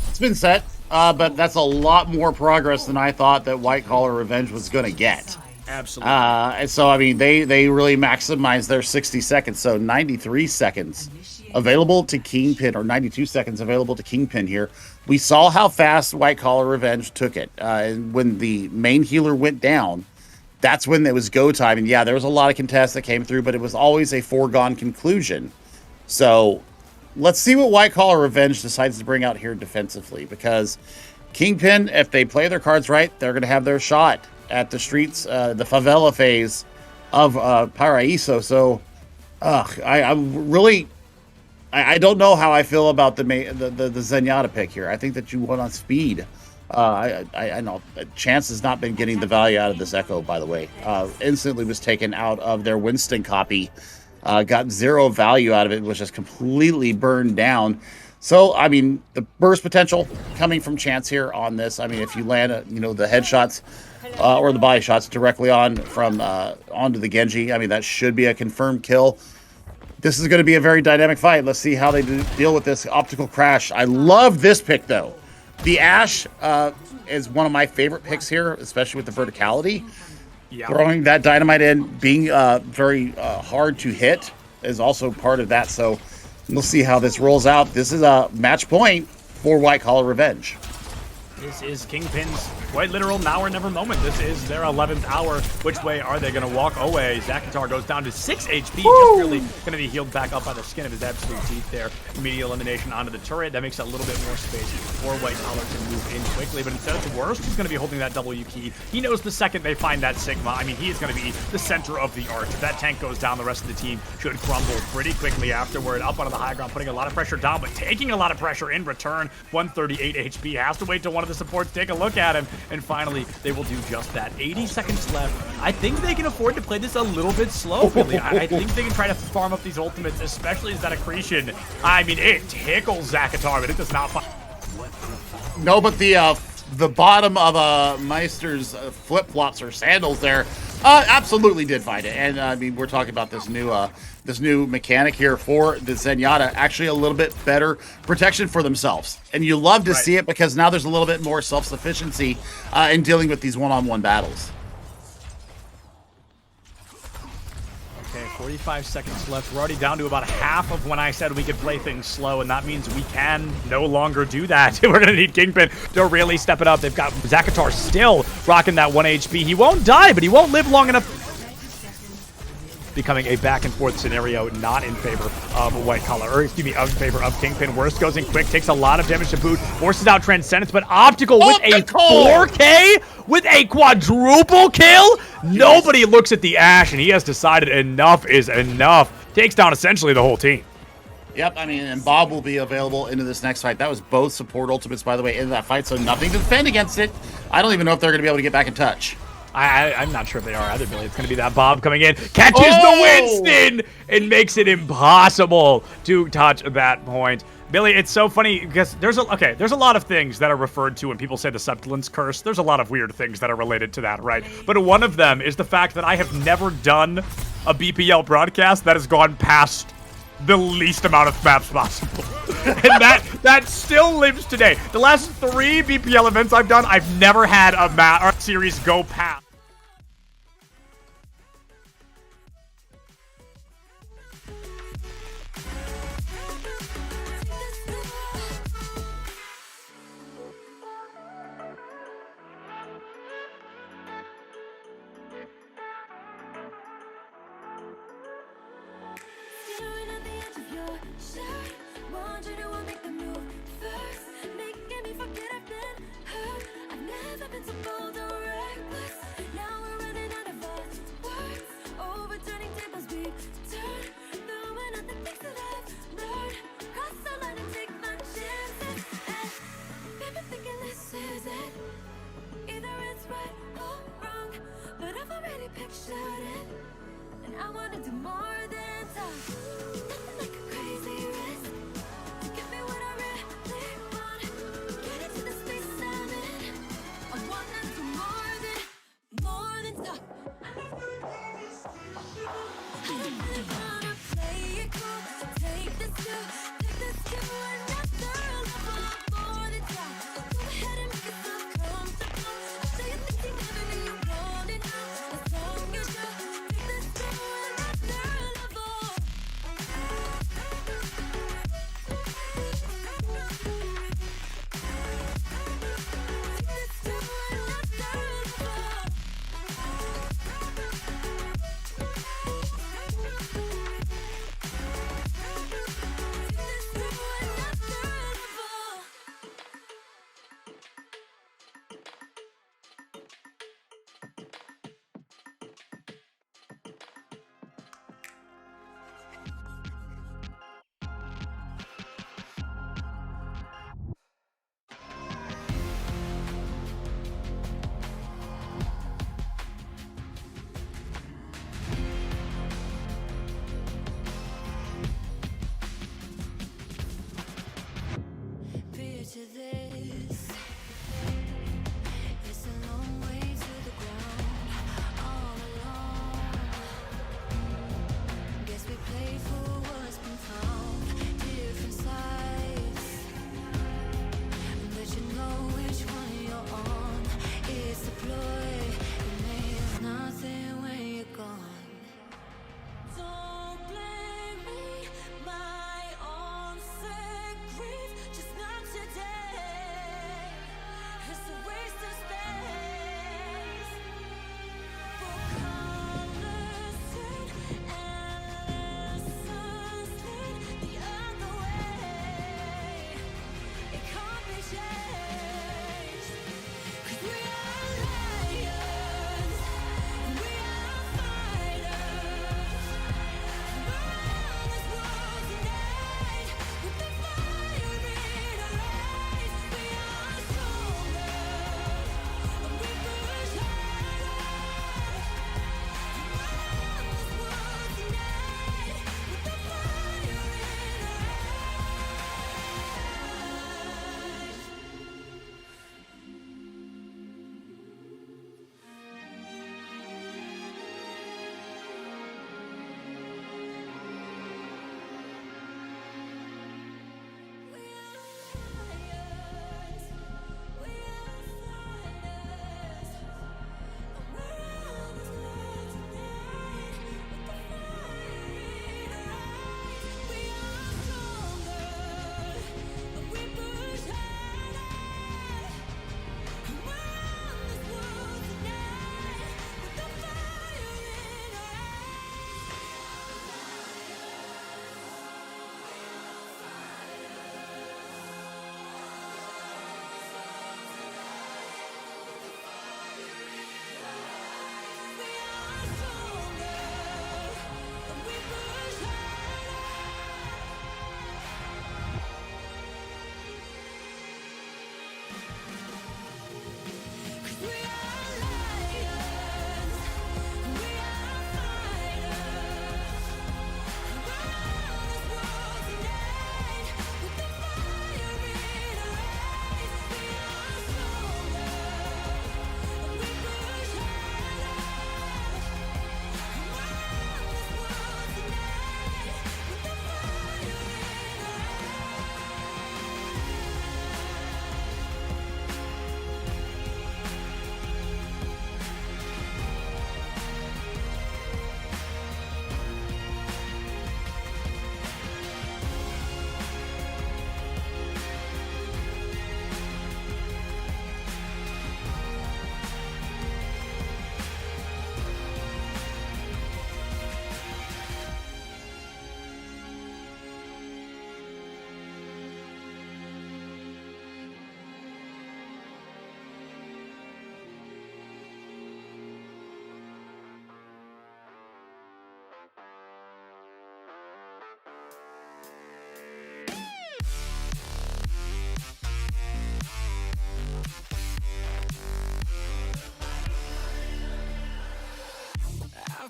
It's been set, but that's a lot more progress than I thought that White Collar Revenge was going to get. Absolutely. And so, I mean, they really maximized their 60 seconds. So 93 seconds available to Kingpin, or 92 seconds available to Kingpin here. We saw how fast White Collar Revenge took it. And when the main healer went down, that's when it was go time. And yeah, there was a lot of contests that came through, but it was always a foregone conclusion. So let's see what White Collar Revenge decides to bring out here defensively, because Kingpin, if they play their cards right, they're going to have their shot at the streets, the favela phase of Paraíso. So, I don't know how I feel about the Zenyatta pick here. I think that you went on speed. I know Chance has not been getting the value out of this Echo, by the way. Instantly was taken out of their Winston copy. Got zero value out of it, was just completely burned down. So, I mean, the burst potential coming from Chance here on this. I mean, if you land, the headshots or the body shots directly on from onto the Genji, I mean, that should be a confirmed kill. This is going to be a very dynamic fight. Let's see how they deal with this optical crash. I love this pick, though. The Ashe is one of my favorite picks here, especially with the verticality. Yeah. Throwing that dynamite in, being very hard to hit is also part of that. So we'll see how this rolls out. This is a match point for White Collar Revenge. This is Kingpin's quite literal now or never moment. This is their 11th hour. Which way are they going to walk away? Zakatar goes down to 6 HP. Just really going to be healed back up by the skin of his absolute teeth there. Immediate elimination onto the turret. That makes a little bit more space for White Collar to move in quickly. But instead of Worst, he's going to be holding that W key. He knows the second they find that Sigma, I mean, he is going to be the center of the arch. If that tank goes down, the rest of the team should crumble pretty quickly afterward. Up onto the high ground, putting a lot of pressure down, but taking a lot of pressure in return. 138 HP. Has to wait till one of the supports take a look at him, and finally they will do just that. 80 seconds left. I think they can afford to play this a little bit slow, really. I think they can try to farm up these ultimates, especially as that accretion. I mean, it tickles Zakatar, but it does not. No, but the bottom of Meister's flip-flops or sandals there absolutely did find it. And I mean, we're talking about this new mechanic here for the Zenyatta, actually a little bit better protection for themselves. And you love to see it because now there's a little bit more self-sufficiency in dealing with these one-on-one battles. Okay, 45 seconds left. We're already down to about half of when I said we could play things slow, and that means we can no longer do that. We're going to need Kingpin to really step it up. They've got Zakatar still rocking that 1 HP. He won't die, but he won't live long enough. Becoming a back-and-forth scenario, not in favor of White Collar, or excuse me, in favor of Kingpin. Worst goes in quick, takes a lot of damage to boot, forces out Transcendence, but Optical with a 4K, with a quadruple kill. Nobody looks at the Ash, and he has decided enough is enough. Takes down essentially the whole team. Yep, I mean, and Bob will be available into this next fight. That was both support ultimates, by the way, in that fight, so nothing to defend against it. I don't even know if they're going to be able to get back in touch. I'm not sure if they are either, Billy. It's going to be that Bob coming in, catches the Winston, and makes it impossible to touch that point. Billy, it's so funny because there's a lot of things that are referred to when people say the Subtilence Curse. There's a lot of weird things that are related to that, right? But one of them is the fact that I have never done a BPL broadcast that has gone past the least amount of maps possible. And that still lives today. The last 3 BPL events I've done, I've never had a map or series go past. Staring at the edge of your shirt, wondering who will make the move first, making me forget I've been hurt. I've never been so bold or reckless. Now we're running out of words, overturning tables we turn, throwing out the things that I've learned. Cross the line and take my chances. And baby, thinking this is it. Either it's right or wrong, but I've already pictured it. And I wanna do more than talk. Nothing like a crazy risk to give me what I really want. Get into the space I'm in. I wanna do more than talk. I really wanna play it cool. So take this to another level. More than talk. Go ahead and make yourself comfortable. I'll show you things you never knew you wanted now. As long as you take this to another level. Take this to another level.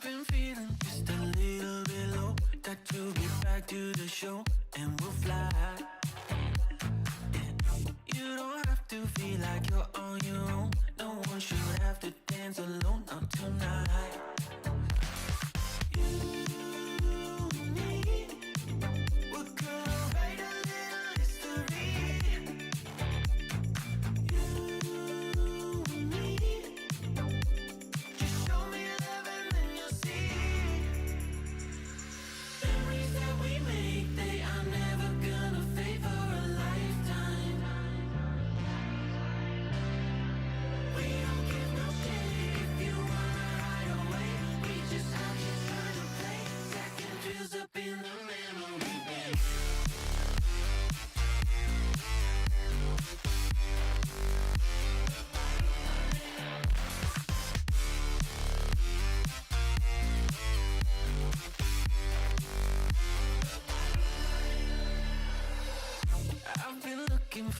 I've been feeling just a little bit low. Got to get back to the show and we'll fly. Yeah. You don't have to feel like you're on your own. No one should have to dance alone, not tonight.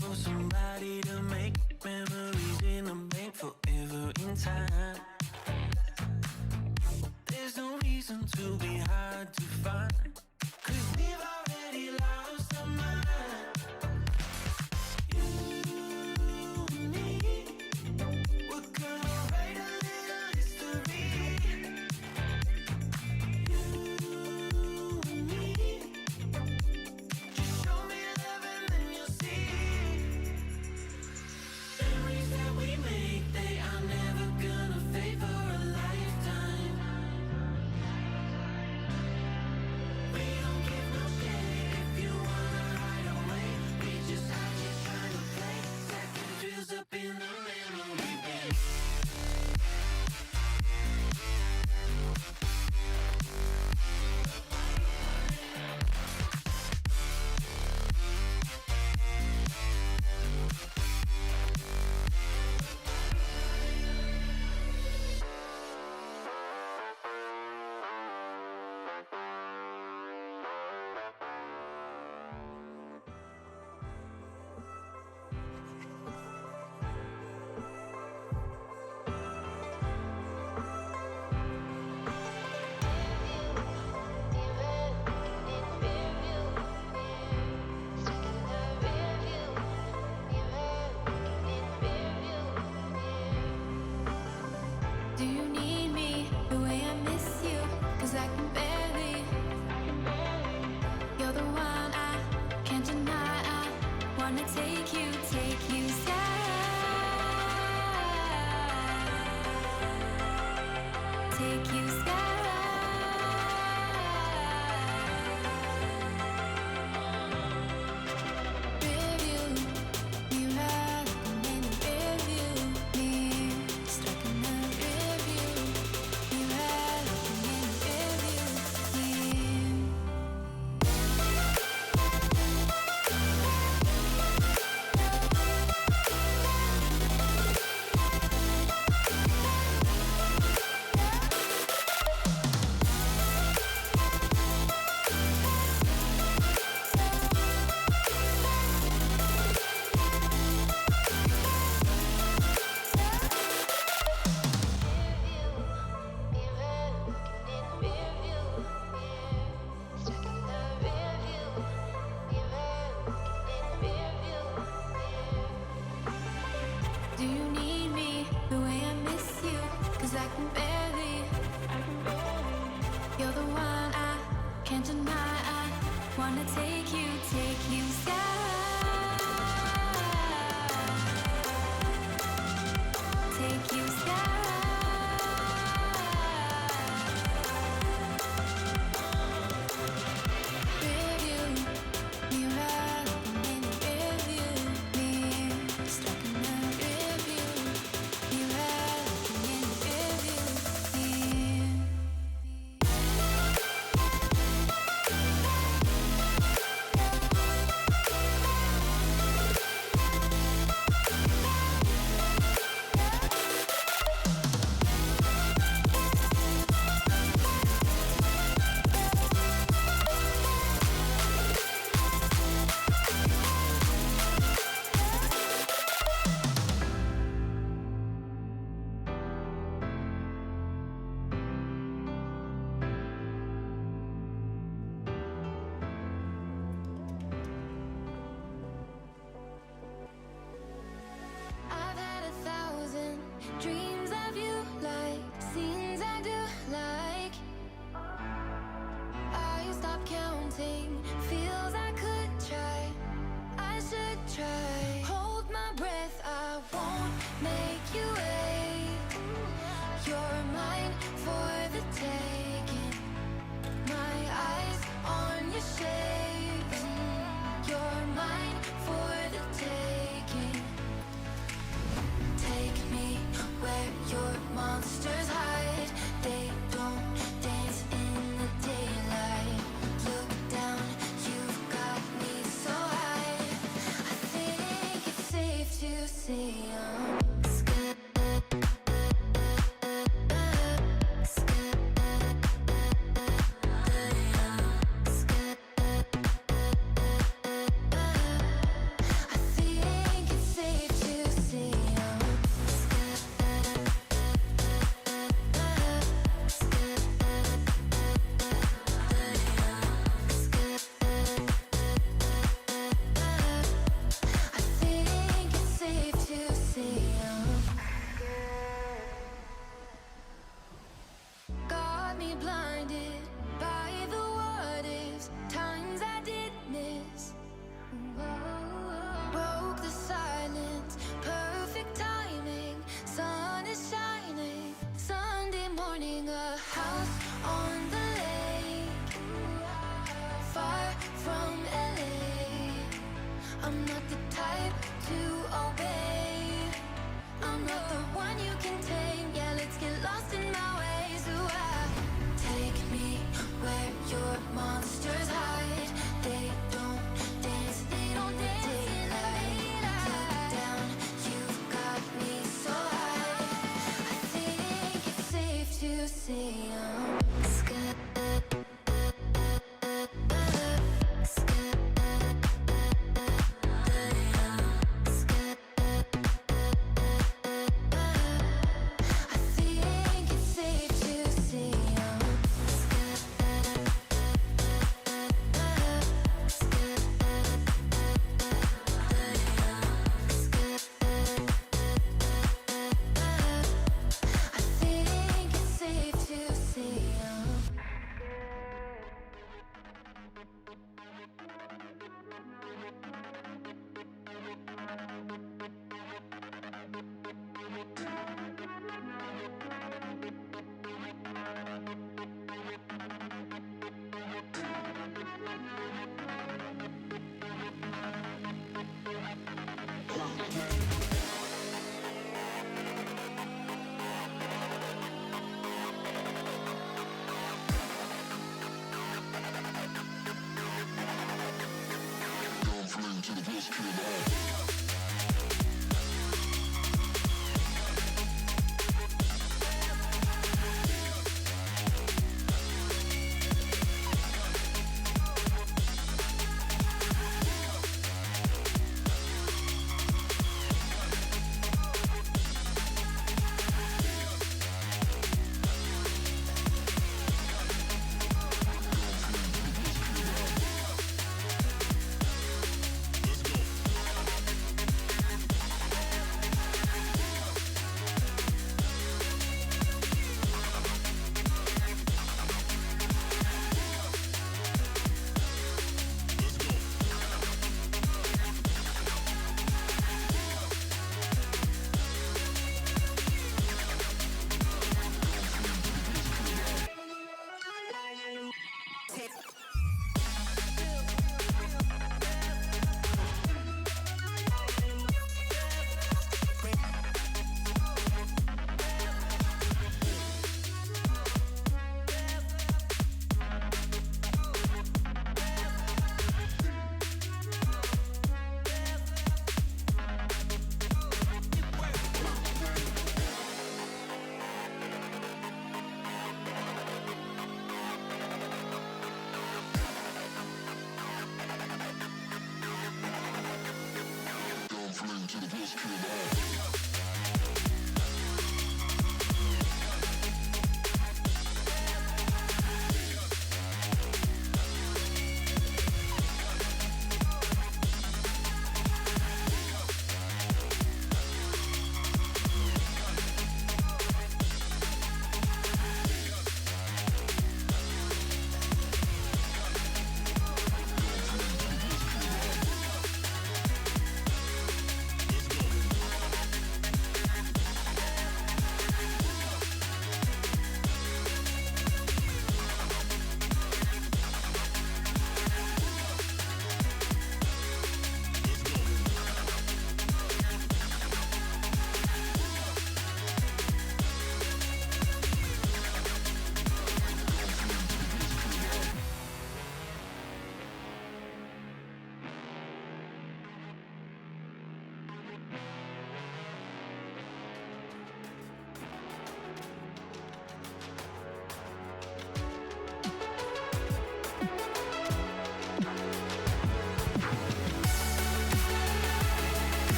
For somebody to make memories in a bank forever in time. There's no reason to be hard to find, 'cause we've already lost our mind. You and me, we're gonna write a little history. You and me, just show me love and then you'll see. We make, they are never gonna fade for a lifetime. We don't give no shit if you wanna hide away. We just out here trying to play second drills up in the memory bank. Do you need me the way I miss you? 'Cause I can barely. You're the one I can't deny. I wanna take you sky. Take you sky. Review, you had a many review me. Stuck in the review, you had a many review me. Do you need me the way I miss you? 'Cause I can barely. You're the one I can't deny. I wanna take you sky. Take you sky. Review, you had a many review me. Stuck in the review, you had a many review me.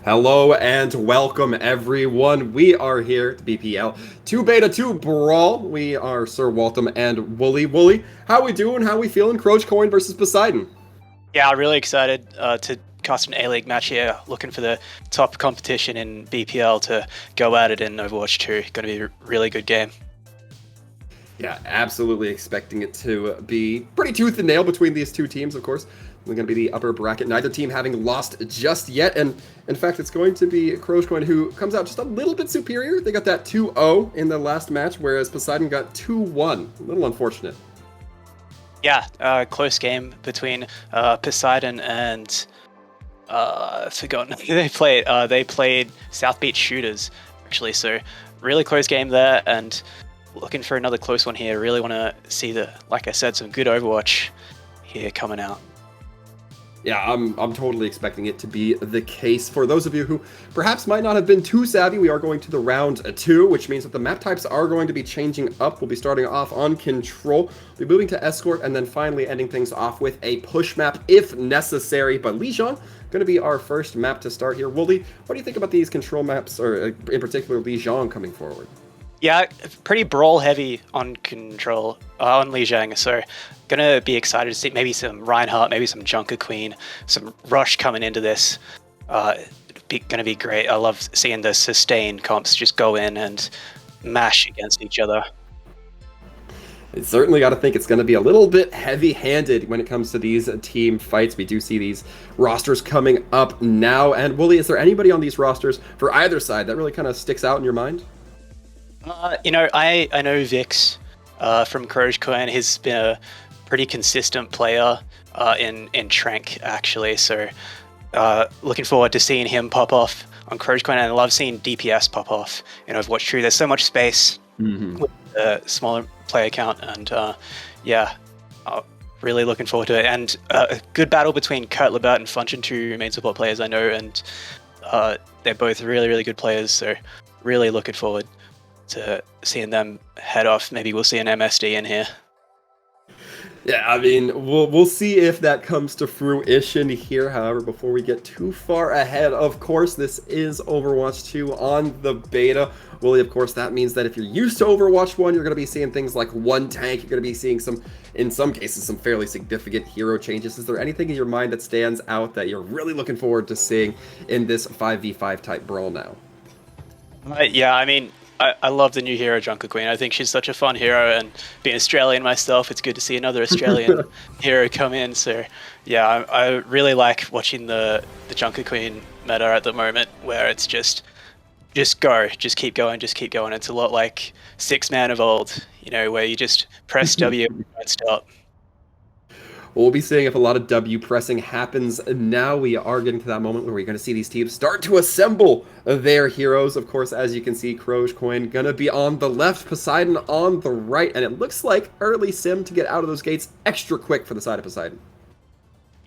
Hello and welcome everyone. We are here at BPL 2 Beta 2 Brawl. We are Sir Waltham and Wooly. Wooly, how we doing? How we feeling? Croach Coin versus Poseidon. Yeah, really excited to cast an A-League match here. Looking for the top competition in BPL to go at it in Overwatch 2. Going to be a really good game. Yeah, absolutely expecting it to be pretty tooth and nail between these two teams, of course. We're going to be the upper bracket, neither team having lost just yet. And in fact, it's going to be Croach Coin who comes out just a little bit superior. They got that 2-0 in the last match, whereas Poseidon got 2-1. A little unfortunate. Yeah, close game between Poseidon and forgotten. They played South Beach Shooters, actually. So really close game there, and looking for another close one here. Really want to see like I said, some good Overwatch here coming out. Yeah, I'm totally expecting it to be the case. For those of you who perhaps might not have been too savvy, we are going to the round 2, which means that the map types are going to be changing up. We'll be starting off on Control, we'll be moving to Escort, and then finally ending things off with a push map if necessary. But Lijiang going to be our first map to start here. Wooly, what do you think about these Control maps, or in particular Lijiang coming forward? Yeah, pretty Brawl heavy on Control, on Lijiang, so gonna be excited to see maybe some Reinhardt, maybe some Junker Queen, some Rush coming into this. Gonna be great. I love seeing the sustain comps just go in and mash against each other. It's certainly got to think it's going to be a little bit heavy-handed when it comes to these team fights. We do see these rosters coming up now. And Wooly, is there anybody on these rosters for either side that really kind of sticks out in your mind? You know, I know Vix from Coin. He's been a pretty consistent player in Trank, actually. So looking forward to seeing him pop off on Coin, and I love seeing DPS pop off in Overwatch 2. There's so much space with the smaller player count, and really looking forward to it. And a good battle between Kurt Lebert and Function, two main support players I know, and they're both really, really good players. So really looking forward to seeing them head off. Maybe we'll see an MSD in here. Yeah, I mean, we'll see if that comes to fruition here. However, before we get too far ahead, of course, this is Overwatch 2 on the beta. Willie, of course, that means that if you're used to Overwatch 1, you're going to be seeing things like one tank. You're going to be seeing in some cases, some fairly significant hero changes. Is there anything in your mind that stands out that you're really looking forward to seeing in this 5v5 type brawl now? Yeah, I mean, I love the new hero, Junker Queen. I think she's such a fun hero, and being Australian myself, it's good to see another Australian hero come in. So, yeah, I really like watching the Junker Queen meta at the moment, where it's just go, just keep going, just keep going. It's a lot like 6-man of old, you know, where you just press W and don't stop. We'll be seeing if a lot of W pressing happens. Now we are getting to that moment where we're going to see these teams start to assemble their heroes. Of course, as you can see, Coin going to be on the left, Poseidon on the right, and it looks like early Sim to get out of those gates extra quick for the side of Poseidon.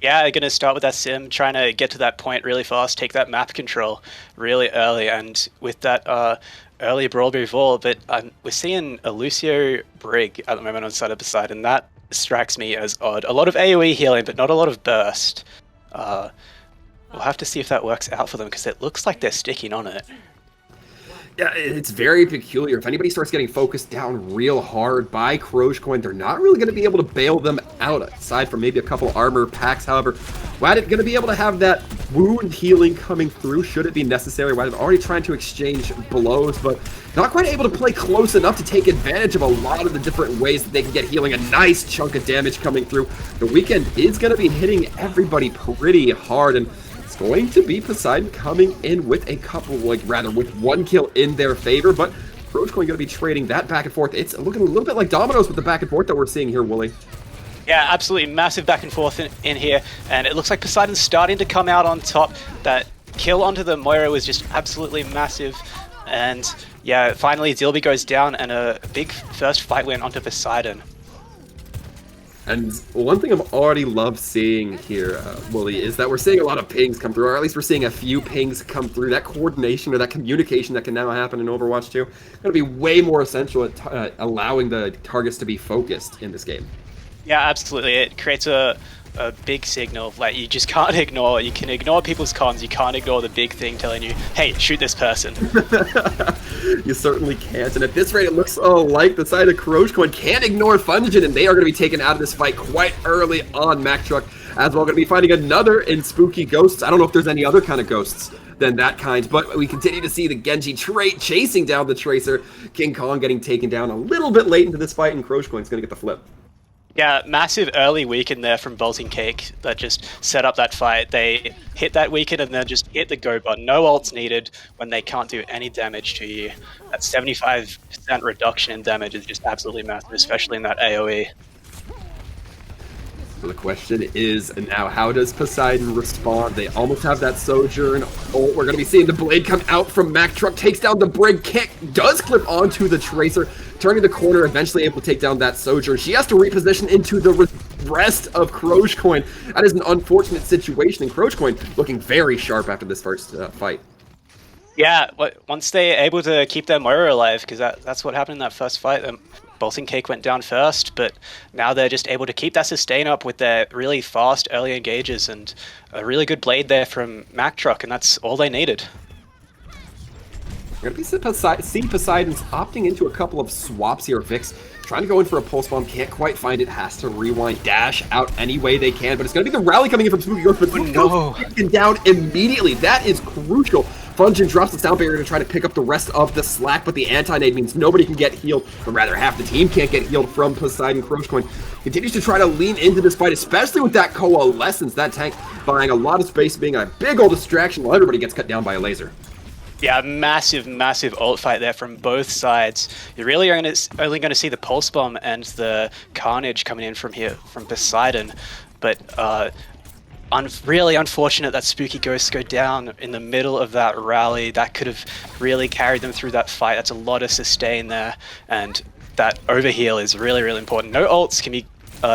Yeah, going to start with that Sim, trying to get to that point really fast, take that map control really early, and with that early Brawl before, but we're seeing a Lucio Brig at the moment on the side of Poseidon. That strikes me as odd. A lot of AoE healing, but not a lot of burst. We'll have to see if that works out for them, because it looks like they're sticking on it. Yeah, it's very peculiar. If anybody starts getting focused down real hard by Coin, they're not really going to be able to bail them out, aside from maybe a couple armor packs. However, Wadit going to be able to have that wound healing coming through, should it be necessary. Wadit already trying to exchange blows, but not quite able to play close enough to take advantage of a lot of the different ways that they can get healing. A nice chunk of damage coming through. The Weekend is going to be hitting everybody pretty hard, and it's going to be Poseidon coming in with a couple, with one kill in their favor, but Coin going to be trading that back and forth. It's looking a little bit like dominoes with the back and forth that we're seeing here, Wooly. Yeah, absolutely massive back and forth in here, and it looks like Poseidon's starting to come out on top. That kill onto the Moira was just absolutely massive, and yeah, finally Dilby goes down, and a big first fight win onto Poseidon. And one thing I've already loved seeing here, Wooly, is that we're seeing a lot of pings come through, or at least we're seeing a few pings come through. That coordination or that communication that can now happen in Overwatch 2 going to be way more essential at allowing the targets to be focused in this game. Yeah, absolutely. It creates a big signal. Like, you just can't ignore. You can ignore people's comms. You can't ignore the big thing telling you, hey, shoot this person. You certainly can't. And at this rate, it looks like the side of Coin can't ignore Fungin, and they are going to be taken out of this fight quite early on. Mac Truck as well going to be finding another in Spooky Ghosts. I don't know if there's any other kind of ghosts than that kind, but we continue to see the Genji chasing down the Tracer. King Kong getting taken down a little bit late into this fight, and Coin's going to get the flip. Yeah, massive early weaken there from Bolting Cake that just set up that fight. They hit that weaken and then just hit the go button. No ults needed when they can't do any damage to you. That 75% reduction in damage is just absolutely massive, especially in that AoE. So the question is now, how does Poseidon respond? They almost have that Sojourn. Oh, we're going to be seeing the blade come out from Mac Truck, takes down the Brig, kick, does clip onto the Tracer, turning the corner, eventually able to take down that Sojourn. She has to reposition into the rest of Coin. That is an unfortunate situation, and Coin looking very sharp after this first fight. Yeah, once they're able to keep their Moira alive, because that's what happened in that first fight. Bolting Cake went down first, but now they're just able to keep that sustain up with their really fast early engages and a really good blade there from Mac Truck, and that's all they needed. We're going to be seeing Poseidon's opting into a couple of swaps here. Vix trying to go in for a pulse bomb, can't quite find it, has to rewind, dash out any way they can, but it's going to be the rally coming in from Spooky Ghost, but Spooky Ghost taken down immediately. That is crucial Fungin drops the sound barrier to try to pick up the rest of the slack, but the anti-nade means nobody can get healed, or rather half the team can't get healed from Poseidon. Croachcoin continues to try to lean into this fight, especially with that coalescence, that tank buying a lot of space, being a big old distraction while everybody gets cut down by a laser. Yeah, massive ult fight there from both sides. You're really only going to see the Pulse Bomb and the Carnage coming in from here, from Poseidon. But really unfortunate that Spooky Ghosts go down in the middle of that rally. That could have really carried them through that fight. That's a lot of sustain there. And that overheal is really important. No ults can be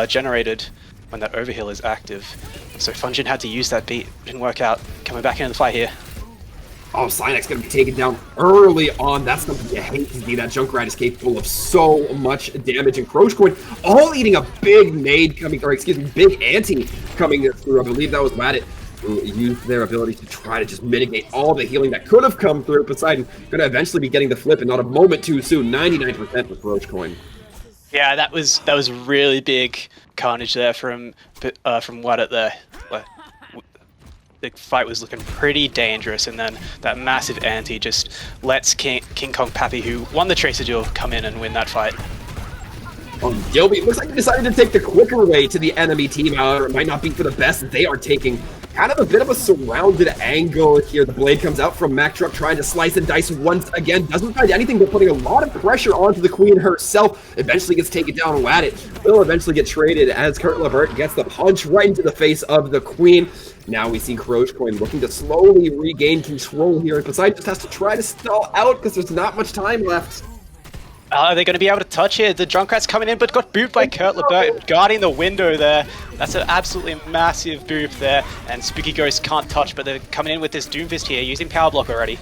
generated when that overheal is active. So Fungin had to use that beat. Didn't work out. Coming back into the fight here. Oh, Cynex's going to be taken down early on. That's something you hate to see. That Junkrat is capable of so much damage. And Croachcoin all eating a big nade coming, or excuse me, big anti coming through. I believe that was Ladit who used their ability to try to just mitigate all the healing that could have come through. Poseidon going to eventually be getting the flip, and not a moment too soon. 99% for Croachcoin. Yeah, that was really big carnage there from Ladit there. The fight was looking pretty dangerous, and then that massive anti just lets King Kong Pappy, who won the Tracer duel, come in and win that fight. Gilby looks like he decided to take the quicker way to the enemy team. However, it might not be for the best. They are taking kind of a bit of a surrounded angle here. The blade comes out from Mack Truck, trying to slice and dice once again. Doesn't find anything but putting a lot of pressure onto the Queen herself. Eventually gets taken down. Ladit will eventually get traded as Kurt Levert gets the punch right into the face of the Queen. Now we see Croachcoin looking to slowly regain control here, and Poseidon just has to try to stall out because there's not much time left. Are they going to be able to touch it? The Junkrat's coming in, but got booped by Kurt Levert, guarding the window there. That's an absolutely massive boop there, and Spooky Ghost can't touch, but they're coming in with this Doomfist here, using Power Block already.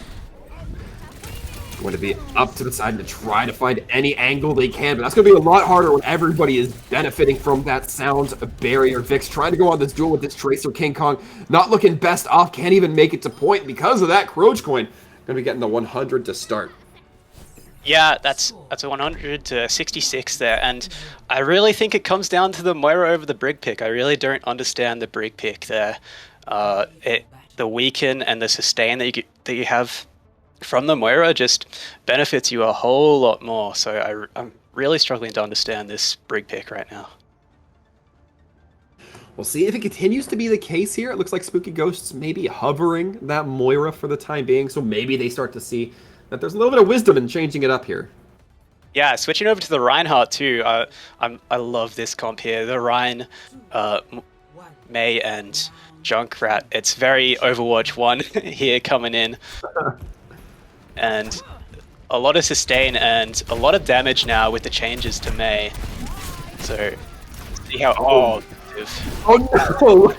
Going to be up to the side to try to find any angle they can, but that's going to be a lot harder when everybody is benefiting from that sound barrier. Vix trying to go on this duel with this Tracer. King Kong not looking best off, can't even make it to point because of that Croachcoin. Going to be getting the 100 to start. Yeah, that's a 100 to 66 there, and I really think it comes down to the Moira over the Brig pick. I really don't understand the Brig pick there. The weaken and the sustain that you have from the Moira just benefits you a whole lot more. So I'm really struggling to understand this Brig pick right now. We'll see if it continues to be the case here. It looks like Spooky Ghosts maybe hovering that Moira for the time being, so maybe they start to see that there's a little bit of wisdom in changing it up here. Yeah, switching over to the Reinhardt too. I love this comp here. The Rein, Mei, and Junkrat. It's very Overwatch 1 here coming in. And a lot of sustain and a lot of damage now with the changes to Mei. So, see how... Oh no!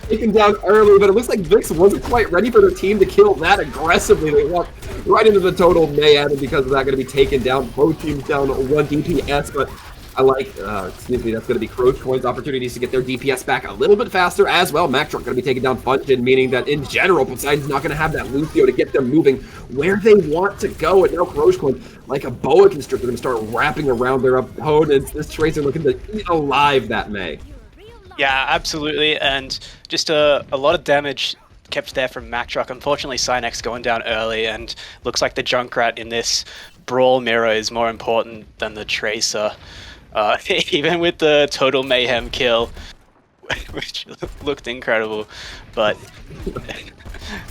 Taken down early, but it looks like Vix wasn't quite ready for their team to kill that aggressively. They walked right into the total Mei, and because of that, going to be taken down. Both teams down 1 DPS, but I like, excuse me, that's going to be Croachcoin's opportunities to get their DPS back a little bit faster as well. Mack Truck going to be taking down Fungin, meaning that in general, Poseidon's not going to have that Lucio to get them moving where they want to go. And now Croachcoin, like a boa constrictor, going to start wrapping around their opponents. This Tracer looking to eat alive that Mei. Yeah, absolutely, and just a lot of damage kept there from Mack Truck. Unfortunately, Cynex going down early, and looks like the Junkrat in this Brawl mirror is more important than the Tracer. Even with the total mayhem kill, which looked incredible, but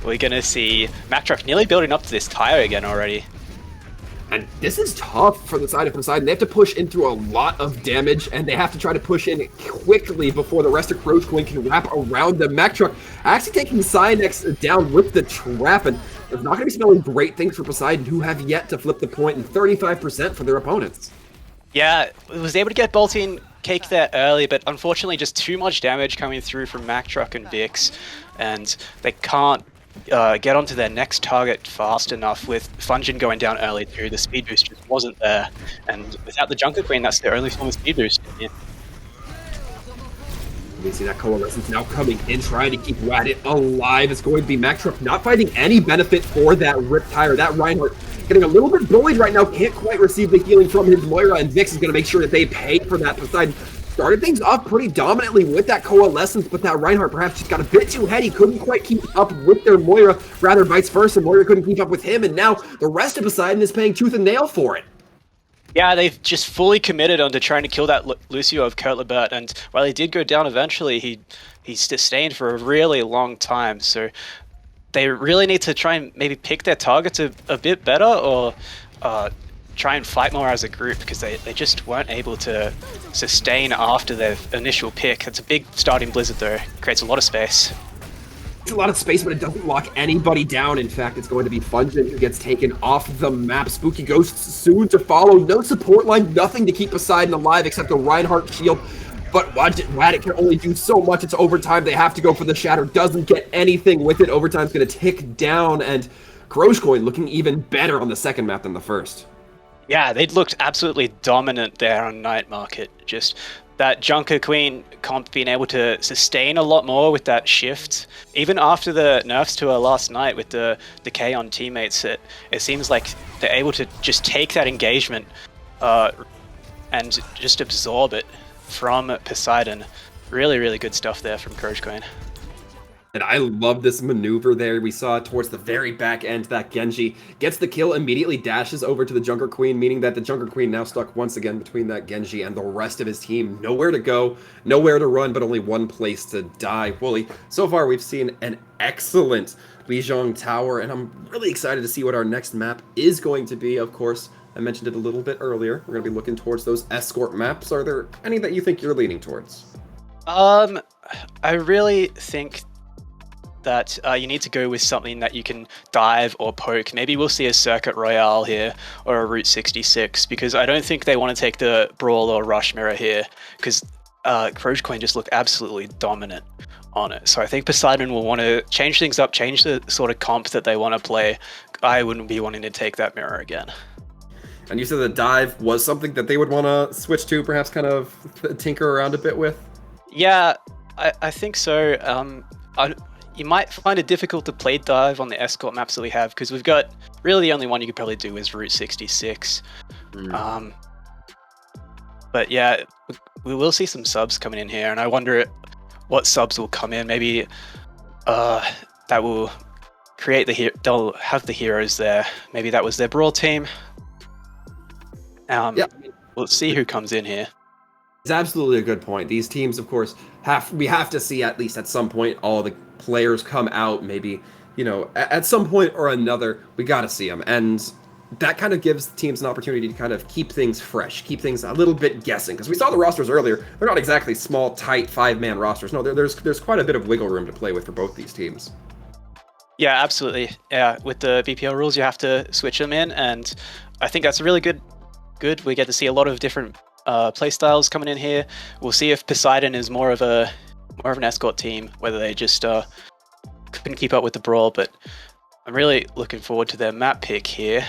we're gonna see Mack Truck nearly building up to this tire again already. And this is tough for the side of Poseidon. They have to push in through a lot of damage, and they have to try to push in quickly before the rest of Croachcoin can wrap around them. Mack Truck actually taking Cynex down with the trap, and it's not going to be spelling great things for Poseidon, who have yet to flip the point, and 35% for their opponents. Yeah, was able to get Bolting cake there early, but unfortunately just too much damage coming through from Mack Truck and Vix, and they can't get onto their next target fast enough with Fungin going down early too. The speed boost just wasn't there, and without the Junker Queen, that's their only form of speed boost. Yeah. We see that Coalescence now coming in, trying to keep Radit alive. It's going to be Mack Truck not finding any benefit for that Rip Tire. That Reinhardt getting a little bit bullied right now, can't quite receive the healing from his Moira, and Vix is going to make sure that they pay for that. Poseidon started things off pretty dominantly with that Coalescence, but that Reinhardt perhaps just got a bit too heady, couldn't quite keep up with their Moira, rather vice versa. Moira couldn't keep up with him, and now the rest of Poseidon is paying tooth and nail for it. Yeah, they've just fully committed onto trying to kill that Lucio of Kurtlebert, and while he did go down eventually, he sustained for a really long time, so they really need to try and maybe pick their targets a bit better, or try and fight more as a group, because they just weren't able to sustain after their initial pick. It's a big starting blizzard though, creates a lot of space. It's a lot of space, but it doesn't lock anybody down. In fact, it's going to be Fungent who gets taken off the map. Spooky Ghosts soon to follow. No support line, nothing to keep Poseidon alive except a Reinhardt shield. But Radit can only do so much. It's overtime. They have to go for the Shatter. Doesn't get anything with it. Overtime's going to tick down, and Crogecoin looking even better on the second map than the first. Yeah, they looked absolutely dominant there on Night Market. Just that Junker Queen comp being able to sustain a lot more with that shift. Even after the nerfs to her last night with the decay on teammates, it seems like they're able to just take that engagement and just absorb it from Poseidon. Really, really good stuff there from Crogecoin. And I love this maneuver there. We saw towards the very back end that Genji gets the kill, immediately dashes over to the Junker Queen, meaning that the Junker Queen now stuck once again between that Genji and the rest of his team. Nowhere to go, nowhere to run, but only one place to die. Wooly, so far we've seen an excellent Lijiang Tower, and I'm really excited to see what our next map is going to be. Of course, I mentioned it a little bit earlier. We're going to be looking towards those escort maps. Are there any that you think you're leaning towards? I really think that you need to go with something that you can dive or poke. Maybe we'll see a Circuit Royale here or a Route 66, because I don't think they want to take the Brawl or Rush Mirror here, because Crogecoin just look absolutely dominant on it. So I think Poseidon will want to change things up, change the sort of comp that they want to play. I wouldn't be wanting to take that mirror again. And you said the dive was something that they would want to switch to, perhaps kind of tinker around a bit with? Yeah, I think so. You might find it difficult to play dive on the escort maps that we have, because we've got really the only one you could probably do is Route 66. But yeah, we will see some subs coming in here, and I wonder what subs will come in. Maybe that will create they'll have the heroes there. Maybe that was their Brawl team. Yeah, we'll see who comes in here. It's absolutely a good point. These teams, of course, we have to see at least at some point all the players come out. Maybe, at some point or another, we got to see them. And that kind of gives teams an opportunity to kind of keep things fresh, keep things a little bit guessing. Because we saw the rosters earlier. They're not exactly small, tight, 5-man rosters. No, there's quite a bit of wiggle room to play with for both these teams. Yeah, absolutely. Yeah, with the BPL rules, you have to switch them in. And I think that's really good. We get to see a lot of different play styles coming in here. We'll see if Poseidon is more of an escort team, whether they just couldn't keep up with the Brawl. But I'm really looking forward to their map pick here.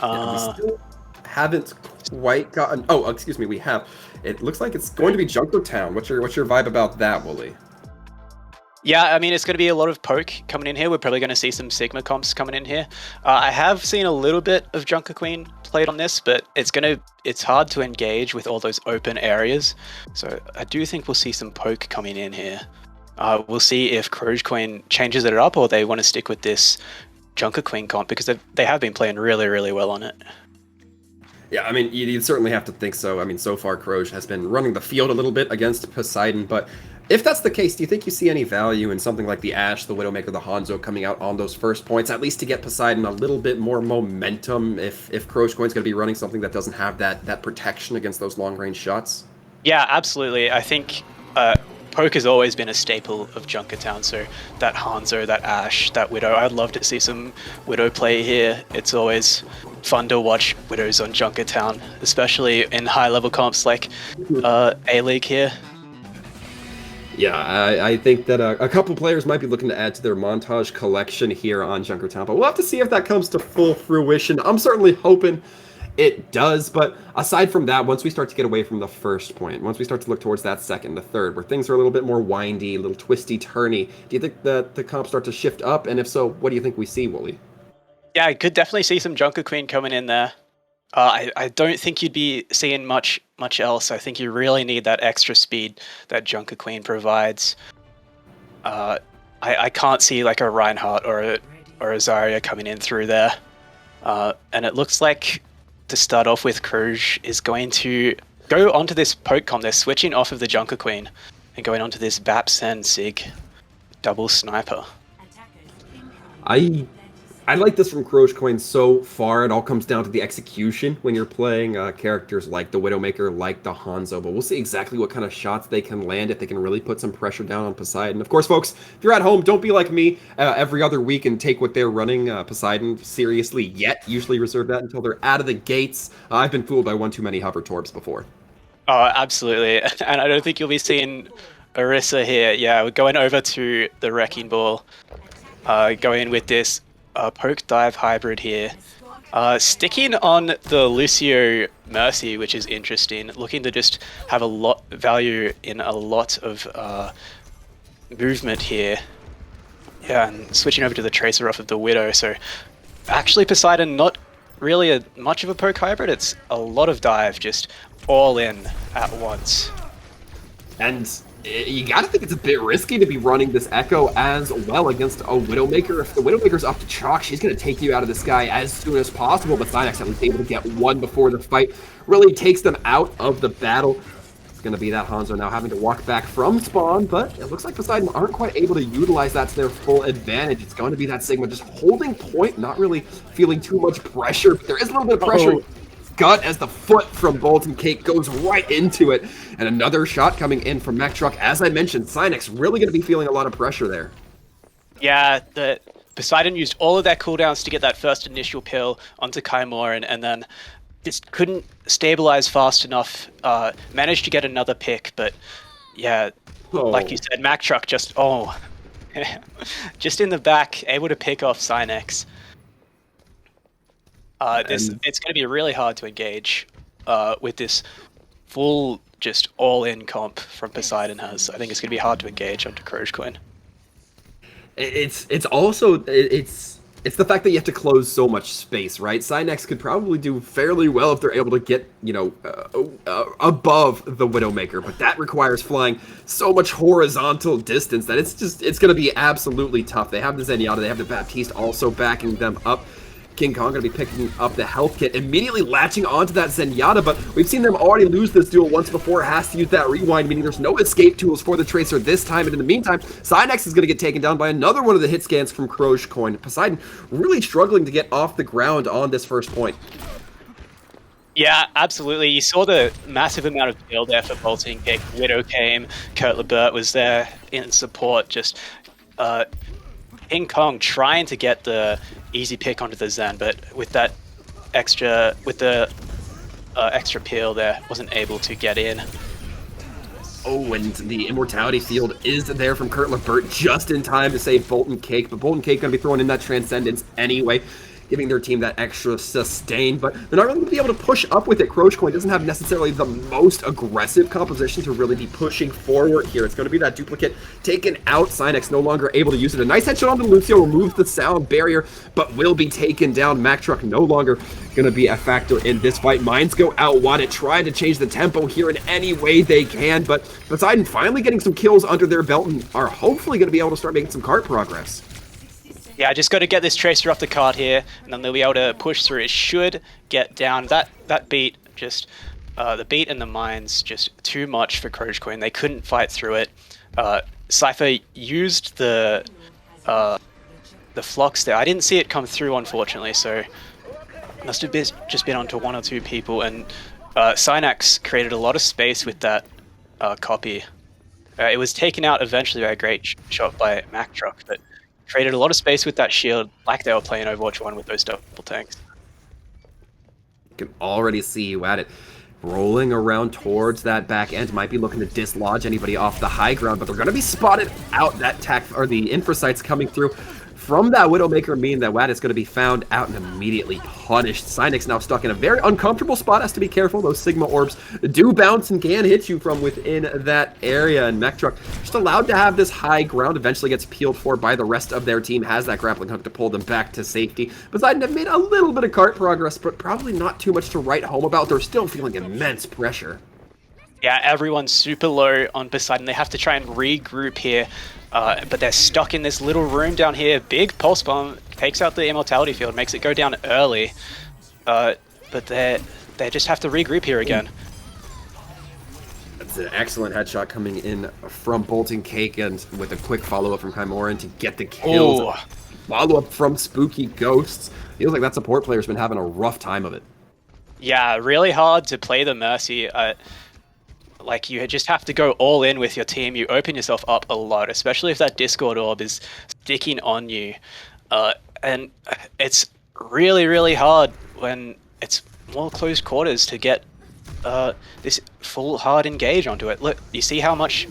We still haven't quite gotten. Oh, excuse me. We have. It looks like it's going to be Junkertown. What's your vibe about that, Wooly? Yeah, I mean, it's going to be a lot of poke coming in here. We're probably going to see some Sigma comps coming in here. I have seen a little bit of Junker Queen played on this, but it's hard to engage with all those open areas. So I do think we'll see some poke coming in here. We'll see if Crogecoin changes it up, or they want to stick with this Junker Queen comp, because they have been playing really, really well on it. Yeah, I mean, you'd certainly have to think so. I mean, so far, Croge has been running the field a little bit against Poseidon, but if that's the case, do you think you see any value in something like the Ashe, the Widowmaker, the Hanzo coming out on those first points, at least to get Poseidon a little bit more momentum if Crogecoin's going to be running something that doesn't have that protection against those long-range shots? Yeah, absolutely. I think poke has always been a staple of Junkertown, so that Hanzo, that Ashe, that Widow, I'd love to see some Widow play here. It's always fun to watch Widows on Junkertown, especially in high-level comps like A-League here. Yeah, I think that a couple players might be looking to add to their montage collection here on Junkertown, but we'll have to see if that comes to full fruition. I'm certainly hoping it does, but aside from that, once we start to get away from the first point, once we start to look towards that second, the third, where things are a little bit more windy, a little twisty, turny, do you think that the comps start to shift up? And if so, what do you think we see, Wooly? Yeah, I could definitely see some Junker Queen coming in there. I don't think you'd be seeing much else. I think you really need that extra speed that Junker Queen provides. I can't see like a Reinhardt or a Zarya coming in through there. And it looks like to start off with, Kruj is going to go onto this poke comp. They're switching off of the Junker Queen and going onto this Baps and Sig double sniper. I like this from Coin so far. It all comes down to the execution when you're playing characters like the Widowmaker, like the Hanzo. But we'll see exactly what kind of shots they can land, if they can really put some pressure down on Poseidon. Of course, folks, if you're at home, don't be like me every other week and take what they're running Poseidon seriously yet. Usually reserve that until they're out of the gates. I've been fooled by one too many hover torps before. Oh, absolutely. And I don't think you'll be seeing Orisa here. Yeah, we're going over to the Wrecking Ball. Going with this poke dive hybrid here. Sticking on the Lucio Mercy, which is interesting. Looking to just have a lot value in a lot of movement here. Yeah, and switching over to the Tracer off of the Widow. So actually Poseidon not really much of a poke hybrid. It's a lot of dive, just all in at once. And you gotta think it's a bit risky to be running this Echo as well against a Widowmaker. If the Widowmaker's up to chalk, she's gonna take you out of the sky as soon as possible, but Cynex at least able to get one before the fight really takes them out of the battle. It's gonna be that Hanzo now having to walk back from spawn, but it looks like Poseidon aren't quite able to utilize that to their full advantage. It's going to be that Sigma just holding point, not really feeling too much pressure, but there is a little bit of pressure. Gut as the foot from Bolton Cake goes right into it. And another shot coming in from Mack Truck. As I mentioned, Cynex really going to be feeling a lot of pressure there. Yeah, the Poseidon used all of their cooldowns to get that first initial pill onto Kaimoran, and then just couldn't stabilize fast enough. Managed to get another pick, but yeah, like you said, Mack Truck just, just in the back, able to pick off Cynex. It's going to be really hard to engage with this full, just all-in comp from Poseidon has. I think it's going to be hard to engage onto Coin. It's also the fact that you have to close so much space, right? Cynex could probably do fairly well if they're able to get, above the Widowmaker, but that requires flying so much horizontal distance that it's going to be absolutely tough. They have the Zenyatta, they have the Baptiste also backing them up. King Kong going to be picking up the health kit, immediately latching onto that Zenyatta, but we've seen them already lose this duel once before. Has to use that rewind, meaning there's no escape tools for the Tracer this time, and in the meantime, Cynex is going to get taken down by another one of the hit scans from Coin. Poseidon really struggling to get off the ground on this first point. Yeah, absolutely. You saw the massive amount of build there for Bolting Cake. Widow came, Kurt Lebert was there in support, just King Kong trying to get the easy pick onto the Zen, but with that extra peel there, wasn't able to get in. Oh, and the Immortality Field is there from Kurt Lebert just in time to save Bolton Cake, but Bolton Cake going to be throwing in that Transcendence anyway, giving their team that extra sustain, but they're not really going to be able to push up with it. Coin doesn't have necessarily the most aggressive composition to really be pushing forward here. It's going to be that duplicate taken out. Cynex no longer able to use it. A nice headshot onto Lucio, removes the sound barrier, but will be taken down. Mack Truck no longer going to be a factor in this fight. Mines go out wide, trying to change the tempo here in any way they can, but Poseidon finally getting some kills under their belt and are hopefully going to be able to start making some cart progress. Yeah, I just got to get this Tracer off the cart here, and then they'll be able to push through. It should get down. That beat, just the beat and the mines, just too much for Coin. They couldn't fight through it. Cypher used the Phlox there. I didn't see it come through, unfortunately, so must have just been onto one or two people, and Cynex created a lot of space with that copy. It was taken out eventually by a great shot by Mack Truck, but created a lot of space with that shield, like they were playing Overwatch 1 with those double tanks. You can already see you at it. Rolling around towards that back end, might be looking to dislodge anybody off the high ground, but they're going to be spotted out. That tack, or the infra sights coming through from that Widowmaker mean that Watt is going to be found out and immediately punished. Cynix now stuck in a very uncomfortable spot, has to be careful. Those Sigma orbs do bounce and can hit you from within that area, and Mech Truck just allowed to have this high ground, eventually gets peeled for by the rest of their team, has that grappling hook to pull them back to safety. Poseidon have made a little bit of cart progress, but probably not too much to write home about. They're still feeling immense pressure. Yeah, everyone's super low on Poseidon. They have to try and regroup here, but they're stuck in this little room down here. Big Pulse Bomb takes out the Immortality Field, makes it go down early, but they just have to regroup here again. That's an excellent headshot coming in from Bolton Cake, and with a quick follow-up from Kymoran to get the kills. Ooh. Follow-up from Spooky Ghosts. Feels like that support player's been having a rough time of it. Yeah, really hard to play the Mercy. Like, you just have to go all in with your team. You open yourself up a lot, especially if that Discord orb is sticking on you. And it's really, really hard when it's more close quarters to get this full hard engage onto it. Look, you see how much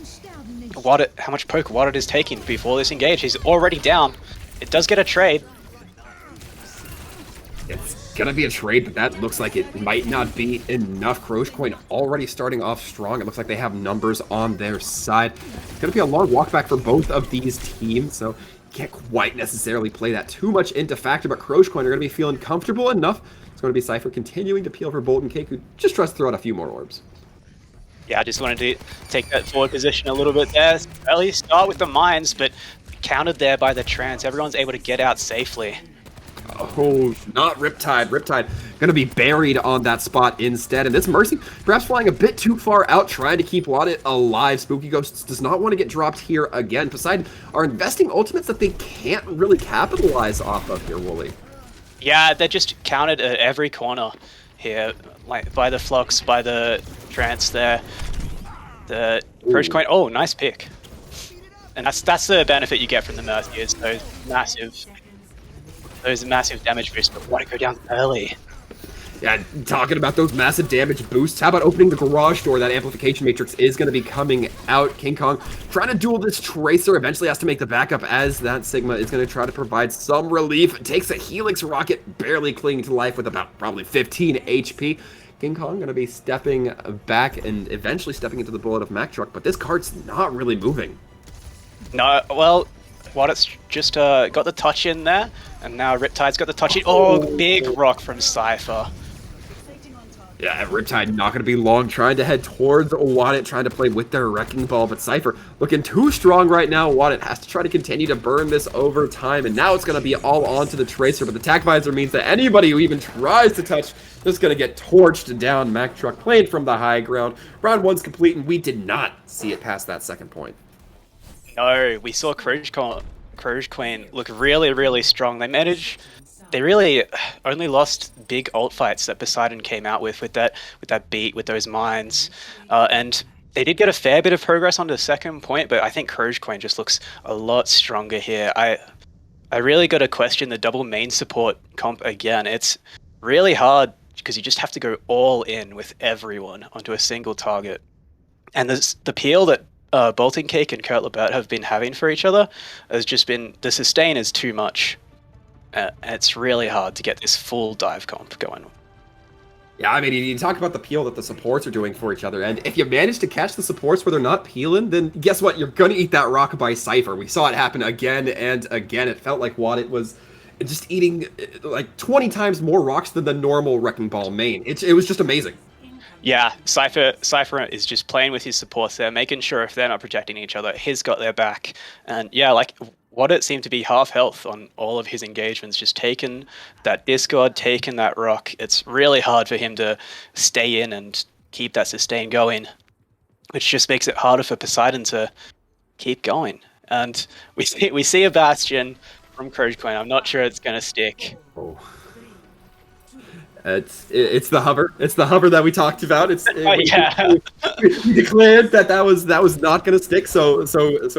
poke Wadded is taking before this engage. He's already down. It does get a trade. It's gonna be a trade, but that looks like it might not be enough. Coin already starting off strong. It looks like they have numbers on their side. It's gonna be a long walk back for both of these teams, so can't quite necessarily play that too much into factor, but Coin are gonna be feeling comfortable enough. It's going to be Cypher continuing to peel for Bolton Cake, who just tries to throw out a few more orbs. Yeah, I just wanted to take that forward position a little bit there. Early start with the mines, but countered there by the trance. Everyone's able to get out safely. Oh, not Riptide. Riptide going to be buried on that spot instead. And this Mercy perhaps flying a bit too far out, trying to keep Wadded alive. Spooky Ghosts does not want to get dropped here again. Poseidon are investing ultimates that they can't really capitalize off of here, Wooly. Yeah, they're just countered at every corner here, like by the Flux, by the trance there. The Courage Coin, oh, nice pick. And that's the benefit you get from the Mercy, is those massive damage boosts, but want to go down early. Yeah, talking about those massive damage boosts, how about opening the garage door? That amplification matrix is going to be coming out. King Kong trying to duel this Tracer, eventually has to make the backup as that Sigma is going to try to provide some relief. Takes a Helix rocket, barely clinging to life with about probably 15 HP. King Kong going to be stepping back and eventually stepping into the bullet of Mack Truck, but this card's not really moving. No, well, Waddet's just got the touch in there, and now Riptide's got the touch in. Oh, big rock from Cypher. Yeah, Riptide not going to be long, trying to head towards Waddet, trying to play with their Wrecking Ball, but Cypher looking too strong right now. Waddet has to try to continue to burn this over time, and now it's going to be all onto the Tracer, but the Tac Visor means that anybody who even tries to touch is going to get torched down. Mack Truck playing from the high ground. Round one's complete, and we did not see it past that second point. No, we saw Courage Queen look really, really strong. They really only lost big ult fights that Poseidon came out with that beat, with those mines, and they did get a fair bit of progress on the second point. But I think Courage Queen just looks a lot stronger here. I really got to question the double main support comp again. It's really hard because you just have to go all in with everyone onto a single target, and the peel that Bolton Cake and Kurt Lebert have been having for each other has just been, the sustain is too much. It's really hard to get this full dive comp going. Yeah, I mean, you talk about the peel that the supports are doing for each other, and if you manage to catch the supports where they're not peeling, then guess what? You're going to eat that rock by Cypher. We saw it happen again and again. It felt like Waddet was just eating like 20 times more rocks than the normal Wrecking Ball main. It was just amazing. Yeah, Cypher is just playing with his supports there, making sure if they're not protecting each other, he's got their back. And yeah, like, Waddet seemed to be half health on all of his engagements, just taking that Discord, taking that rock. It's really hard for him to stay in and keep that sustain going, which just makes it harder for Poseidon to keep going. And we see a Bastion from Courage Queen. I'm not sure it's going to stick. Oh. It's the hover. It's the hover that we talked about. Yeah. We declared that was not going to stick. So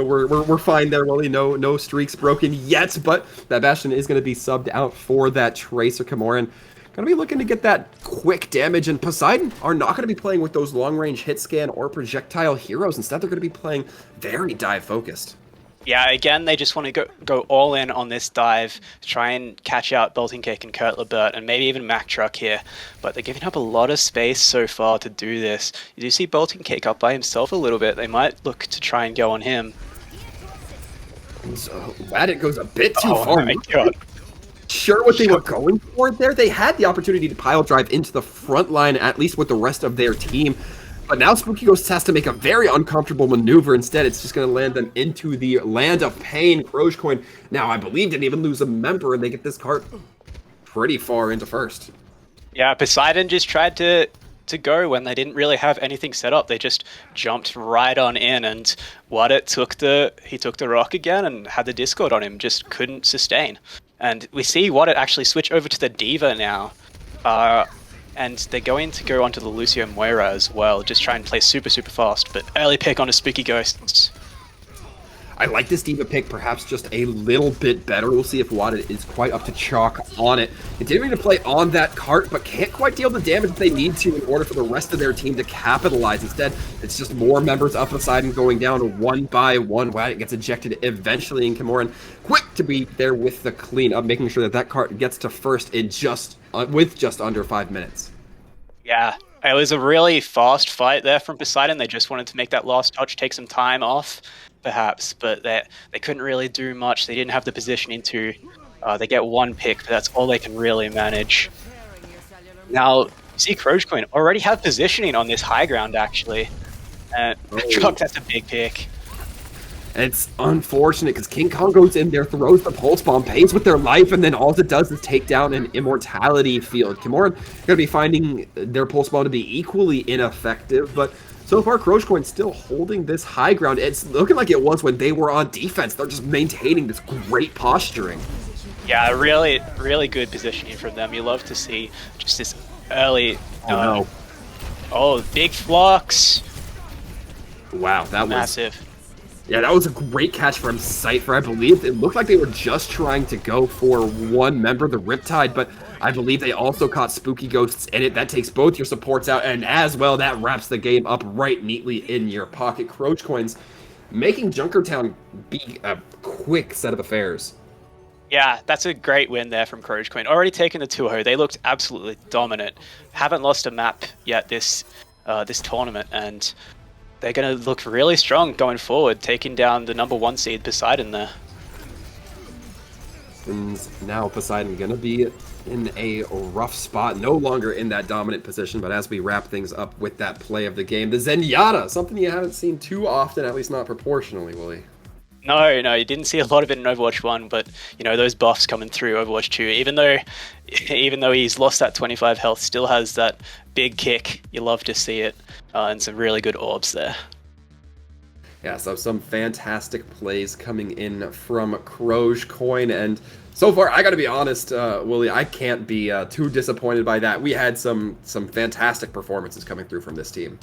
we're fine there, Willie. No streaks broken yet. But that Bastion is going to be subbed out for that Tracer. Camoran going to be looking to get that quick damage, and Poseidon are not going to be playing with those long range hit scan or projectile heroes. Instead, they're going to be playing very dive focused. Yeah, again, they just want to go all in on this dive, try and catch out Bolting Cake and Kurt Lebert, and maybe even Mac Truck here. But they're giving up a lot of space so far to do this. You do see Bolting Cake up by himself a little bit. They might look to try and go on him. So, Wadit goes a bit too Oh far. my god. Sure what they were going for there. They had the opportunity to pile drive into the front line, at least with the rest of their team. But now Spooky Ghost has to make a very uncomfortable maneuver. Instead, it's just going to land them into the land of pain. Crogecoin now, I believe, didn't even lose a member, and they get this cart pretty far into first. Yeah, Poseidon just tried to go when they didn't really have anything set up. They just jumped right on in, and Wadit took the rock again and had the Discord on him, just couldn't sustain. And we see Wadit actually switch over to the Diva now. And they're going to go onto the Lucio Moira as well, just try and play super, super fast, but early pick onto Spooky Ghosts. I like this Diva pick perhaps just a little bit better. We'll see if Wadit is quite up to chalk on it. Continuing to play on that cart, but can't quite deal the damage they need to in order for the rest of their team to capitalize. Instead, it's just more members up the side and going down one by one. Wadit gets ejected eventually, and Camoran quick to be there with the cleanup, making sure that that cart gets to first in with just under 5 minutes. Yeah, it was a really fast fight there from Poseidon. They just wanted to make that last touch, take some time off, perhaps, but they couldn't really do much. They didn't have the position into. They get one pick, but that's all they can really manage. Now, you see Crogecoin already have positioning on this high ground, actually. Truck, that's a big pick. It's unfortunate because King Kong goes in there, throws the pulse bomb, pays with their life, and then all it does is take down an immortality field. Camoran going to be finding their pulse bomb to be equally ineffective, but so far Crogecoin still holding this high ground. It's looking like it was when they were on defense. They're just maintaining this great posturing. Yeah, really, really good positioning from them. You love to see just this early... Oh, big flux. Wow, that was... Massive. Yeah, that was a great catch from Cypher. I believe it looked like they were just trying to go for one member, the Riptide, but I believe they also caught Spooky Ghosts in it. That takes both your supports out, and as well, that wraps the game up right neatly in your pocket. Crogecoins making Junkertown be a quick set of affairs. Yeah, that's a great win there from Crogecoin. Already taken the 2-0. They looked absolutely dominant. Haven't lost a map yet this tournament, and they're going to look really strong going forward, taking down the #1 seed Poseidon there. And now Poseidon going to be in a rough spot, no longer in that dominant position, but as we wrap things up with that play of the game, the Zenyatta, something you haven't seen too often, at least not proportionally, Willie. No, you didn't see a lot of it in Overwatch 1, but, you know, those buffs coming through Overwatch 2, even though he's lost that 25 health, still has that big kick. You love to see it, and some really good orbs there. Yeah, so some fantastic plays coming in from Crogecoin, and so far, I gotta be honest, Willie, I can't be too disappointed by that. We had some fantastic performances coming through from this team.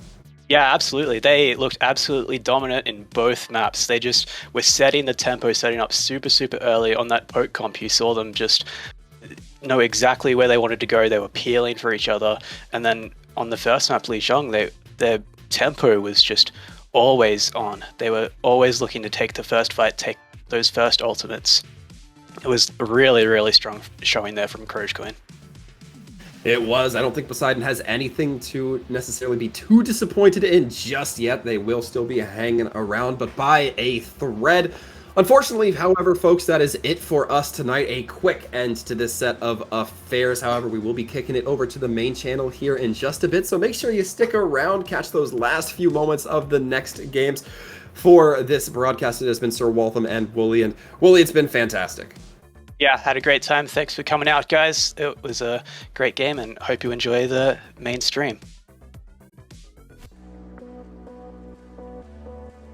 Yeah, absolutely. They looked absolutely dominant in both maps. They just were setting the tempo, setting up super, super early on that poke comp. You saw them just know exactly where they wanted to go. They were peeling for each other. And then on the first map, Lijiang, their tempo was just always on. They were always looking to take the first fight, take those first ultimates. It was a really, really strong showing there from Crogecoin. It was. I don't think Poseidon has anything to necessarily be too disappointed in just yet. They will still be hanging around, but by a thread. Unfortunately, however, folks, that is it for us tonight. A quick end to this set of affairs. However, we will be kicking it over to the main channel here in just a bit, so make sure you stick around, catch those last few moments of the next games. For this broadcast, it has been Sir Waltham and Wooly, and Wooly, it's been fantastic. Yeah, had a great time. Thanks for coming out, guys. It was a great game, and hope you enjoy the main stream.